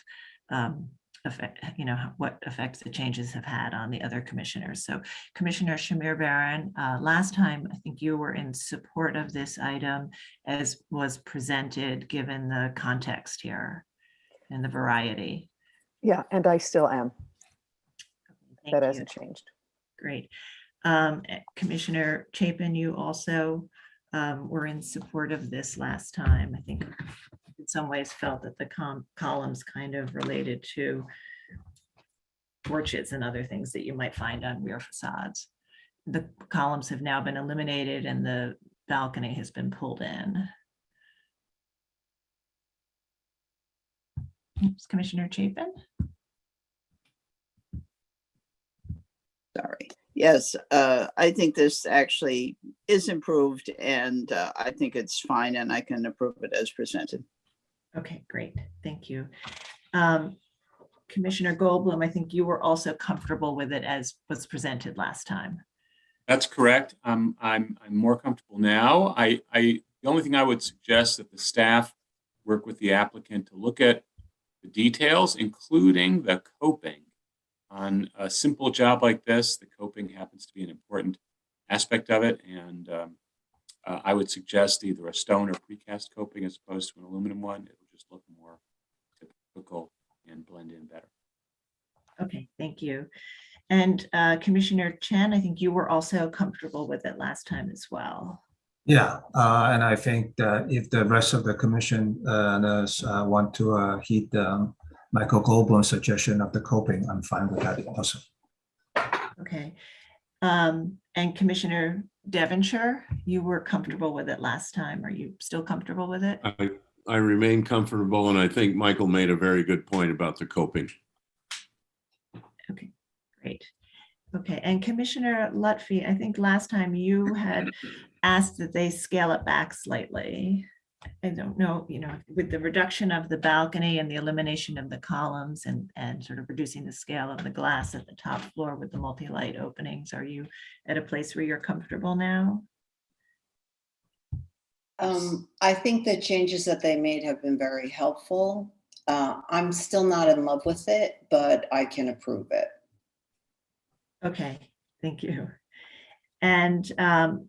what effects the changes have had on the other commissioners. So Commissioner Shamir Baran, last time I think you were in support of this item as was presented, given the context here and the variety. Yeah, and I still am. That hasn't changed. Great. Commissioner Chapin, you also were in support of this last time. I think some ways felt that the columns kind of related to porches and other things that you might find on rear facades. The columns have now been eliminated and the balcony has been pulled in. Oops, Commissioner Chapin? Sorry. Yes, I think this actually is improved, and I think it's fine, and I can approve it as presented. Okay, great. Thank you. Commissioner Goldblum, I think you were also comfortable with it as was presented last time. That's correct. I'm more comfortable now. The only thing I would suggest that the staff work with the applicant to look at the details, including the coping. On a simple job like this, the coping happens to be an important aspect of it, and I would suggest either a stone or precast coping as opposed to an aluminum one. It will just look more typical and blend in better. Okay, thank you. And Commissioner Chen, I think you were also comfortable with it last time as well. Yeah, and I think that if the rest of the commissioners want to heed Michael Goldblum's suggestion of the coping, I'm fine with that also. Okay. And Commissioner Devonshire, you were comfortable with it last time. Are you still comfortable with it? I remain comfortable, and I think Michael made a very good point about the coping. Okay, great. Okay, and Commissioner Lutfi, I think last time you had asked that they scale it back slightly. I don't know, with the reduction of the balcony and the elimination of the columns and sort of reducing the scale of the glass at the top floor with the multi-light openings, are you at a place where you're comfortable now? I think the changes that they made have been very helpful. I'm still not in love with it, but I can approve it. Okay, thank you. And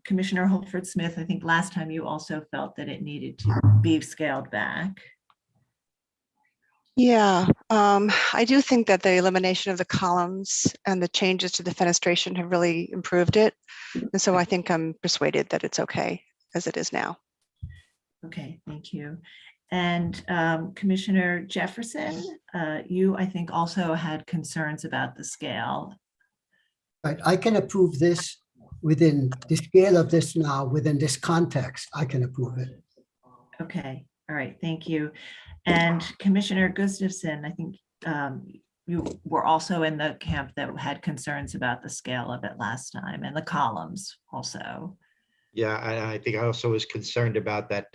Commissioner Holford Smith, I think last time you also felt that it needed to be scaled back. Yeah, I do think that the elimination of the columns and the changes to the fenestration have really improved it. And so I think I'm persuaded that it's okay as it is now. Okay, thank you. And Commissioner Jefferson, you, I think, also had concerns about the scale. Right, I can approve this within the scale of this now, within this context, I can approve it. Okay, all right, thank you. And Commissioner Gustafson, I think you were also in the camp that had concerns about the scale of it last time and the columns also. Yeah, I think I also was concerned about that,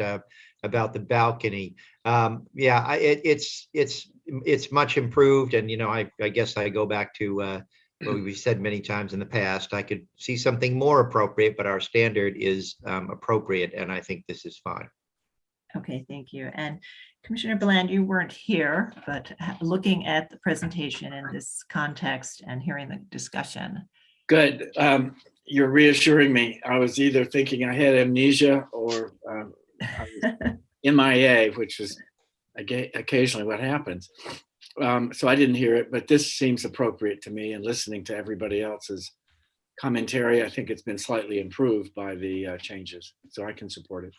about the balcony. Yeah, it's much improved, and I guess I go back to what we've said many times in the past. I could see something more appropriate, but our standard is appropriate, and I think this is fine. Okay, thank you. And Commissioner Bland, you weren't here, but looking at the presentation in this context and hearing the discussion. Good. You're reassuring me. I was either thinking I had amnesia or I was MIA, which is occasionally what happens. So I didn't hear it, but this seems appropriate to me, and listening to everybody else's commentary, I think it's been slightly improved by the changes, so I can support it.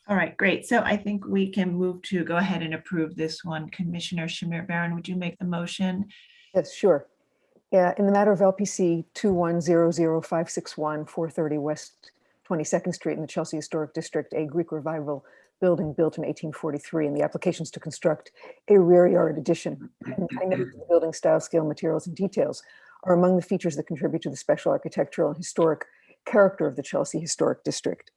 All right, great. So I think we can move to go ahead and approve this one. Commissioner Shamir Baron, would you make the motion? Yes, sure. Yeah, in the matter of LPC 2100561 430 West 22nd Street in the Chelsea Historic District, a Greek Revival building built in 1843, and the applications to construct a rear yard addition. I know the building style, scale, materials, and details are among the features that contribute to the special architectural and historic character of the Chelsea Historic District.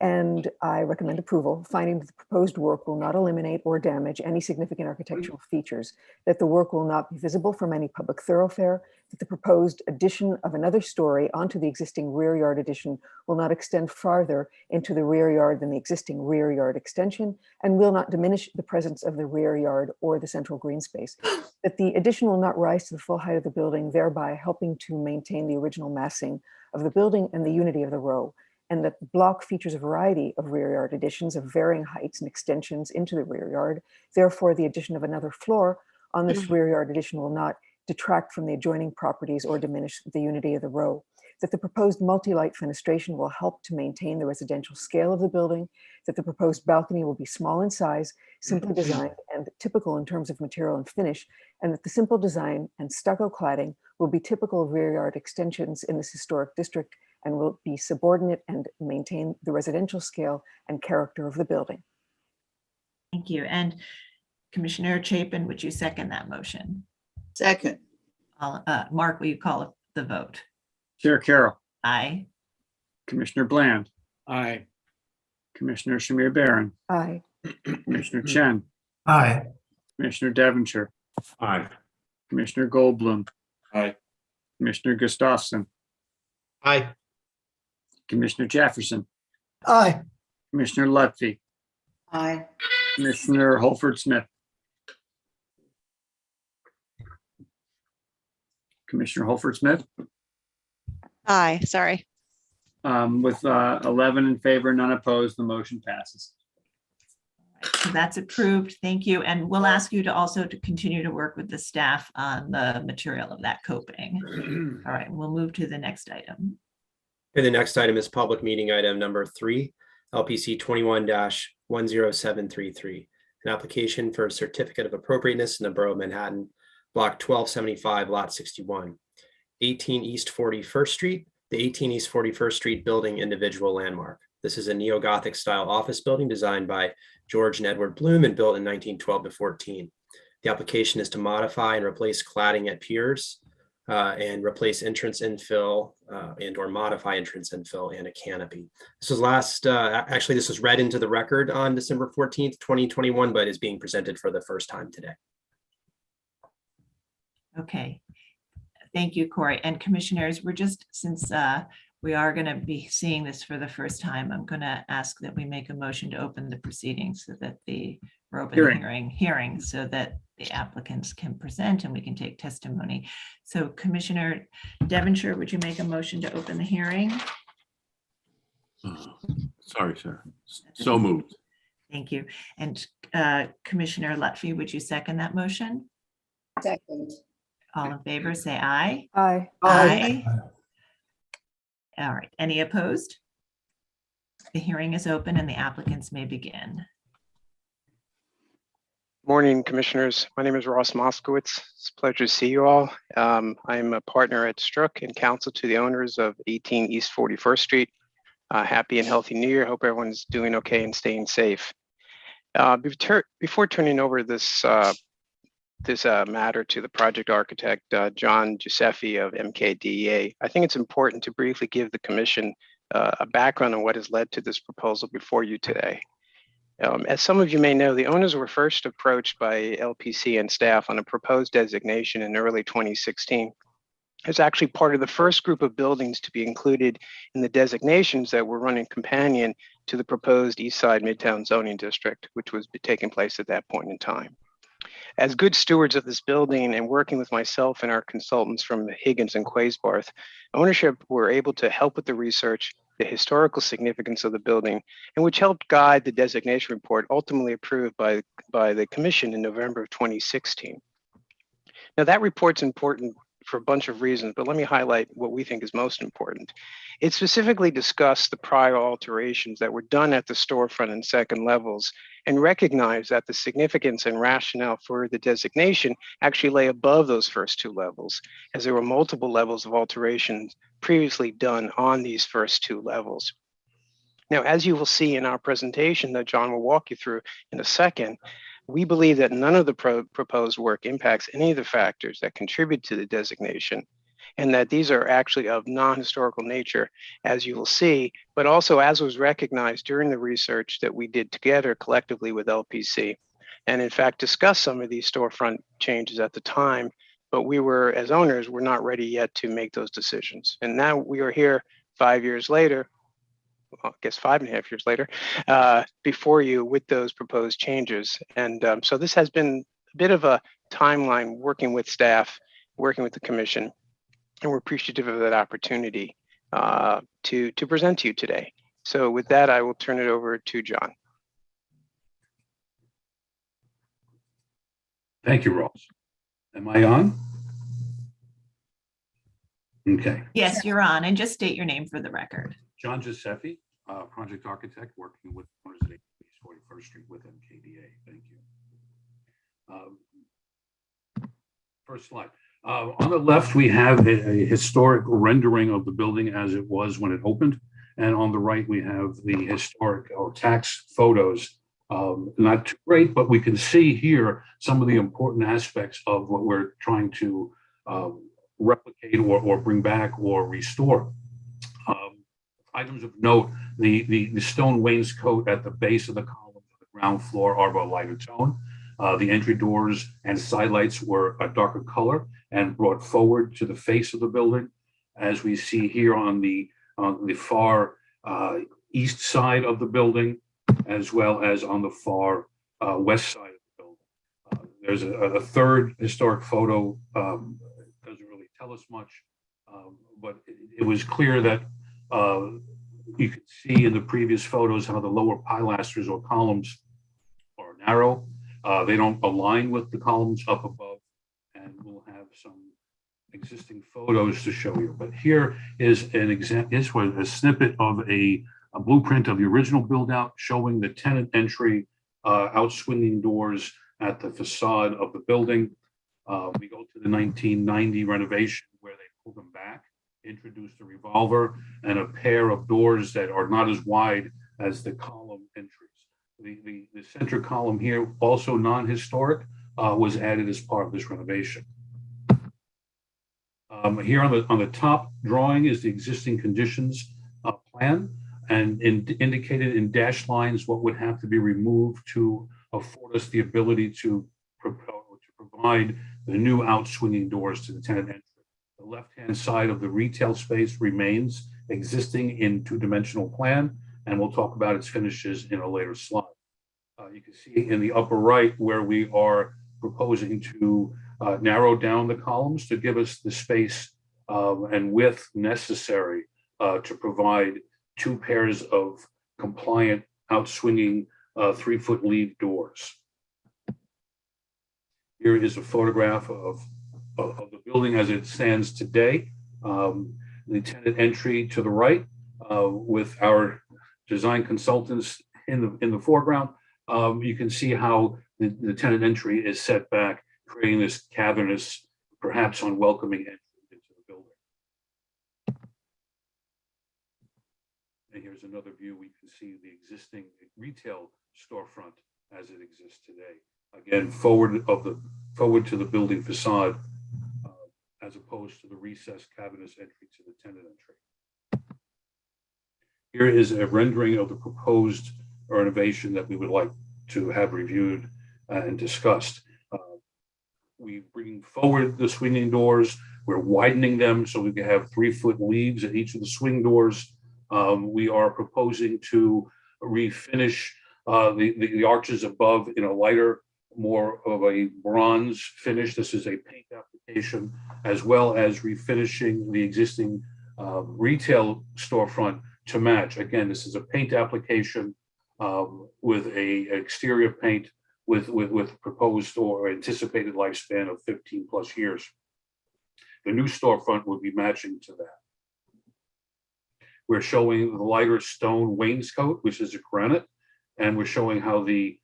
And I recommend approval, finding that the proposed work will not eliminate or damage any significant architectural features, that the work will not be visible from any public thoroughfare, that the proposed addition of another story onto the existing rear yard addition will not extend farther into the rear yard than the existing rear yard extension, and will not diminish the presence of the rear yard or the central green space, that the addition will not rise to the full height of the building, thereby helping to maintain the original massing of the building and the unity of the row, and that the block features a variety of rear yard additions of varying heights and extensions into the rear yard. Therefore, the addition of another floor on this rear yard addition will not detract from the adjoining properties or diminish the unity of the row. That the proposed multi-light fenestration will help to maintain the residential scale of the building. That the proposed balcony will be small in size, simply designed, and typical in terms of material and finish. And that the simple design and stucco cladding will be typical of rear yard extensions in this historic district and will be subordinate and maintain the residential scale and character of the building. Thank you. And Commissioner Chapin, would you second that motion? Second. Mark, will you call the vote? Chair Carroll, Aye. Commissioner Bland, Aye. Commissioner Shamir Barron, Aye. Commissioner Chen, Aye. Commissioner Devonshire, Aye. Commissioner Goldblum, Aye. Commissioner Gustafson, Aye. Commissioner Jefferson, Aye. Commissioner Lutfi, Aye. Commissioner Holford Smith. Commissioner Holford Smith, Aye, sorry. with 11 in favor, none opposed, the motion passes. So that's approved. Thank you. And we'll ask you to also to continue to work with the staff on the material of that coping. All right, we'll move to the next item. And the next item is public meeting item number 3, LPC 21-10733, an application for a certificate of appropriateness in the Borough of Manhattan, block 1275, lot 61, 18 East 41st Street, the 18 East 41st Street building individual landmark. This is a neo-Gothic style office building designed by George and Edward Bloom and built in 1912 to 14. The application is to modify and replace cladding at piers and replace entrance infill and or modify entrance infill and a canopy. This was actually this was read into the record on December 14th, 2021, but is being presented for the first time today. Okay. Thank you, Corey. And commissioners, we're just, since we are going to be seeing this for the first time, I'm going to ask that we make a motion to open the proceedings so that we're open hearing so that the applicants can present and we can take testimony. So Commissioner Devonshire, would you make a motion to open the hearing? Sorry, sir. So moved. Thank you. And Commissioner Lutfi, would you second that motion? Second. All in favor, say aye. Aye. Aye. All right. Any opposed? The hearing is open and the applicants may begin. Morning, commissioners. My name is Ross Moskowitz. It's a pleasure to see you all. I'm a partner at Strzok and counsel to the owners of 18 East 41st Street. Happy and healthy New Year. Hope everyone's doing okay and staying safe. Before turning over this matter to the project architect, John Giuseppe of MKDEA, I think it's important to briefly give the commission a background on what has led to this proposal before you today. As some of you may know, the owners were first approached by LPC and staff on a proposed designation in early 2016. It's actually part of the first group of buildings to be included in the designations that were running companion to the proposed East Side Midtown zoning district, which was taking place at that point in time. As good stewards of this building and working with myself and our consultants from Higgins and Quaysbarth, ownership were able to help with the research, the historical significance of the building, and which helped guide the designation report ultimately approved by the commission in November of 2016. Now that report's important for a bunch of reasons, but let me highlight what we think is most important. It specifically discussed the prior alterations that were done at the storefront and second levels and recognized that the significance and rationale for the designation actually lay above those first two levels, as there were multiple levels of alterations previously done on these first two levels. Now, as you will see in our presentation that John will walk you through in a second, we believe that none of the proposed work impacts any of the factors that contribute to the designation, and that these are actually of non-historical nature, as you will see, but also as was recognized during the research that we did together collectively with LPC, and in fact discussed some of these storefront changes at the time, but we were, as owners, we're not ready yet to make those decisions. And now we are here 5 years later, well, I guess 5.5 years later, before you with those proposed changes. And so this has been a bit of a timeline working with staff, working with the commission, and we're appreciative of that opportunity to present to you today. So with that, I will turn it over to John. Thank you, Ross. Am I on? Yes. Okay. Okay. Yes, you're on, and just state your name for the record. John Giuseppe, project architect working with owners at 18 East 41st Street with MKDA. Thank you. First slide. On the left, we have a historic rendering of the building as it was when it opened. And on the right, we have the historic or tax photos. Not too great, but we can see here some of the important aspects of what we're trying to replicate or bring back or restore. Items of note, the stone wainscot at the base of the column on the ground floor are of a lighter tone. The entry doors and side lights were a darker color and brought forward to the face of the building. As we see here on the far east side of the building, as well as on the far west side of the building. There's a third historic photo, doesn't really tell us much, but it was clear that you can see in the previous photos how the lower pilasters or columns are narrow. They don't align with the columns up above, and we'll have some existing photos to show you. But here is an example. This was a snippet of a blueprint of the original build out showing the tenant entry, out swinging doors at the facade of the building. We go to the 1990 renovation where they pulled them back, introduced a revolver and a pair of doors that are not as wide as the column entries. The center column here, also non-historic, was added as part of this renovation. Here on the top drawing is the existing conditions plan, and indicated in dashed lines what would have to be removed to afford us the ability to provide the new outswinging doors to the tenant entry. The left-hand side of the retail space remains existing in two-dimensional plan, and we'll talk about its finishes in a later slide. You can see in the upper right where we are proposing to narrow down the columns to give us the space and width necessary to provide two pairs of compliant outswinging 3-foot lead doors. Here is a photograph of the building as it stands today. The tenant entry to the right with our design consultants in the foreground. You can see how the tenant entry is set back, creating this cavernous, perhaps unwelcoming entry into the building. And here's another view. We can see the existing retail storefront as it exists today. Again, forward to the building facade, as opposed to the recessed cavernous entry to the tenant entry. Here is a rendering of the proposed renovation that we would like to have reviewed and discussed. We bring forward the swinging doors. We're widening them so we can have 3-foot leads at each of the swing doors. We are proposing to refinish the arches above in a lighter, more of a bronze finish. This is a paint application, as well as refinishing the existing retail storefront to match. Again, this is a paint application with a exterior paint with proposed or anticipated lifespan of 15 plus years. The new storefront would be matching to that. We're showing the lighter stone wainscot, which is a granite, and we're showing how the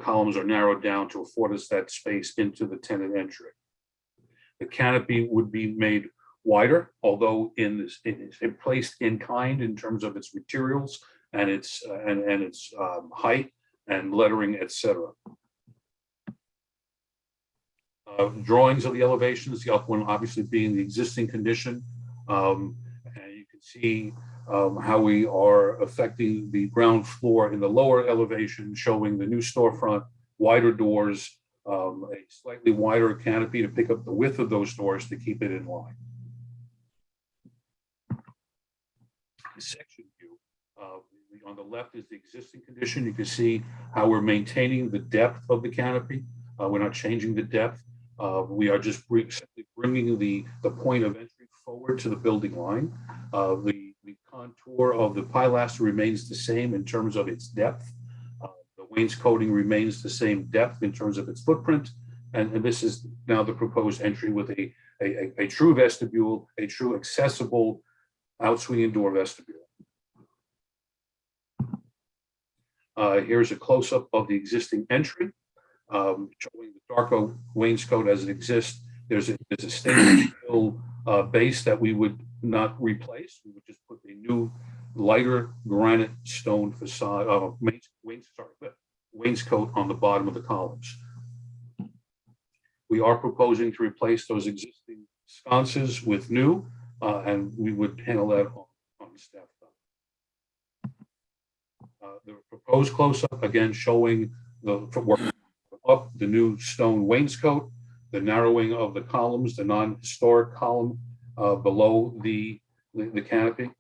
columns are narrowed down to afford us that space into the tenant entry. The canopy would be made wider, although it's placed in kind in terms of its materials and its height and lettering, etc. Drawings of the elevations, the upper one obviously being the existing condition. And you can see how we are affecting the ground floor in the lower elevation, showing the new storefront, wider doors, a slightly wider canopy to pick up the width of those doors to keep it in line. Section view. On the left is the existing condition. You can see how we're maintaining the depth of the canopy. We're not changing the depth. We are just simply bringing the point of entry forward to the building line. The contour of the pilaster remains the same in terms of its depth. The wainscoting remains the same depth in terms of its footprint. And this is now the proposed entry with a a true vestibule, a true accessible out-swinging door vestibule. Here's a close-up of the existing entry, showing the darker wainscot as it exists. There's a stainless steel base that we would not replace. We would just put a new lighter granite stone facade, wainscot on the bottom of the columns. We are proposing to replace those existing sconces with new, and we would handle that on staff. The proposed close-up, again, showing the work up, the new stone wainscot, the narrowing of the columns, the non-historic column below the canopy,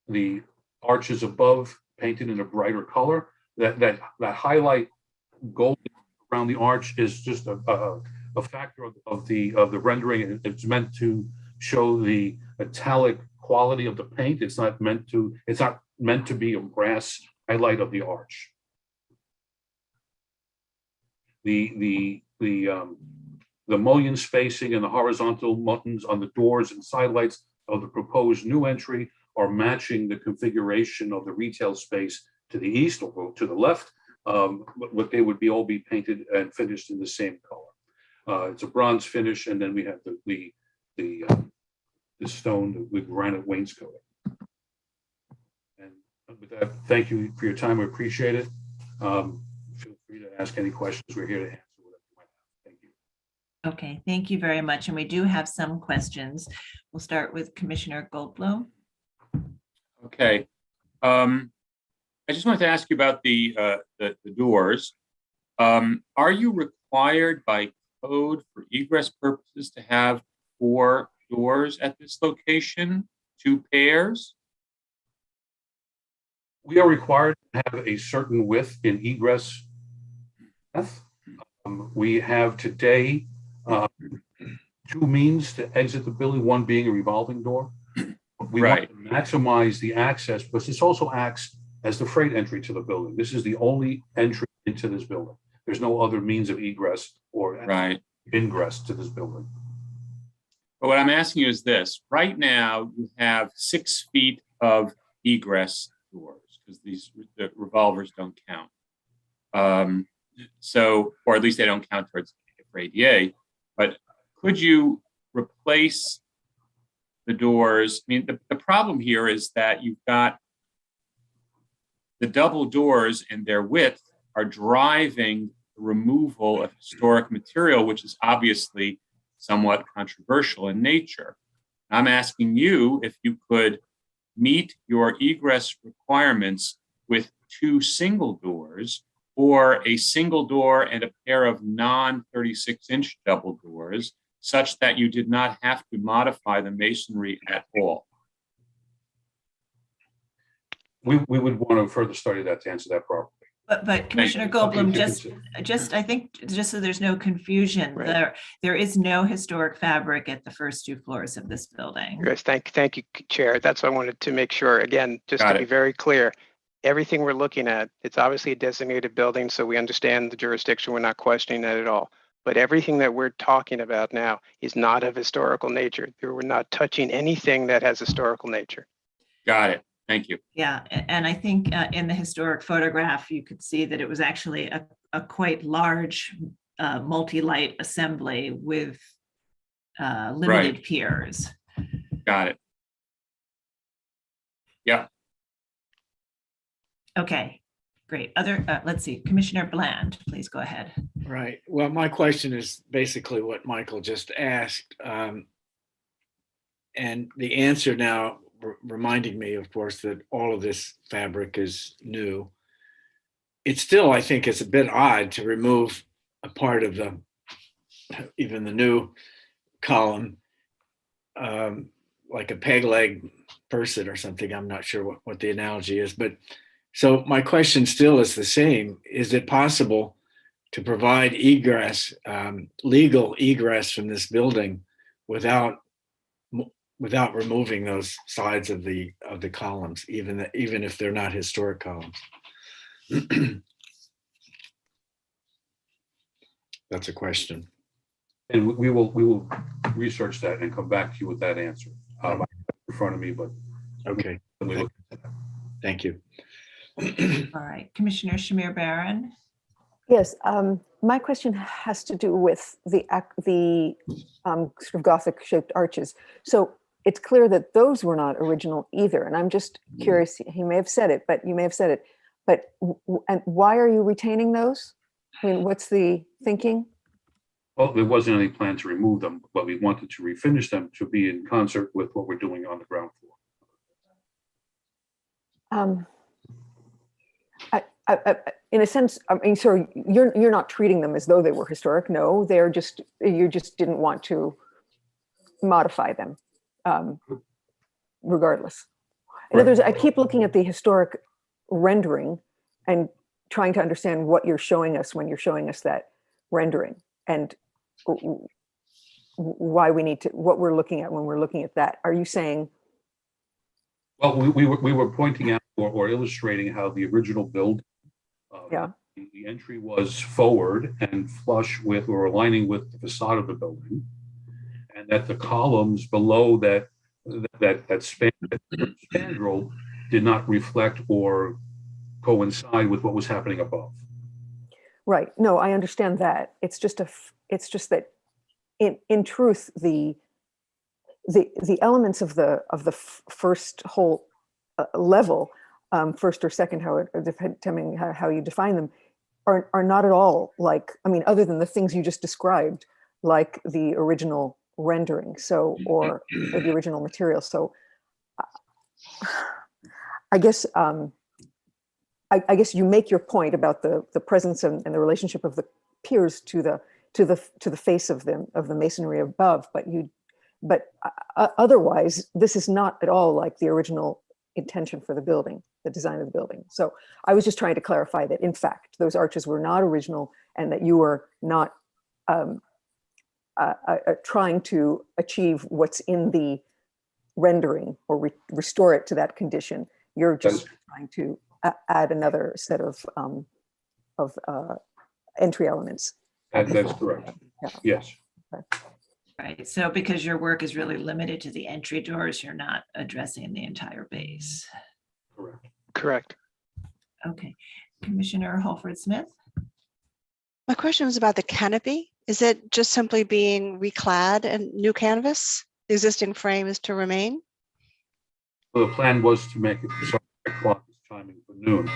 the arches above painted in a brighter color. That highlight gold around the arch is just a factor of the rendering. It's meant to show the metallic quality of the paint. It's not meant to be a brass highlight of the arch. The mullion spacing and the horizontal buttons on the doors and sidelights of the proposed new entry are matching the configuration of the retail space to the east or to the left, but they would all be painted and finished in the same color. It's a bronze finish, and then we have the stone with granite wainscoting. And with that, thank you for your time. We appreciate it. Feel free to ask any questions. We're here to answer whatever you might have. Thank you. Okay, thank you very much. And we do have some questions. We'll start with Commissioner Goldblum. Okay. I just wanted to ask you about the doors. Are you required by code for egress purposes to have 4 doors at this location, 2 pairs? We are required to have a certain width in egress. We have today 2 means to exit the building, one being a revolving door. We want to maximize the access, because this also acts as the freight entry to the building. This is the only entry into this building. There's no other means of egress or ingress to this building. But what I'm asking you is this. Right now, you have 6 feet of egress doors, because the revolvers don't count. Or at least they don't count towards ADA. But could you replace the doors? I mean, the problem here is that you've got the double doors, and their width are driving the removal of historic material, which is obviously somewhat controversial in nature. I'm asking you if you could meet your egress requirements with 2 single doors, or a single door and a pair of non-36-inch double doors, such that you did not have to modify the masonry at all. We would want to further study that to answer that properly. But Commissioner Goldblum, just I think, just so there's no confusion, there is no historic fabric at the first 2 floors of this building. Yes, thank you, Chair. That's what I wanted to make sure. Again, just to be very clear, everything we're looking at, it's obviously a designated building, so we understand the jurisdiction. We're not questioning that at all. But everything that we're talking about now is not of historical nature. We're not touching anything that has historical nature. Got it. Thank you. Yeah, and I think in the historic photograph, you could see that it was actually a quite large multi-light assembly with limited piers. Got it. Yeah. Okay, great. Let's see, Commissioner Bland, please go ahead. Right. Well, my question is basically what Michael just asked. And the answer now reminding me, of course, that all of this fabric is new. It still, I think, is a bit odd to remove a part of even the new column, like a peg leg person or something. I'm not sure what the analogy is, but so my question still is the same. Is it possible to provide egress, legal egress from this building without removing those sides of the columns, even if they're not historic columns? That's a question. And we will research that and come back to you with that answer. I have it in front of me, but. Okay. Thank you. All right, Commissioner Shamir Baran. Yes, my question has to do with the sort of Gothic-shaped arches. So it's clear that those were not original either, and I'm just curious. He may have said it, but you may have said it. But and why are you retaining those? I mean, what's the thinking? Well, there wasn't any plan to remove them, but we wanted to refinish them to be in concert with what we're doing on the ground floor. In a sense, I mean, so you're not treating them as though they were historic. No, they're just, you just didn't want to modify them, regardless. In other words, I keep looking at the historic rendering and trying to understand what you're showing us when you're showing us that rendering, and why we need to, what we're looking at when we're looking at that. Are you saying? Well, we were pointing out or illustrating how the original build, the entry was forward and flush with or aligning with the facade of the building, and that the columns below that spandrel did not reflect or coincide with what was happening above. Right. No, I understand that. It's just that in truth, the elements of the first whole level, first or second, depending how you define them, are not at all like, I mean, other than the things you just described, like the original rendering, so, or the original material. So I guess I guess you make your point about the presence and the relationship of the piers to the face of the masonry above, but otherwise this is not at all like the original intention for the building, the design of the building. So I was just trying to clarify that in fact those arches were not original, and that you were not trying to achieve what's in the rendering or restore it to that condition. You're just trying to add another set of entry elements. That's correct. Yeah. Yes. Okay. Right. So because your work is really limited to the entry doors, you're not addressing the entire base. Correct. Correct. Okay. Commissioner Holford Smith. My question was about the canopy. Is it just simply being reclad and new canvas? The existing frame is to remain? Well, the plan was to make it, sorry, the clock is chiming for noon.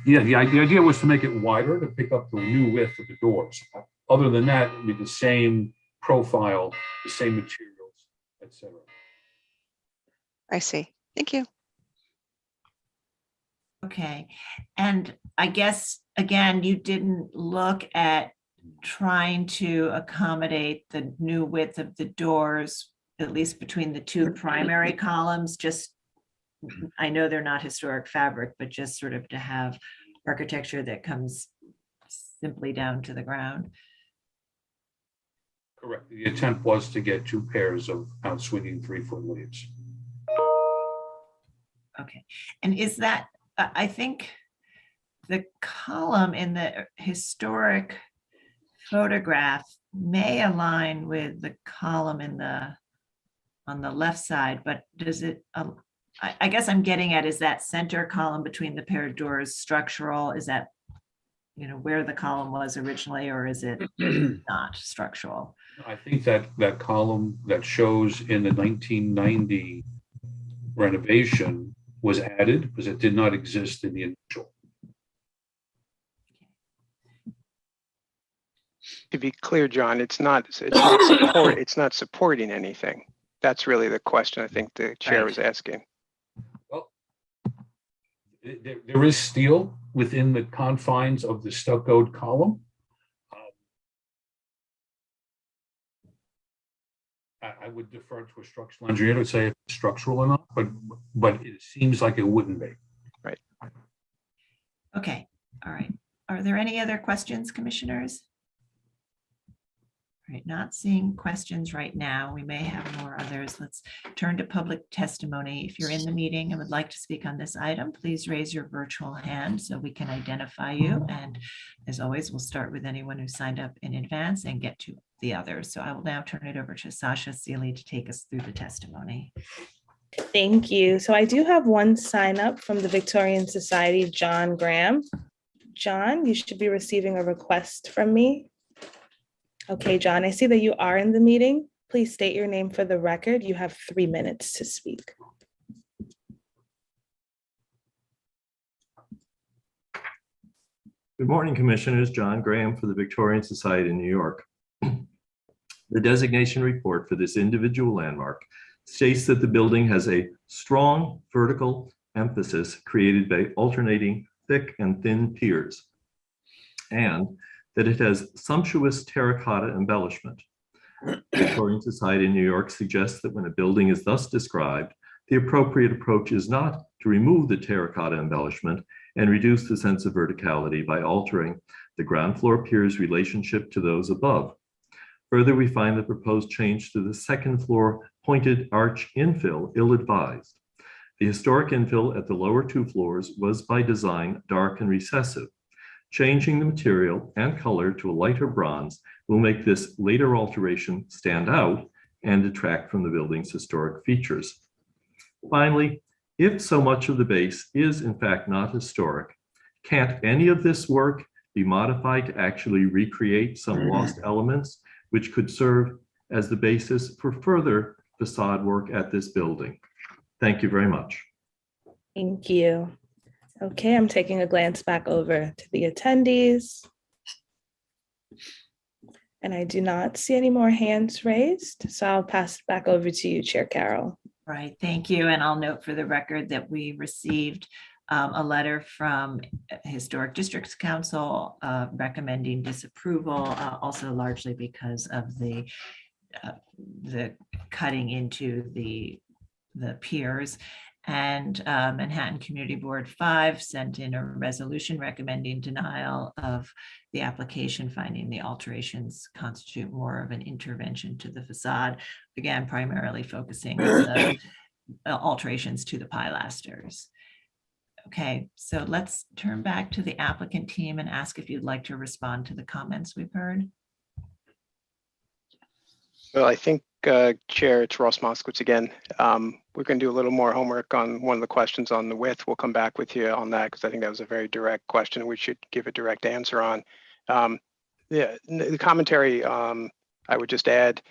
Yeah, the idea was to make it wider to pick up the new width of the doors. Other than that, it'd be the same profile, the same materials, etc. I see. Thank you. Okay. And I guess, again, you didn't look at trying to accommodate the new width of the doors, at least between the two primary columns, just, I know they're not historic fabric, but just sort of to have architecture that comes simply down to the ground. Correct. The attempt was to get two pairs of outswinging 3-foot leaves. Okay. And is that, I think the column in the historic photograph may align with the column on the left side, but does it, I guess I'm getting at, is that center column between the pair of doors structural? Is that, where the column was originally, or is it not structural? I think that column that shows in the 1990 renovation was added because it did not exist in the initial. To be clear, John, it's not supporting anything. That's really the question I think the chair was asking. Well, there is steel within the confines of the stuccoed column. I would defer to a structural engineer to say if it's structural or not, but it seems like it wouldn't be. Right. Okay. All right. Are there any other questions, commissioners? Right, not seeing questions right now. We may have more others. Let's turn to public testimony. If you're in the meeting and would like to speak on this item, please raise your virtual hand so we can identify you. And as always, we'll start with anyone who signed up in advance and get to the others. So I will now turn it over to Sasha Seeley to take us through the testimony. Thank you. So I do have one sign up from the Victorian Society, John Graham. John, you should be receiving a request from me. Okay, John, I see that you are in the meeting. Please state your name for the record. You have 3 minutes to speak. Good morning, Commissioners. John Graham for the Victorian Society in New York. The designation report for this individual landmark states that the building has a strong vertical emphasis created by alternating thick and thin piers, and that it has sumptuous terracotta embellishment. The Victorian Society in New York suggests that when a building is thus described, the appropriate approach is not to remove the terracotta embellishment and reduce the sense of verticality by altering the ground floor piers' relationship to those above. Further, we find the proposed change to the second floor pointed arch infill ill-advised. The historic infill at the lower 2 floors was by design dark and recessive. Changing the material and color to a lighter bronze will make this later alteration stand out and detract from the building's historic features. Finally, if so much of the base is in fact not historic, can't any of this work be modified to actually recreate some lost elements which could serve as the basis for further facade work at this building? Thank you very much. Thank you. Okay, I'm taking a glance back over to the attendees. And I do not see any more hands raised, so I'll pass it back over to you, Chair Carroll. Right, thank you. And I'll note for the record that we received a letter from Historic Districts Council recommending disapproval, also largely because of the cutting into the piers. And Manhattan Community Board 5 sent in a resolution recommending denial of the application, finding the alterations constitute more of an intervention to the facade, again, primarily focusing on the alterations to the pilasters. Okay, so let's turn back to the applicant team and ask if you'd like to respond to the comments we've heard. Well, I think, Chair, it's Ross Moskowitz again. We're going to do a little more homework on one of the questions on the width. We'll come back with you on that because I think that was a very direct question. We should give a direct answer on. The commentary, I would just add,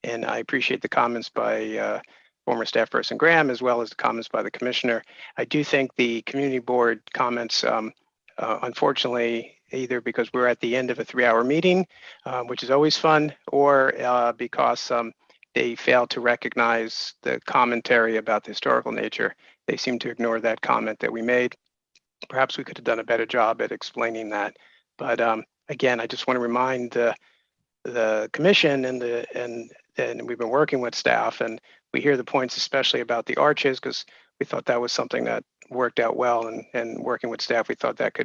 and I appreciate the comments by former staff person Graham, as well as the comments by the commissioner. I do think the community board comments, unfortunately, either because we're at the end of a 3-hour meeting, which is always fun, or because they failed to recognize the commentary about the historical nature. They seem to ignore that comment that we made. Perhaps we could have done a better job at explaining that. But again, I just want to remind the commission and we've been working with staff, and we hear the points, especially about the arches, because we thought that was something that worked out well, and working with staff, we thought that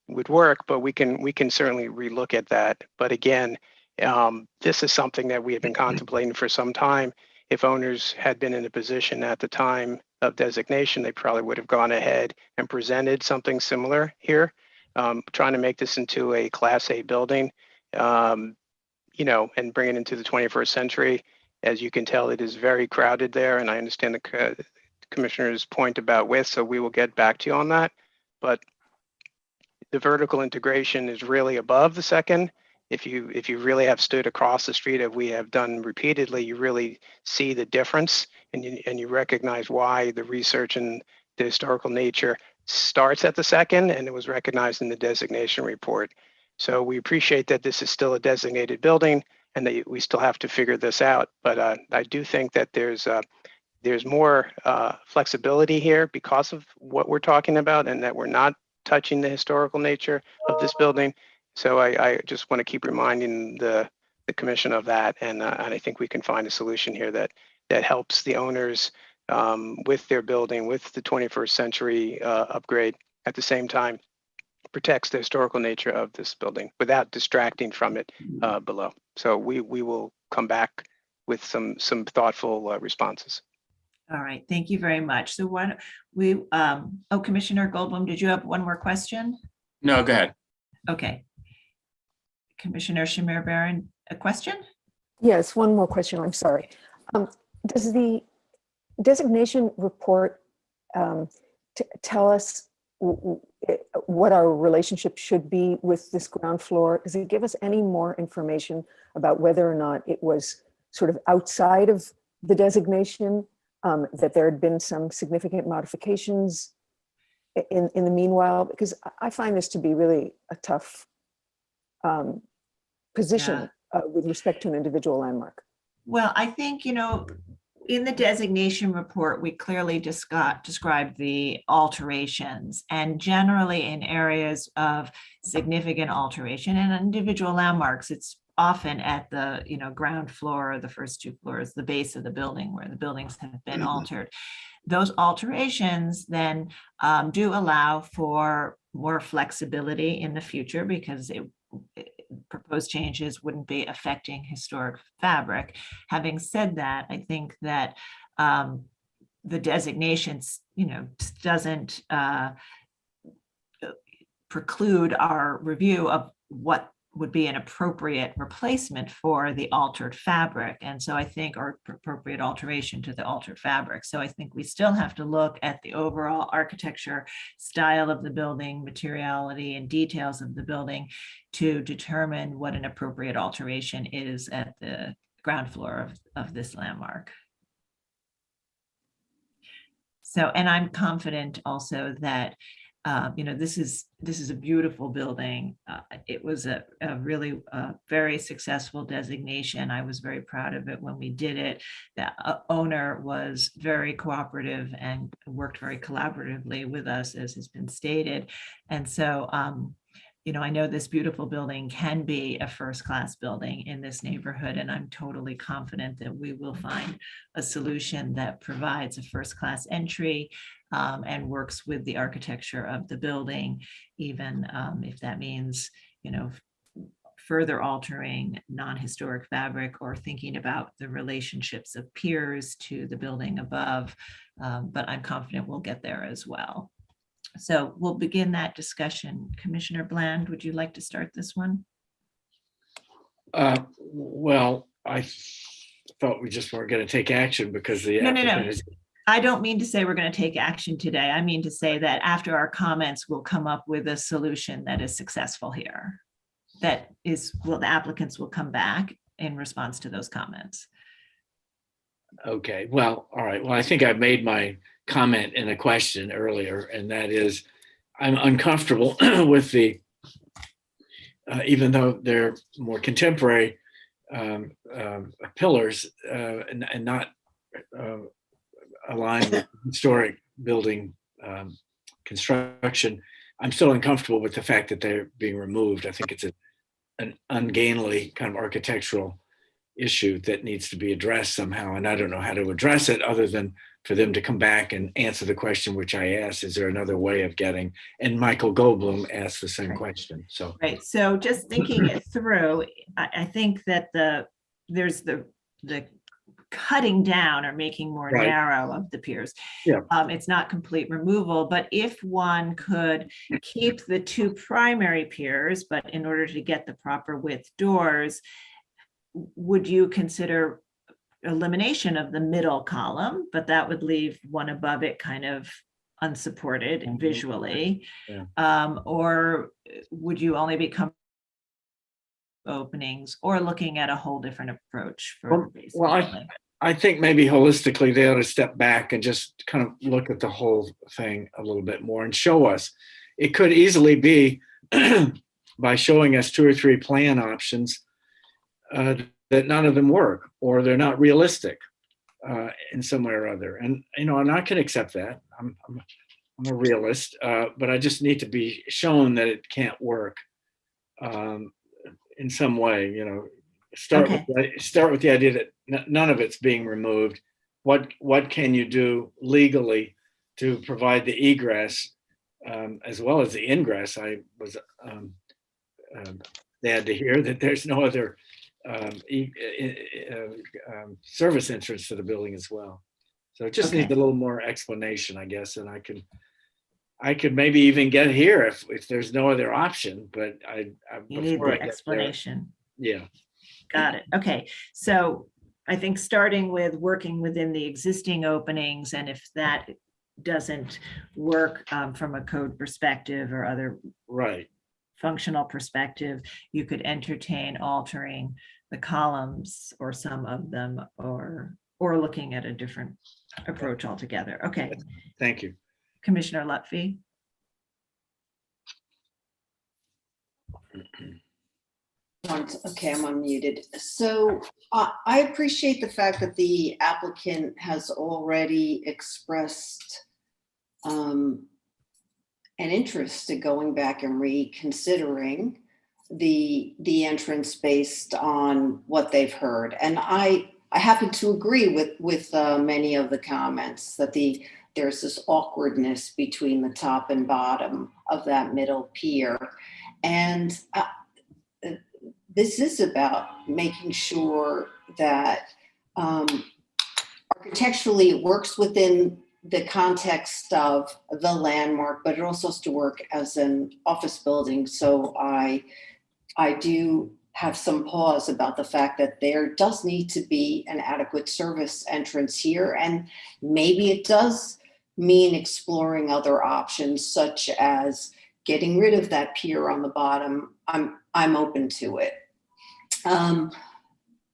would work, but we can certainly relook at that. But again, this is something that we have been contemplating for some time. If owners had been in a position at the time of designation, they probably would have gone ahead and presented something similar here, trying to make this into a Class A building, and bring it into the 21st century. As you can tell, it is very crowded there, and I understand the commissioner's point about width, so we will get back to you on that. But the vertical integration is really above the second. If you really have stood across the street, as we have done repeatedly, you really see the difference, and you recognize why the research and the historical nature starts at the second, and it was recognized in the designation report. So we appreciate that this is still a designated building and that we still have to figure this out. But I do think that there's more flexibility here because of what we're talking about, and that we're not touching the historical nature of this building. So I just want to keep reminding the commission of that, and I think we can find a solution here that helps the owners with their building, with the 21st century upgrade. At the same time, protects the historical nature of this building without distracting from it below. So we will come back with some thoughtful responses. All right, thank you very much. So why don't we, Commissioner Goldblum, did you have one more question? No, go ahead. Okay. Commissioner Shamir Baron, a question? Yes, one more question. I'm sorry. Does the designation report tell us what our relationship should be with this ground floor? Does it give us any more information about whether or not it was sort of outside of the designation, that there had been some significant modifications in the meanwhile? Because I find this to be really a tough position with respect to an individual landmark. Well, I think, in the designation report, we clearly described the alterations, and generally in areas of significant alteration and individual landmarks, it's often at the ground floor or the first two floors, the base of the building where the buildings have been altered. Those alterations then do allow for more flexibility in the future because proposed changes wouldn't be affecting historic fabric. Having said that, I think that the designations, doesn't preclude our review of what would be an appropriate replacement for the altered fabric. And so I think, or appropriate alteration to the altered fabric. So I think we still have to look at the overall architecture, style of the building, materiality and details of the building to determine what an appropriate alteration is at the ground floor of this landmark. So, and I'm confident also that this is a beautiful building. It was a really very successful designation. I was very proud of it when we did it. The owner was very cooperative and worked very collaboratively with us, as has been stated. And so, I know this beautiful building can be a first-class building in this neighborhood, and I'm totally confident that we will find a solution that provides a first-class entry and works with the architecture of the building, even if that means, further altering non-historic fabric or thinking about the relationships of piers to the building above. But I'm confident we'll get there as well. So we'll begin that discussion. Commissioner Bland, would you like to start this one? Well, I thought we just weren't going to take action because the No. I don't mean to say we're going to take action today. I mean to say that after our comments, we'll come up with a solution that is successful here. That is, well, the applicants will come back in response to those comments. Okay, well, all right. Well, I think I've made my comment in a question earlier, and that is I'm uncomfortable with the, even though they're more contemporary pillars and not aligned with historic building construction, I'm still uncomfortable with the fact that they're being removed. I think it's an ungainly kind of architectural issue that needs to be addressed somehow. And I don't know how to address it other than for them to come back and answer the question which I asked, is there another way of getting, and Michael Goldblum asked the same question. So right. So just thinking it through, I think that there's the cutting down or making more narrow of the piers. Yeah. It's not complete removal, but if one could keep the two primary piers, but in order to get the proper width doors, would you consider elimination of the middle column, but that would leave one above it kind of unsupported visually? Yeah. Or would you only be comfortable openings or looking at a whole different approach for the base? Well, I think maybe holistically they ought to step back and just kind of look at the whole thing a little bit more and show us. It could easily be by showing us 2 or 3 plan options that none of them work or they're not realistic in some way or other. And and I can accept that. I'm a realist, but I just need to be shown that it can't work in some way. Start with the idea that none of it's being removed. What can you do legally to provide the egress as well as the ingress. I was sad to hear that there's no other service entrance to the building as well. So it just needs a little more explanation, I guess, and I could maybe even get here if there's no other option, but you need the explanation. Yeah. Got it. Okay. So I think starting with working within the existing openings, and if that doesn't work from a code perspective or other functional perspective, you could entertain altering the columns or some of them, or looking at a different approach altogether. Okay. Thank you. Commissioner Lutfi. Okay, I'm unmuted. So I appreciate the fact that the applicant has already expressed an interest in going back and reconsidering the entrance based on what they've heard. And I happen to agree with many of the comments that there's this awkwardness between the top and bottom of that middle pier. And this is about making sure that architecturally it works within the context of the landmark, but it also has to work as an office building. So I do have some pause about the fact that there does need to be an adequate service entrance here. And maybe it does mean exploring other options, such as getting rid of that pier on the bottom. I'm open to it.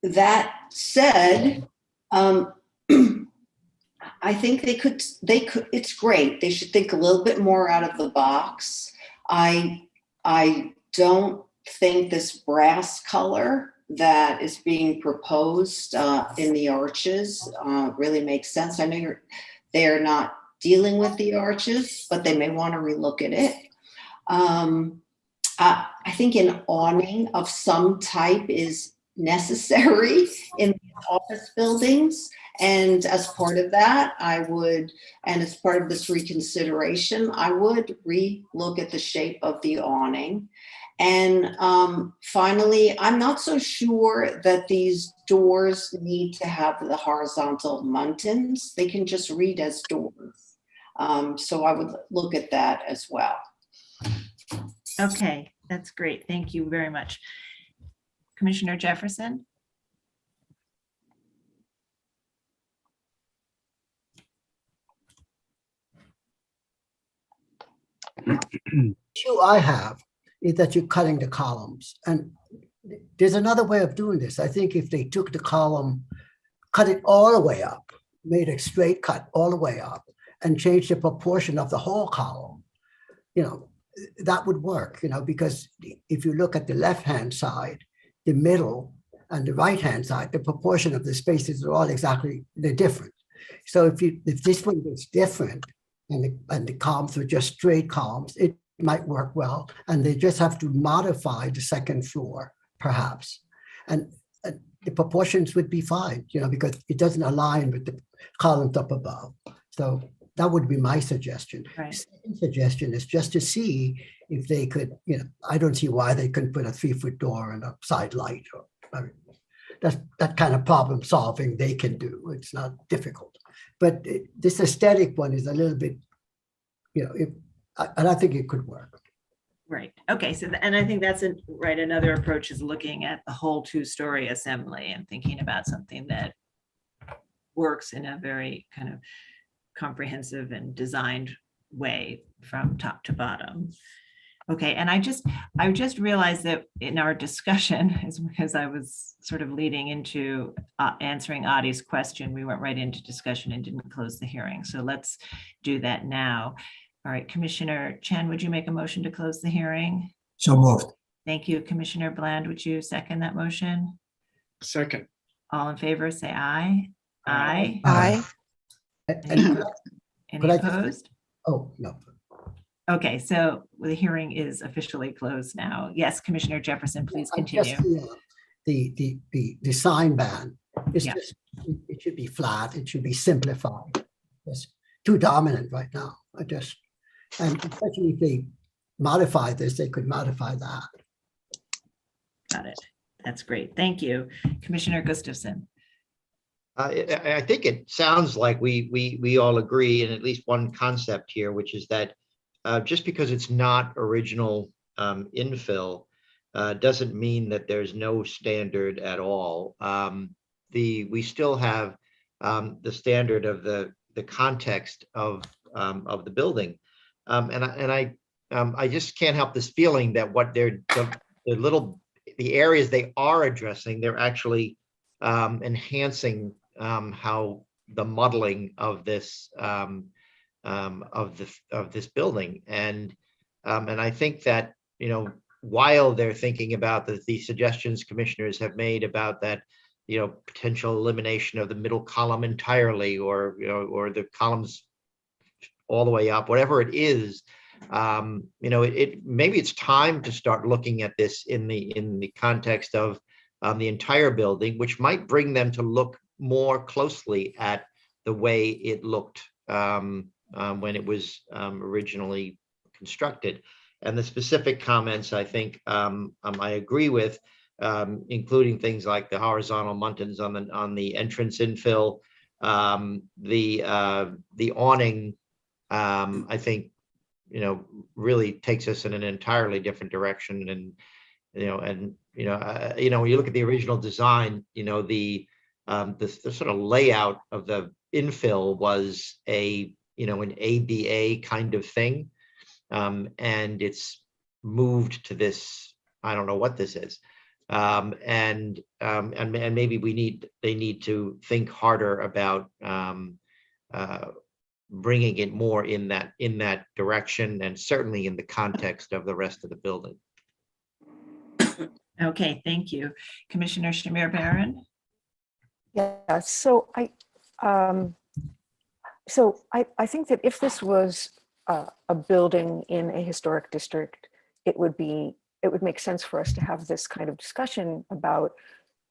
That said, I think they could, it's great. They should think a little bit more out of the box. I don't think this brass color that is being proposed in the arches really makes sense. I know they're not dealing with the arches, but they may want to relook at it. I think an awning of some type is necessary in office buildings. And as part of that, and as part of this reconsideration, I would re-look at the shape of the awning. And finally, I'm not so sure that these doors need to have the horizontal muntins. They can just read as doors. So I would look at that as well. Okay, that's great. Thank you very much. Commissioner Jefferson? issue I have is that you're cutting the columns. And there's another way of doing this. I think if they took the column, cut it all the way up, made a straight cut all the way up, and changed the proportion of the whole column, that would work, because if you look at the left-hand side, the middle, and the right-hand side, the proportion of the spaces are all they're different. So if this one was different, and the columns were just straight columns, it might work well. And they just have to modify the second floor, perhaps. And the proportions would be fine, because it doesn't align with the columns up above. So that would be my suggestion. Right. Second suggestion is just to see if they could, I don't see why they couldn't put a 3-foot door and a side light. That's that kind of problem solving they can do. It's not difficult. But this aesthetic one is a little bit, and I think it could work. Right. Okay. So, and I think that's another approach is looking at the whole 2-story assembly and thinking about something that works in a very kind of comprehensive and designed way from top to bottom. Okay. And I just realized that in our discussion, is because I was sort of leading into answering Adi's question, we went right into discussion and didn't close the hearing. So let's do that now. All right, Commissioner Chen, would you make a motion to close the hearing? So moved. Thank you. Commissioner Bland, would you second that motion? Second. All in favor, say aye. Aye. Aye. And Any opposed? Oh, no. Okay, so the hearing is officially closed now. Yes, Commissioner Jefferson, please continue. The sign ban, it should be flat. It should be simplified. It's too dominant right now. And especially if they modify this, they could modify that. Got it. That's great. Thank you. Commissioner Gustafson. I think it sounds like we all agree in at least one concept here, which is that just because it's not original infill doesn't mean that there's no standard at all. We still have the standard of the context of the building, and I just can't help this feeling that what the areas they are addressing, they're actually enhancing how the modeling of this this building, and I think that, you know, while they're thinking about the suggestions commissioners have made about that, you know, potential elimination of the middle column entirely, or, you know, or the columns all the way up, whatever it is, you know, maybe it's time to start looking at this in the context of the entire building, which might bring them to look more closely at the way it looked when it was originally constructed. And the specific comments, I think I agree with, including things like the horizontal muntins on the entrance infill, the awning. I think, you know, really takes us in an entirely different direction. And when you look at the original design, you know, the sort of layout of the infill was an ABA kind of thing, and it's moved to this. I don't know what this is, and maybe they need to think harder about bringing it more in that direction, and certainly in the context of the rest of the building. Okay, thank you. Commissioner Shamir Baron. Yeah, so I think that if this was a building in a historic district, it would make sense for us to have this kind of discussion about,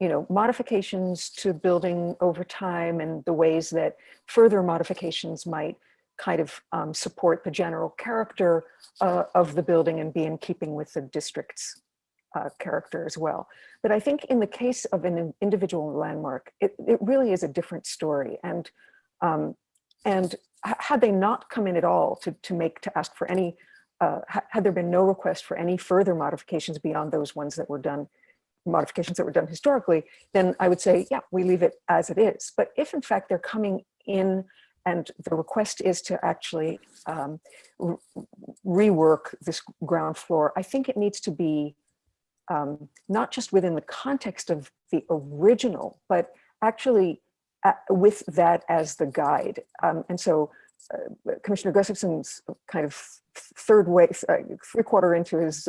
you know, modifications to building over time and the ways that further modifications might kind of support the general character of the building and be in keeping with the district's character as well. But I think in the case of an individual landmark, it really is a different story. And had they not come in at all to ask for any, had there been no request for any further modifications beyond those ones that were done, modifications that were done historically, then I would say, yeah, we leave it as it is. But if in fact they're coming in and the request is to actually rework this ground floor, I think it needs to be not just within the context of the original, but actually with that as the guide. And so Commissioner Gustafson's kind of three-quarter into his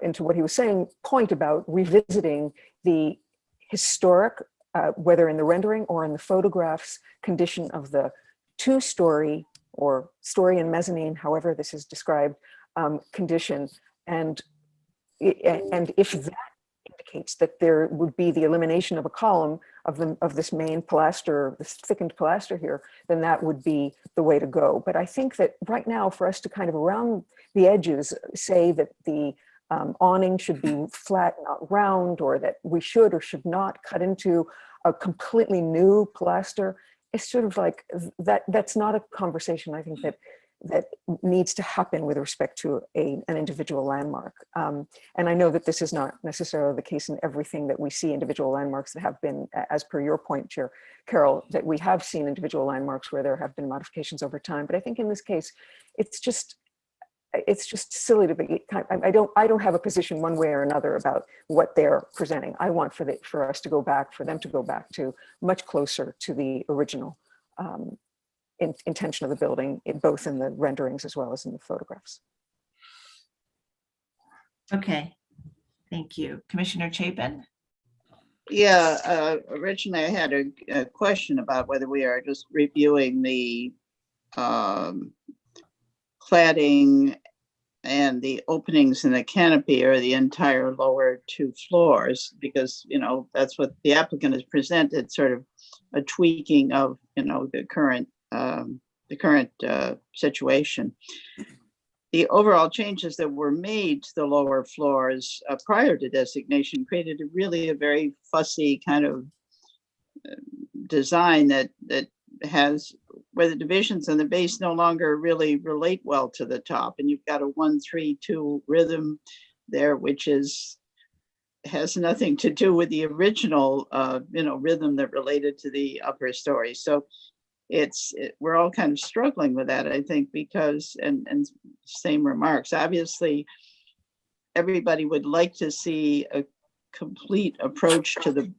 into what he was saying, point about revisiting the historic, whether in the rendering or in the photographs, condition of the two-story or story and mezzanine, however this is described, condition. And if that indicates that there would be the elimination of a column of this main pilaster, this thickened pilaster here, then that would be the way to go. But I think that right now, for us to kind of around the edges say that the awning should be flat, not round, or that we should or should not cut into a completely new pilaster, it's sort of like that's not a conversation I think that needs to happen with respect to an individual landmark. And I know that this is not necessarily the case in everything that we see individual landmarks that have been, as per your point, Chair Carol, that we have seen individual landmarks where there have been modifications over time. But I think in this case, it's just silly to be. I don't have a position one way or another about what they're presenting. I want for them to go back to much closer to the original intention of the building, both in the renderings as well as in the photographs. Okay, thank you. Commissioner Chapin? Yeah, originally I had a question about whether we are just reviewing the cladding and the openings in the canopy or the entire lower two floors, because, you know, that's what the applicant has presented, sort of a tweaking of, you know, the current current situation. The overall changes that were made to the lower floors prior to designation created a very fussy kind of design that has where the divisions in the base no longer really relate well to the top, and you've got a 1-3-2 rhythm there, which has nothing to do with the original rhythm that related to the upper story. So we're all kind of struggling with that, I think, because and same remarks. Obviously, everybody would like to see a complete approach to the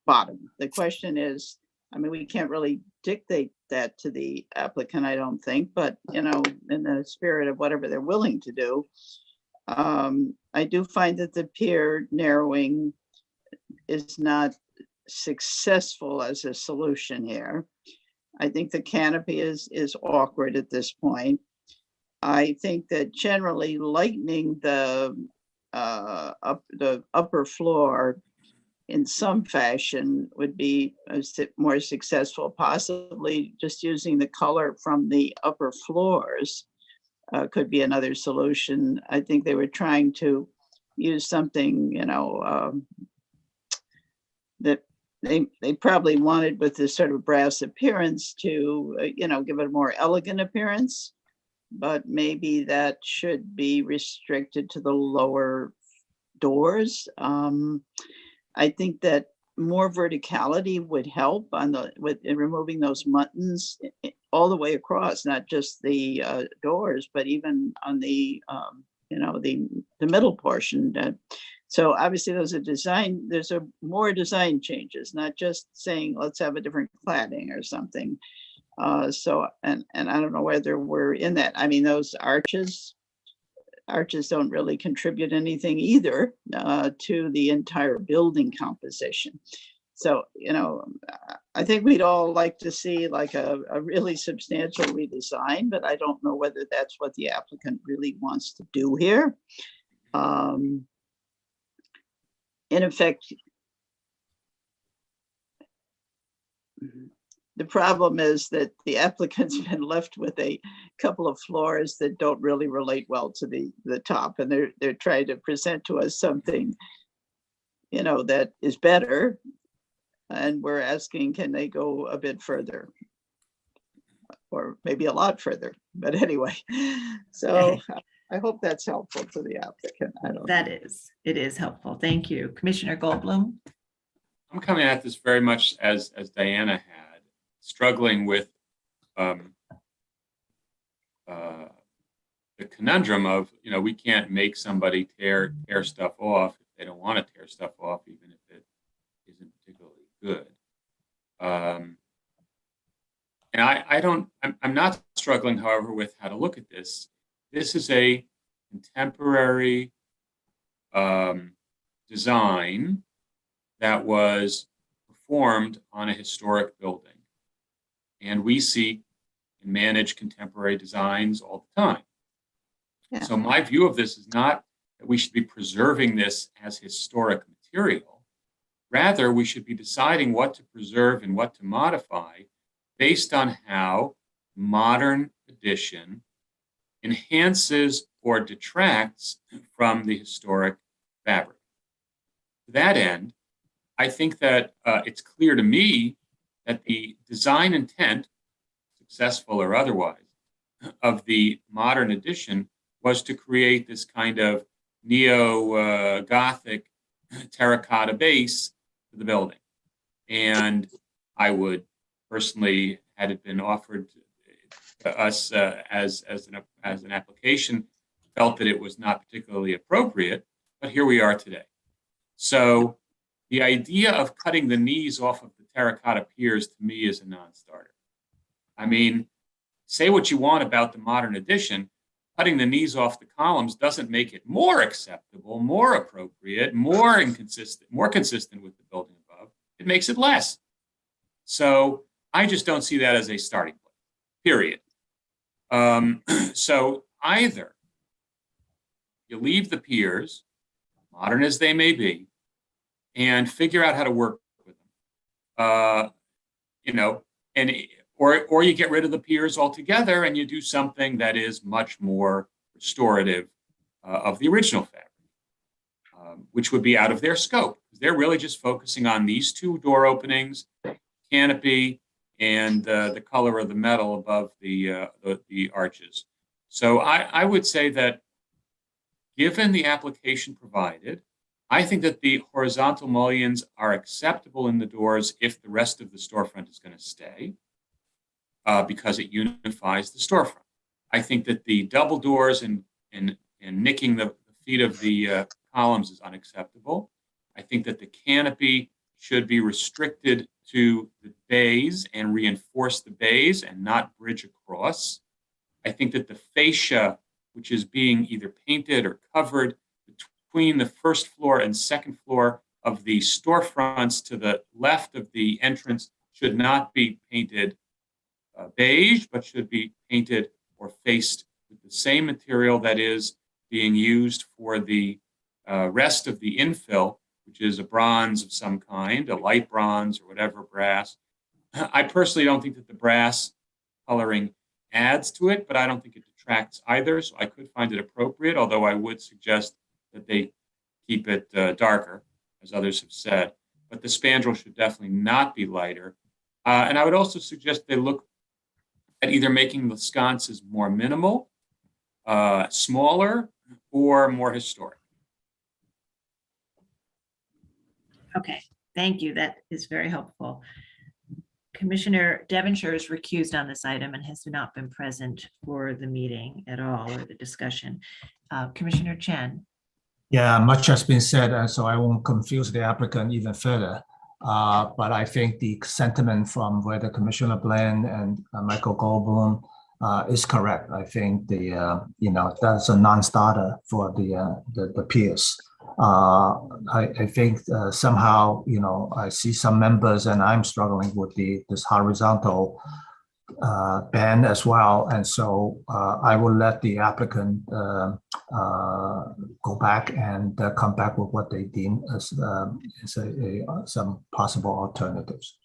bottom. The question is, I mean, we can't really dictate that to the applicant, I don't think, but in the spirit of whatever they're willing to do, I do find that the pier narrowing is not successful as a solution here. I think the canopy is awkward at this point. I think that generally lightening the upper floor in some fashion would be more successful, possibly just using the color from the upper floors could be another solution. I think they were trying to use something, that they probably wanted with this sort of brass appearance to, give it a more elegant appearance, but maybe that should be restricted to the lower doors. I think that more verticality would help in removing those muttons all the way across, not just the doors, but even on the middle portion. So obviously there's more design changes, not just saying, let's have a different cladding or something. And I don't know whether we're in that. I mean, those arches don't really contribute anything either to the entire building composition. So, I think we'd all like to see like a really substantial redesign, but I don't know whether that's what the applicant really wants to do here. In effect, the problem is that the applicant's been left with a couple of floors that don't really relate well to the top, and they're trying to present to us something, that is better, and we're asking, can they go a bit further, or maybe a lot further? But anyway, so I hope that's helpful to the applicant. It is helpful. Thank you, Commissioner Goldblum. I'm coming at this very much as Diana had, struggling with the conundrum of, we can't make somebody tear stuff off if they don't want to tear stuff off, even if it isn't particularly good. And I'm not struggling, however, with how to look at this. This is a contemporary design that was performed on a historic building. And we see and manage contemporary designs all the time. Yeah. So my view of this is not that we should be preserving this as historic material. Rather, we should be deciding what to preserve and what to modify based on how modern addition enhances or detracts from the historic fabric. To that end, I think that it's clear to me that the design intent, successful or otherwise, of the modern addition was to create this kind of neo-Gothic terracotta base to the building. And I would personally, had it been offered to us as an application, felt that it was not particularly appropriate, but here we are today. So the idea of cutting the knees off of the terracotta piers to me is a non-starter. I mean, say what you want about the modern addition, cutting the knees off the columns doesn't make it more acceptable, more appropriate, more consistent with the building above. It makes it less. So I just don't see that as a starting point, period. So either you leave the piers, modern as they may be, and figure out how to work with them, or you get rid of the piers altogether and you do something that is much more restorative of the original fabric, which would be out of their scope. They're really just focusing on these two door openings, canopy, and the color of the metal above the arches. So I would say that given the application provided, I think that the horizontal mullions are acceptable in the doors if the rest of the storefront is going to stay, because it unifies the storefront. I think that the double doors and nicking the feet of the columns is unacceptable. I think that the canopy should be restricted to the bays and reinforce the bays and not bridge across. I think that the fascia, which is being either painted or covered between the first floor and second floor of the storefronts to the left of the entrance, should not be painted beige, but should be painted or faced with the same material that is being used for the rest of the infill, which is a bronze of some kind, a light bronze or whatever, brass. I personally don't think that the brass coloring adds to it, but I don't think it detracts either. So I could find it appropriate, although I would suggest that they keep it darker, as others have said. But the spandrel should definitely not be lighter. And I would also suggest they look at either making the sconces more minimal, smaller, or more historic. Okay, thank you. That is very helpful. Commissioner Devonshire is recused on this item and has not been present for the meeting at all or the discussion. Commissioner Chen. Yeah, much has been said, and so I won't confuse the applicant even further. But I think the sentiment from whether Commissioner Bland and Michael Goldblum is correct. I think that's a non-starter for the peers. I think somehow I see some members and I'm struggling with this horizontal ban as well, and so I will let the applicant go back and come back with what they deem as some possible alternatives.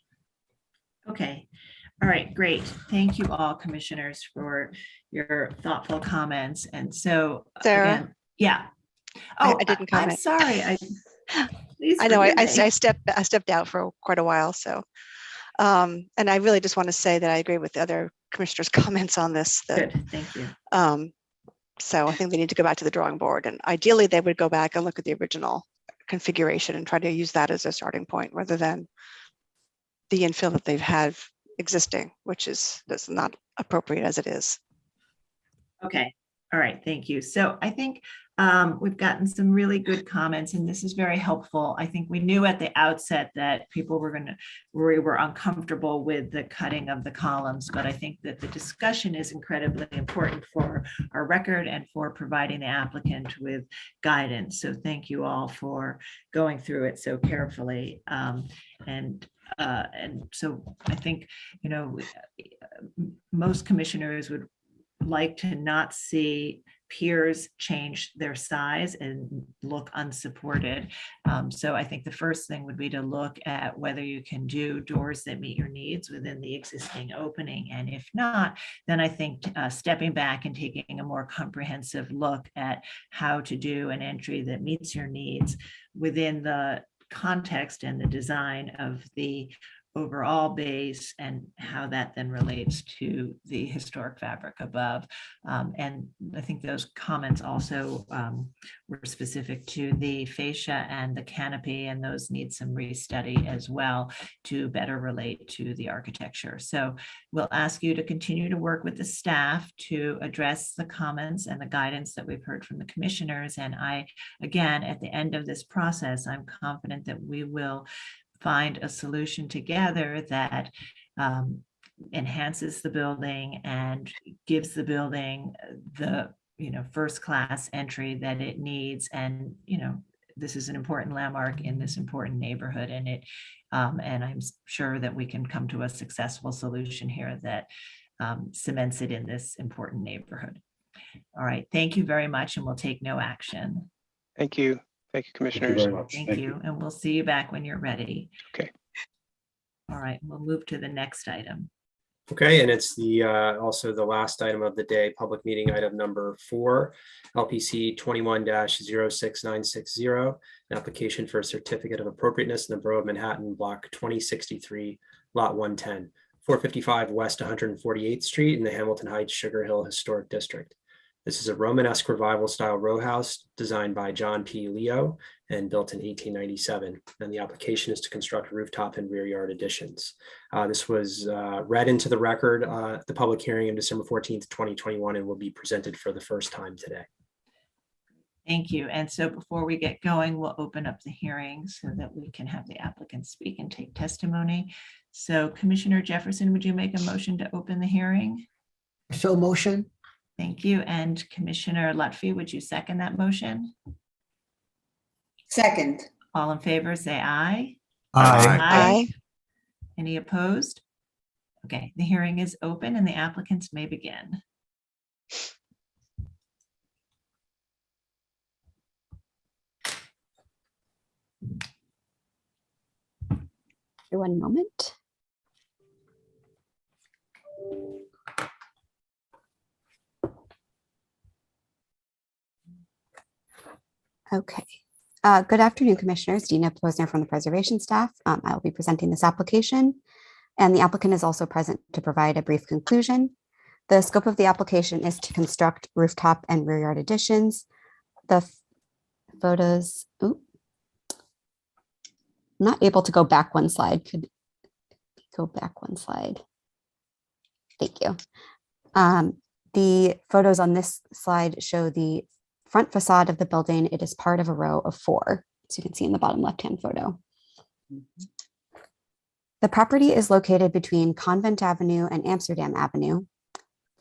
Okay. All right, great. Thank you all, commissioners, for your thoughtful comments. And so, Sarah? again, yeah. Oh, I didn't comment. I'm sorry. I know I stepped out for quite a while. So, and I really just want to say that I agree with the other commissioners' comments on this. That, good, thank you. So I think they need to go back to the drawing board, and ideally they would go back and look at the original configuration and try to use that as a starting point rather than the infill that they've had existing, which that's not appropriate as it is. Okay. All right. Thank you. So I think we've gotten some really good comments, and this is very helpful. I think we knew at the outset that people were uncomfortable with the cutting of the columns, but I think that the discussion is incredibly important for our record and for providing the applicant with guidance. So thank you all for going through it so carefully. And so I think, most commissioners would like to not see piers change their size and look unsupported. So I think the first thing would be to look at whether you can do doors that meet your needs within the existing opening. And if not, then I think stepping back and taking a more comprehensive look at how to do an entry that meets your needs within the context and the design of the overall base and how that then relates to the historic fabric above. And I think those comments also were specific to the fascia and the canopy, and those need some restudy as well to better relate to the architecture. So we'll ask you to continue to work with the staff to address the comments and the guidance that we've heard from the commissioners. And again, at the end of this process, I'm confident that we will find a solution together that enhances the building and gives the building the first class entry that it needs. And this is an important landmark in this important neighborhood, and and I'm sure that we can come to a successful solution here that cements it in this important neighborhood. All right, thank you very much, and we'll take no action. Thank you. Thank you, commissioners. Thank you very much. Thank you. And we'll see you back when you're ready. Okay. All right, we'll move to the next item. Okay, and it's the also the last item of the day, public meeting item number 4, LPC 21-06960, an application for a certificate of appropriateness in the Borough of Manhattan, block 2063, lot 110, 455 West 148th Street in the Hamilton Heights Sugar Hill Historic District. This is a Romanesque revival style row house designed by John P. Leo and built in 1897. And the application is to construct rooftop and rear yard additions. This was read into the record at the public hearing on December 14th, 2021, and will be presented for the first time today. Thank you. And so before we get going, we'll open up the hearing so that we can have the applicant speak and take testimony. So Commissioner Jefferson, would you make a motion to open the hearing? So motion. Thank you. And Commissioner Lutfi, would you second that motion? Second. All in favor, say aye. Aye. Aye. Any opposed? Okay, the hearing is open and the applicants may begin. One moment. Okay. Good afternoon, Commissioners. Dina Posner from the Preservation staff. I will be presenting this application, and the applicant is also present to provide a brief conclusion. The scope of the application is to construct rooftop and rear yard additions. The photos, I'm not able to go back one slide. Could go back one slide. Thank you. The photos on this slide show the front facade of the building. It is part of a row of 4, as you can see in the bottom left-hand photo. The property is located between Convent Avenue and Amsterdam Avenue.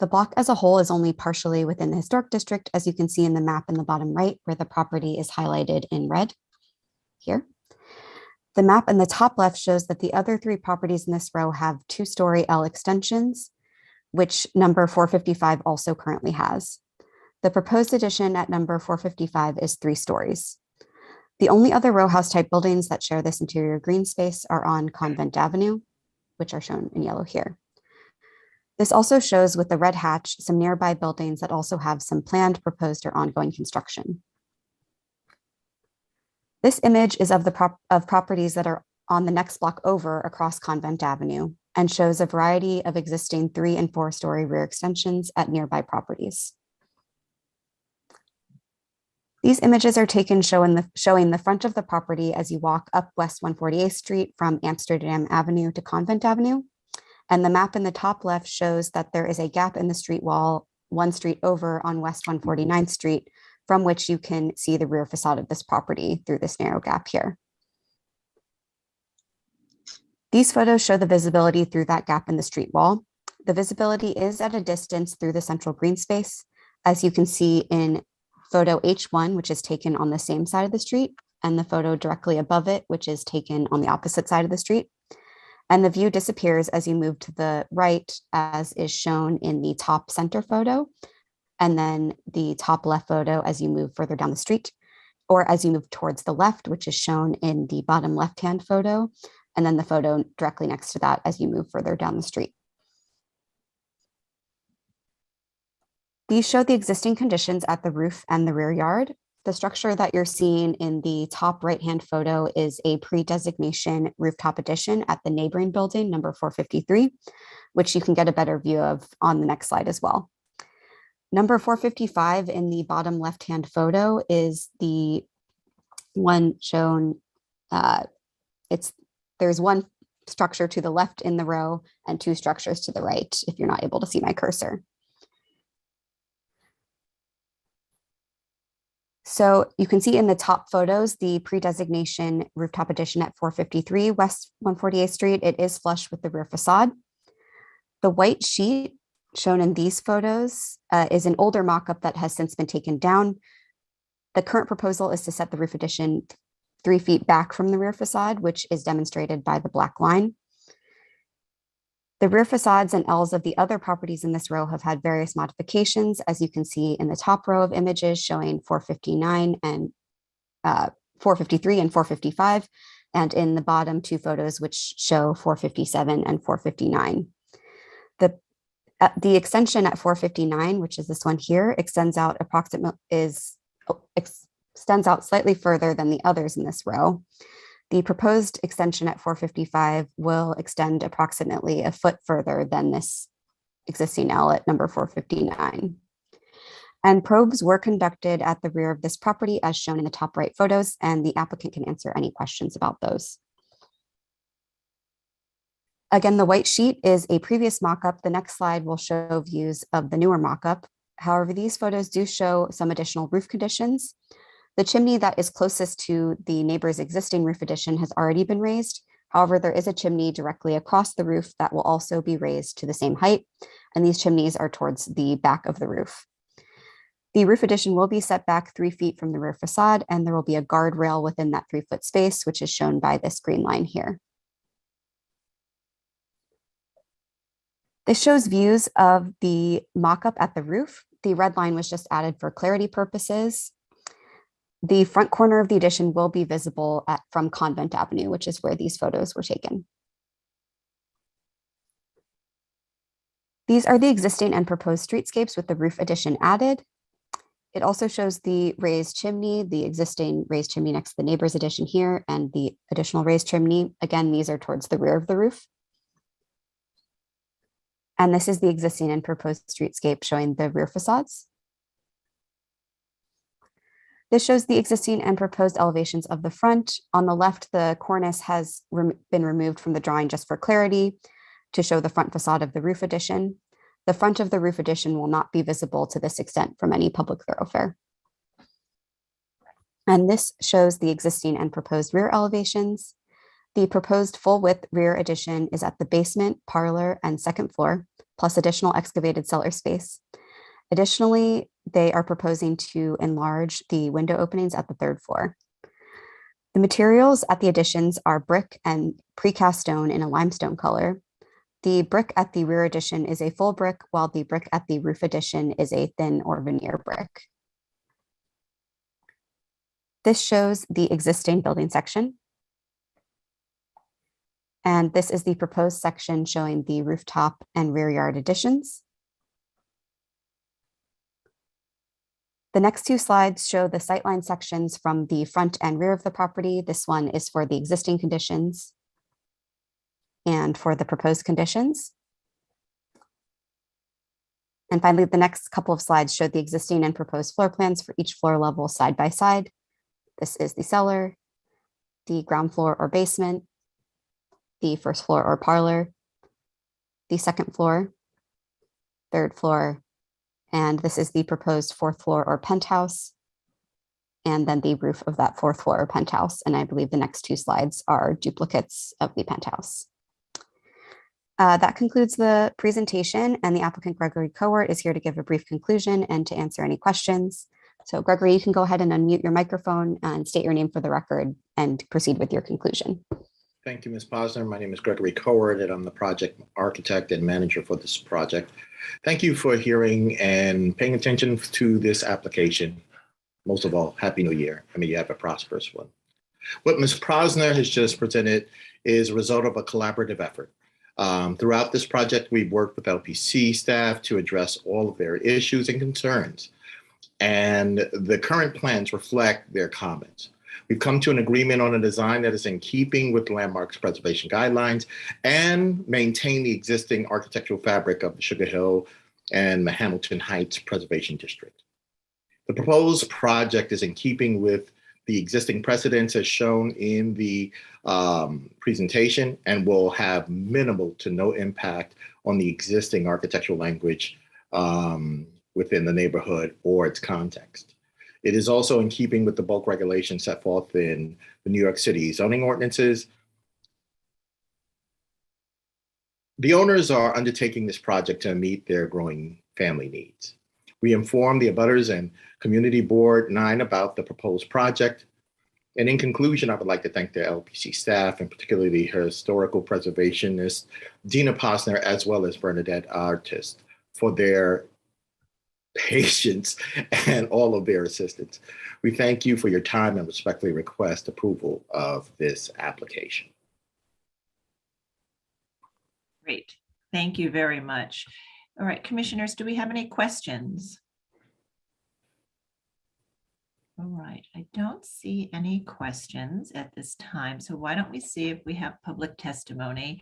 The block as a whole is only partially within the historic district, as you can see in the map in the bottom right, where the property is highlighted in red here. The map in the top left shows that the other 3 properties in this row have 2-story L extensions, which number 455 also currently has. The proposed addition at number 455 is 3 stories. The only other row house type buildings that share this interior green space are on Convent Avenue, which are shown in yellow here. This also shows with the red hatch some nearby buildings that also have some planned, proposed, or ongoing construction. This image is of properties that are on the next block over across Convent Avenue and shows a variety of existing 3- and 4-story rear extensions at nearby properties. These images are taken showing the front of the property as you walk up West 148th Street from Amsterdam Avenue to Convent Avenue. And the map in the top left shows that there is a gap in the street wall 1 street over on West 149th Street, from which you can see the rear facade of this property through this narrow gap here. These photos show the visibility through that gap in the street wall. The visibility is at a distance through the central green space, as you can see in photo H1, which is taken on the same side of the street, and the photo directly above it, which is taken on the opposite side of the street. And the view disappears as you move to the right, as is shown in the top center photo, and then the top left photo as you move further down the street, or as you move towards the left, which is shown in the bottom left-hand photo, and then the photo directly next to that as you move further down the street. These show the existing conditions at the roof and the rear yard. The structure that you're seeing in the top right-hand photo is a pre-designation rooftop addition at the neighboring building, number 453, which you can get a better view of on the next slide as well. Number 455 in the bottom left-hand photo is the one shown, there's one structure to the left in the row and 2 structures to the right, if you're not able to see my cursor. So you can see in the top photos, the pre-designation rooftop addition at 453 West 148th Street, it is flush with the rear facade. The white sheet shown in these photos is an older mock-up that has since been taken down. The current proposal is to set the roof addition 3 feet back from the rear facade, which is demonstrated by the black line. The rear facades and Ls of the other properties in this row have had various modifications, as you can see in the top row of images showing 459 and 453 and 455, and in the bottom 2 photos, which show 457 and 459. The extension at 459, which is this one here, extends out extends out slightly further than the others in this row. The proposed extension at 455 will extend approximately a foot further than this existing L at number 459. And probes were conducted at the rear of this property as shown in the top right photos, and the applicant can answer any questions about those. Again, the white sheet is a previous mock-up. The next slide will show views of the newer mock-up. However, these photos do show some additional roof conditions. The chimney that is closest to the neighbor's existing roof addition has already been raised. However, there is a chimney directly across the roof that will also be raised to the same height, and these chimneys are towards the back of the roof. The roof addition will be set back 3 feet from the rear facade, and there will be a guardrail within that 3-foot space, which is shown by this green line here. This shows views of the mock-up at the roof. The red line was just added for clarity purposes. The front corner of the addition will be visible from Convent Avenue, which is where these photos were taken. These are the existing and proposed streetscapes with the roof addition added. It also shows the raised chimney, the existing raised chimney next to the neighbor's addition here, and the additional raised chimney. Again, these are towards the rear of the roof. And this is the existing and proposed streetscape showing the rear facades. This shows the existing and proposed elevations of the front. On the left, the cornice has been removed from the drawing just for clarity to show the front facade of the roof addition. The front of the roof addition will not be visible to this extent from any public thoroughfare. And this shows the existing and proposed rear elevations. The proposed full width rear addition is at the basement, parlor, and second floor, plus additional excavated cellar space. Additionally, they are proposing to enlarge the window openings at the 3rd floor. The materials at the additions are brick and precast stone in a limestone color. The brick at the rear addition is a full brick, while the brick at the roof addition is a thin or veneer brick. This shows the existing building section. And this is the proposed section showing the rooftop and rear yard additions. The next 2 slides show the sightline sections from the front and rear of the property. This one is for the existing conditions and for the proposed conditions. And finally, the next couple of slides show the existing and proposed floor plans for each floor level side by side. This is the cellar, the ground floor or basement, the 1st floor or parlor, the 2nd floor, 3rd floor, and this is the proposed 4th floor or penthouse, and then the roof of that 4th floor or penthouse. And I believe the next 2 slides are duplicates of the penthouse. That concludes the presentation, and the applicant Gregory Cowart is here to give a brief conclusion and to answer any questions. So Gregory, you can go ahead and unmute your microphone and state your name for the record and proceed with your conclusion. Thank you, Ms. Posner. My name is Gregory Cowart, and I'm the project architect and manager for this project. Thank you for hearing and paying attention to this application. Most of all, Happy New Year. I mean, you have a prosperous one. What Ms. Posner has just presented is a result of a collaborative effort. Throughout this project, we've worked with LPC staff to address all of their issues and concerns, and the current plans reflect their comments. We've come to an agreement on a design that is in keeping with landmarks preservation guidelines and maintain the existing architectural fabric of the Sugar Hill and the Hamilton Heights Preservation District. The proposed project is in keeping with the existing precedents as shown in the presentation and will have minimal to no impact on the existing architectural language within the neighborhood or its context. It is also in keeping with the bulk regulations set forth in the New York City zoning ordinances. The owners are undertaking this project to meet their growing family needs. We informed the abutters and Community Board 9 about the proposed project. And in conclusion, I would like to thank the LPC staff, and particularly the historical preservationist, Dina Posner, as well as Bernadette Artist, for their patience and all of their assistance. We thank you for your time and respectfully request approval of this application. Great. Thank you very much. All right, commissioners, do we have any questions? All right, I don't see any questions at this time. So why don't we see if we have public testimony?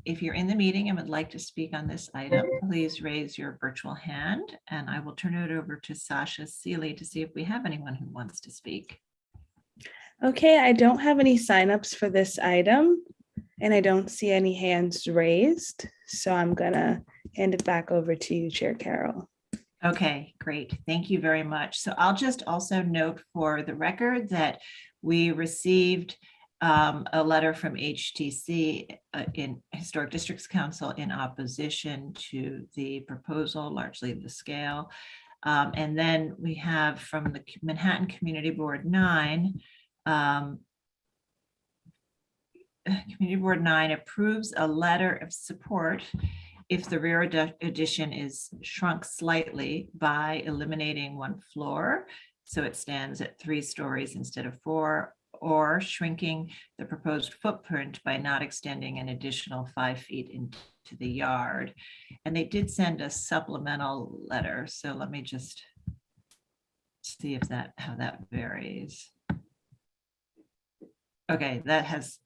If you're in the meeting and would like to speak on this item, please raise your virtual hand and I will turn it over to Sasha Seeley to see if we have anyone who wants to speak. Okay, I don't have any signups for this item and I don't see any hands raised. So I'm gonna hand it back over to you, Chair Carroll. Okay, great. Thank you very much. So I'll just also note for the record that we received a letter from HTC in Historic Districts Council in opposition to the proposal, largely the scale. And then we have from the Manhattan Community Board 9, Community Board 9 approves a letter of support if the rear addition is shrunk slightly by eliminating one floor, so it stands at 3 stories instead of 4, or shrinking the proposed footprint by not extending an additional 5 feet into the yard. And they did send a supplemental letter, so let me just see if how that varies. Okay, that has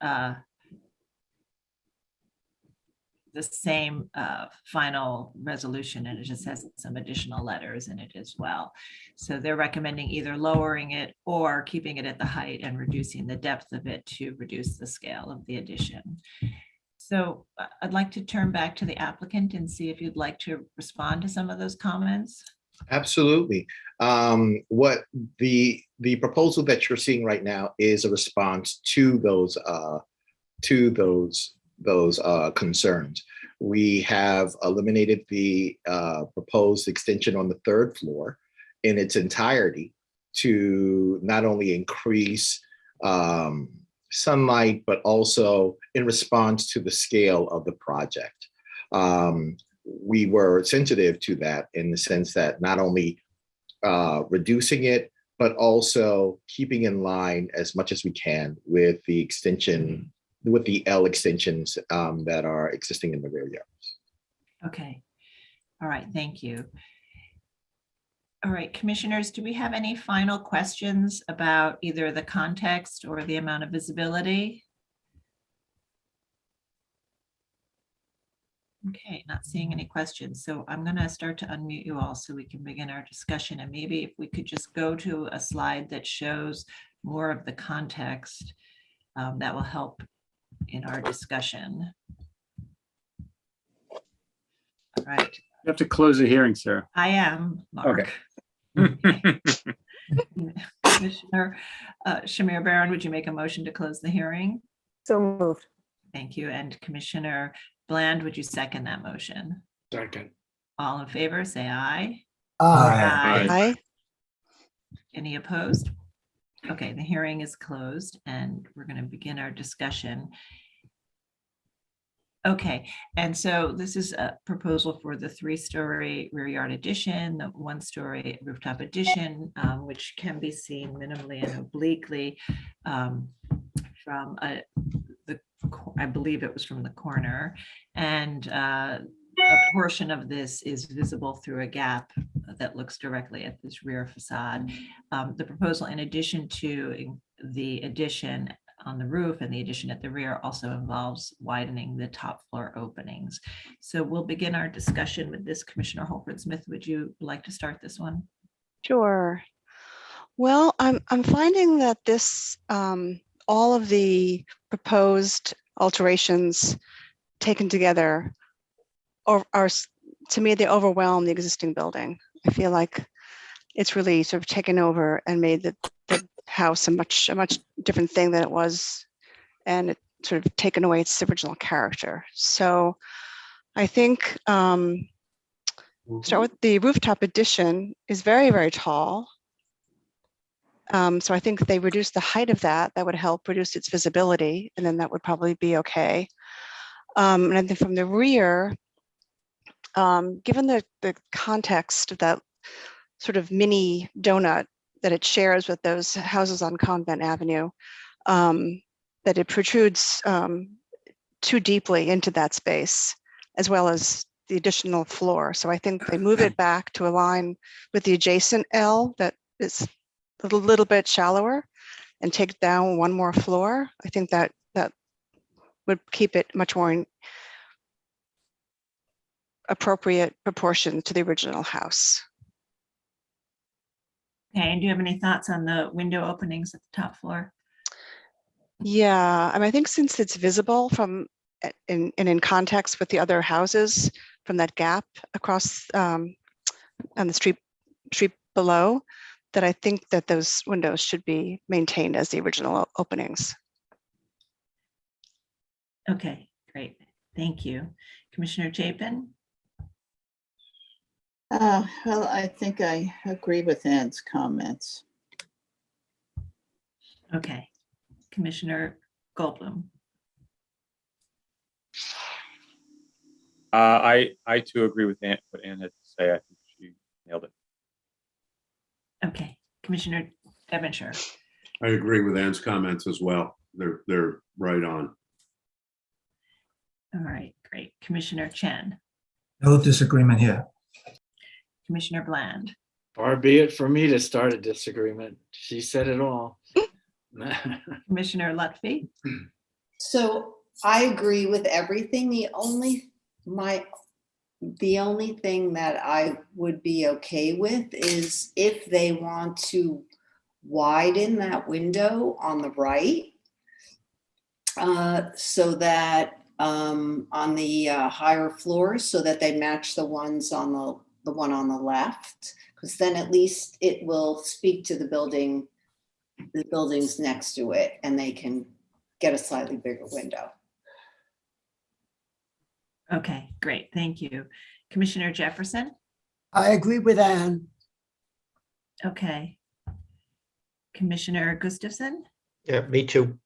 the same final resolution, and it just has some additional letters in it as well. So they're recommending either lowering it or keeping it at the height and reducing the depth of it to reduce the scale of the addition. So I'd like to turn back to the applicant and see if you'd like to respond to some of those comments. Absolutely. What the proposal that you're seeing right now is a response to those concerns. We have eliminated the proposed extension on the 3rd floor in its entirety to not only increase sunlight, but also in response to the scale of the project. We were sensitive to that in the sense that not only reducing it, but also keeping in line as much as we can with the extension, with the L extensions that are existing in the rear yards. Okay. All right. Thank you. All right, commissioners, do we have any final questions about either the context or the amount of visibility? Okay, not seeing any questions. So I'm going to start to unmute you all so we can begin our discussion. And maybe if we could just go to a slide that shows more of the context, that will help in our discussion. All right. You have to close the hearing, Sarah. I am, Mark. Okay. Commissioner Shamir Barron, would you make a motion to close the hearing? So moved. Thank you. And Commissioner Bland, would you second that motion? Second. All in favor, say aye. Aye. Aye. Any opposed? Okay, the hearing is closed and we're going to begin our discussion. Okay, and so this is a proposal for the 3-story rear yard addition, the 1-story rooftop addition, which can be seen minimally and obliquely from I believe it was from the corner, and a portion of this is visible through a gap that looks directly at this rear facade. The proposal, in addition to the addition on the roof and the addition at the rear, also involves widening the top floor openings. So we'll begin our discussion with this. Commissioner Holford Smith, would you like to start this one? Sure. Well, I'm finding that this all of the proposed alterations taken together are to me, they overwhelm the existing building. I feel like it's really sort of taken over and made the house a much different thing than it was, and it sort of taken away its original character. So I think start with the rooftop addition is very, very tall. So I think if they reduce the height of that, that would help reduce its visibility, and then that would probably be okay. And I think from the rear, given the context of that sort of mini donut that it shares with those houses on Convent Avenue, that it protrudes too deeply into that space, as well as the additional floor. So I think they move it back to align with the adjacent L that is a little bit shallower and take down one more floor. I think that would keep it much more in appropriate proportion to the original house. Okay, and do you have any thoughts on the window openings at the top floor? Yeah, I mean, I think since it's visible from in context with the other houses from that gap across on the street below, that I think that those windows should be maintained as the original openings. Okay, great. Thank you. Commissioner Chapin? Well, I think I agree with Ann's comments. Okay. Commissioner Goldblum? I too agree with what Ann had to say. I think she nailed it. Okay. Commissioner Devonshire? I agree with Ann's comments as well. They're right on. All right, great. Commissioner Chen? No disagreement here. Commissioner Bland? Far be it for me to start a disagreement. She said it all. Commissioner Lutfi? So I agree with everything. The only thing that I would be okay with is if they want to widen that window on the right, so that on the higher floors, so that they match the ones on the one on the left, because then at least it will speak to the buildings next to it, and they can get a slightly bigger window. Okay, great. Thank you. Commissioner Jefferson? I agree with Ann. Okay. Commissioner Gustafson? Yeah, me too.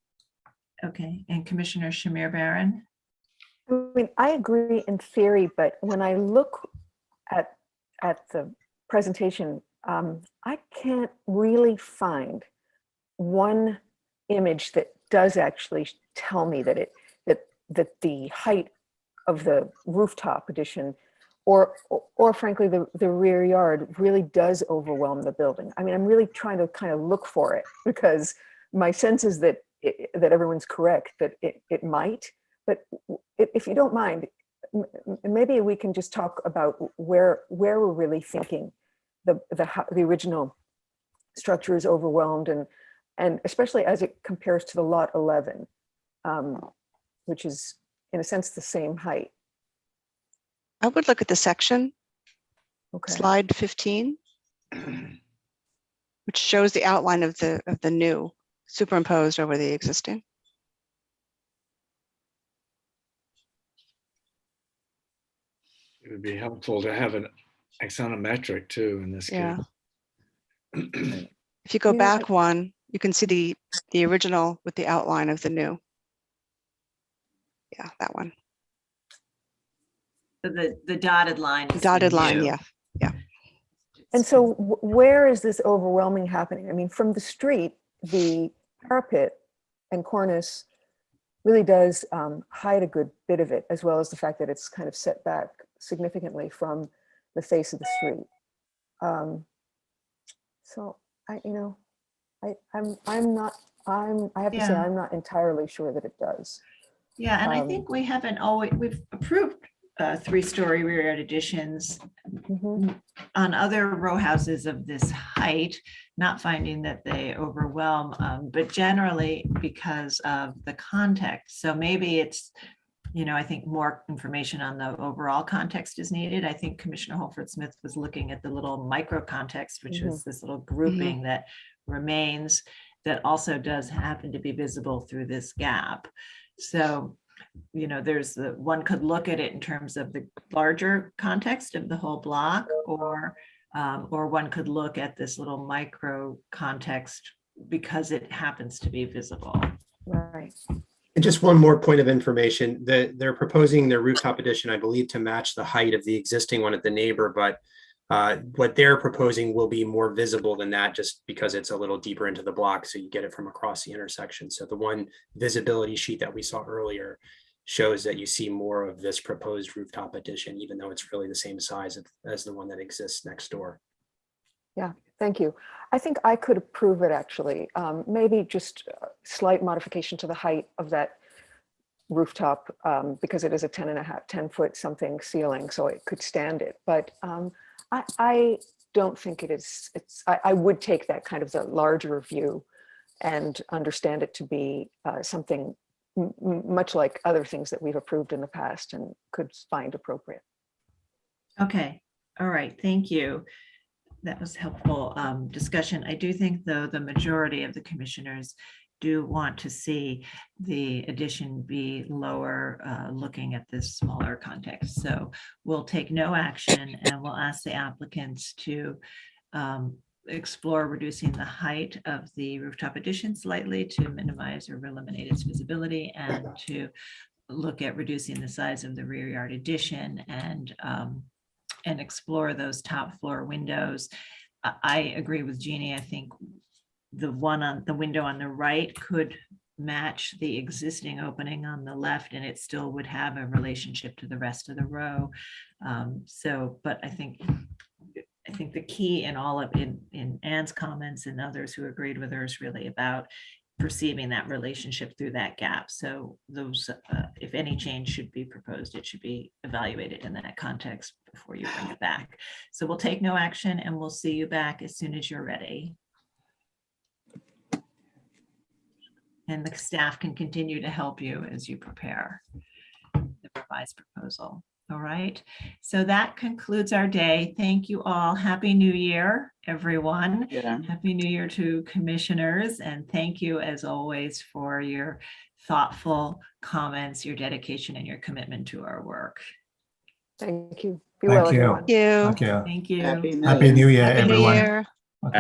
Okay, and Commissioner Shamir Baron? I mean, I agree in theory, but when I look at the presentation, I can't really find one image that does actually tell me that that the height of the rooftop addition or frankly the rear yard really does overwhelm the building. I mean, I'm really trying to kind of look for it, because my sense is that that everyone's correct, that it might. But if you don't mind, maybe we can just talk about where we're really thinking the original structure is overwhelmed, and especially as it compares to the lot 11, which is in a sense the same height. I would look at the section, Okay. slide 15, which shows the outline of the new superimposed over the existing. It would be helpful to have an axonometric too in this case. If you go back one, you can see the original with the outline of the new. Yeah, that one. The dotted line. Is Dotted the line, new. yeah. And so where is this overwhelming happening? I mean, from the street, the parapet and cornice really does hide a good bit of it, as well as the fact that it's kind of set back significantly from the face of the street. So I have to say, I'm not entirely sure that it does. Yeah, and I think we've approved 3-story rear yard additions on other row houses of this height, not finding that they overwhelm, but generally because of the context. So maybe it's, I think more information on the overall context is needed. I think Commissioner Holford Smith was looking at the little micro context, which was this little grouping that remains, that also does happen to be visible through this gap. So, there's one could look at it in terms of the larger context of the whole block, or one could look at this little micro context because it happens to be visible. Right. And just one more point of information, they're proposing their rooftop addition, I believe, to match the height of the existing one at the neighbor, but what they're proposing will be more visible than that, just because it's a little deeper into the block, so you get it from across the intersection. So the one visibility sheet that we saw earlier shows that you see more of this proposed rooftop addition, even though it's really the same size as the one that exists next door. Yeah, thank you. I think I could approve it actually. Maybe just a slight modification to the height of that rooftop because it is a 10 foot something ceiling, so it could stand it. But I don't think it is, I would take that kind of the larger view and understand it to be something much like other things that we've approved in the past and could find appropriate. Okay, all right, thank you. That was helpful discussion. I do think, though, the majority of the commissioners do want to see the addition be lower, looking at this smaller context. So we'll take no action and we'll ask the applicants to explore reducing the height of the rooftop addition slightly to minimize or eliminate its visibility, and to look at reducing the size of the rear yard addition and explore those top floor windows. I agree with Jeannie. I think the one on the window on the right could match the existing opening on the left, and it still would have a relationship to the rest of the row. But I think the key in all of in Anne's comments and others who agreed with her is really about perceiving that relationship through that gap. So those, if any change should be proposed, it should be evaluated in that context before you bring it back. So we'll take no action and we'll see you back as soon as you're ready. And the staff can continue to help you as you prepare the revised proposal. All right, so that concludes our day. Thank you all. Happy New Year, everyone. Yeah. Happy New Year to commissioners. And thank you, as always, for your thoughtful comments, your dedication, and your commitment to our work. Thank you. Be Thank well, you. everyone. You. Thank you. Thank you. Happy Happy New Year, Happy New everyone. Year. Okay.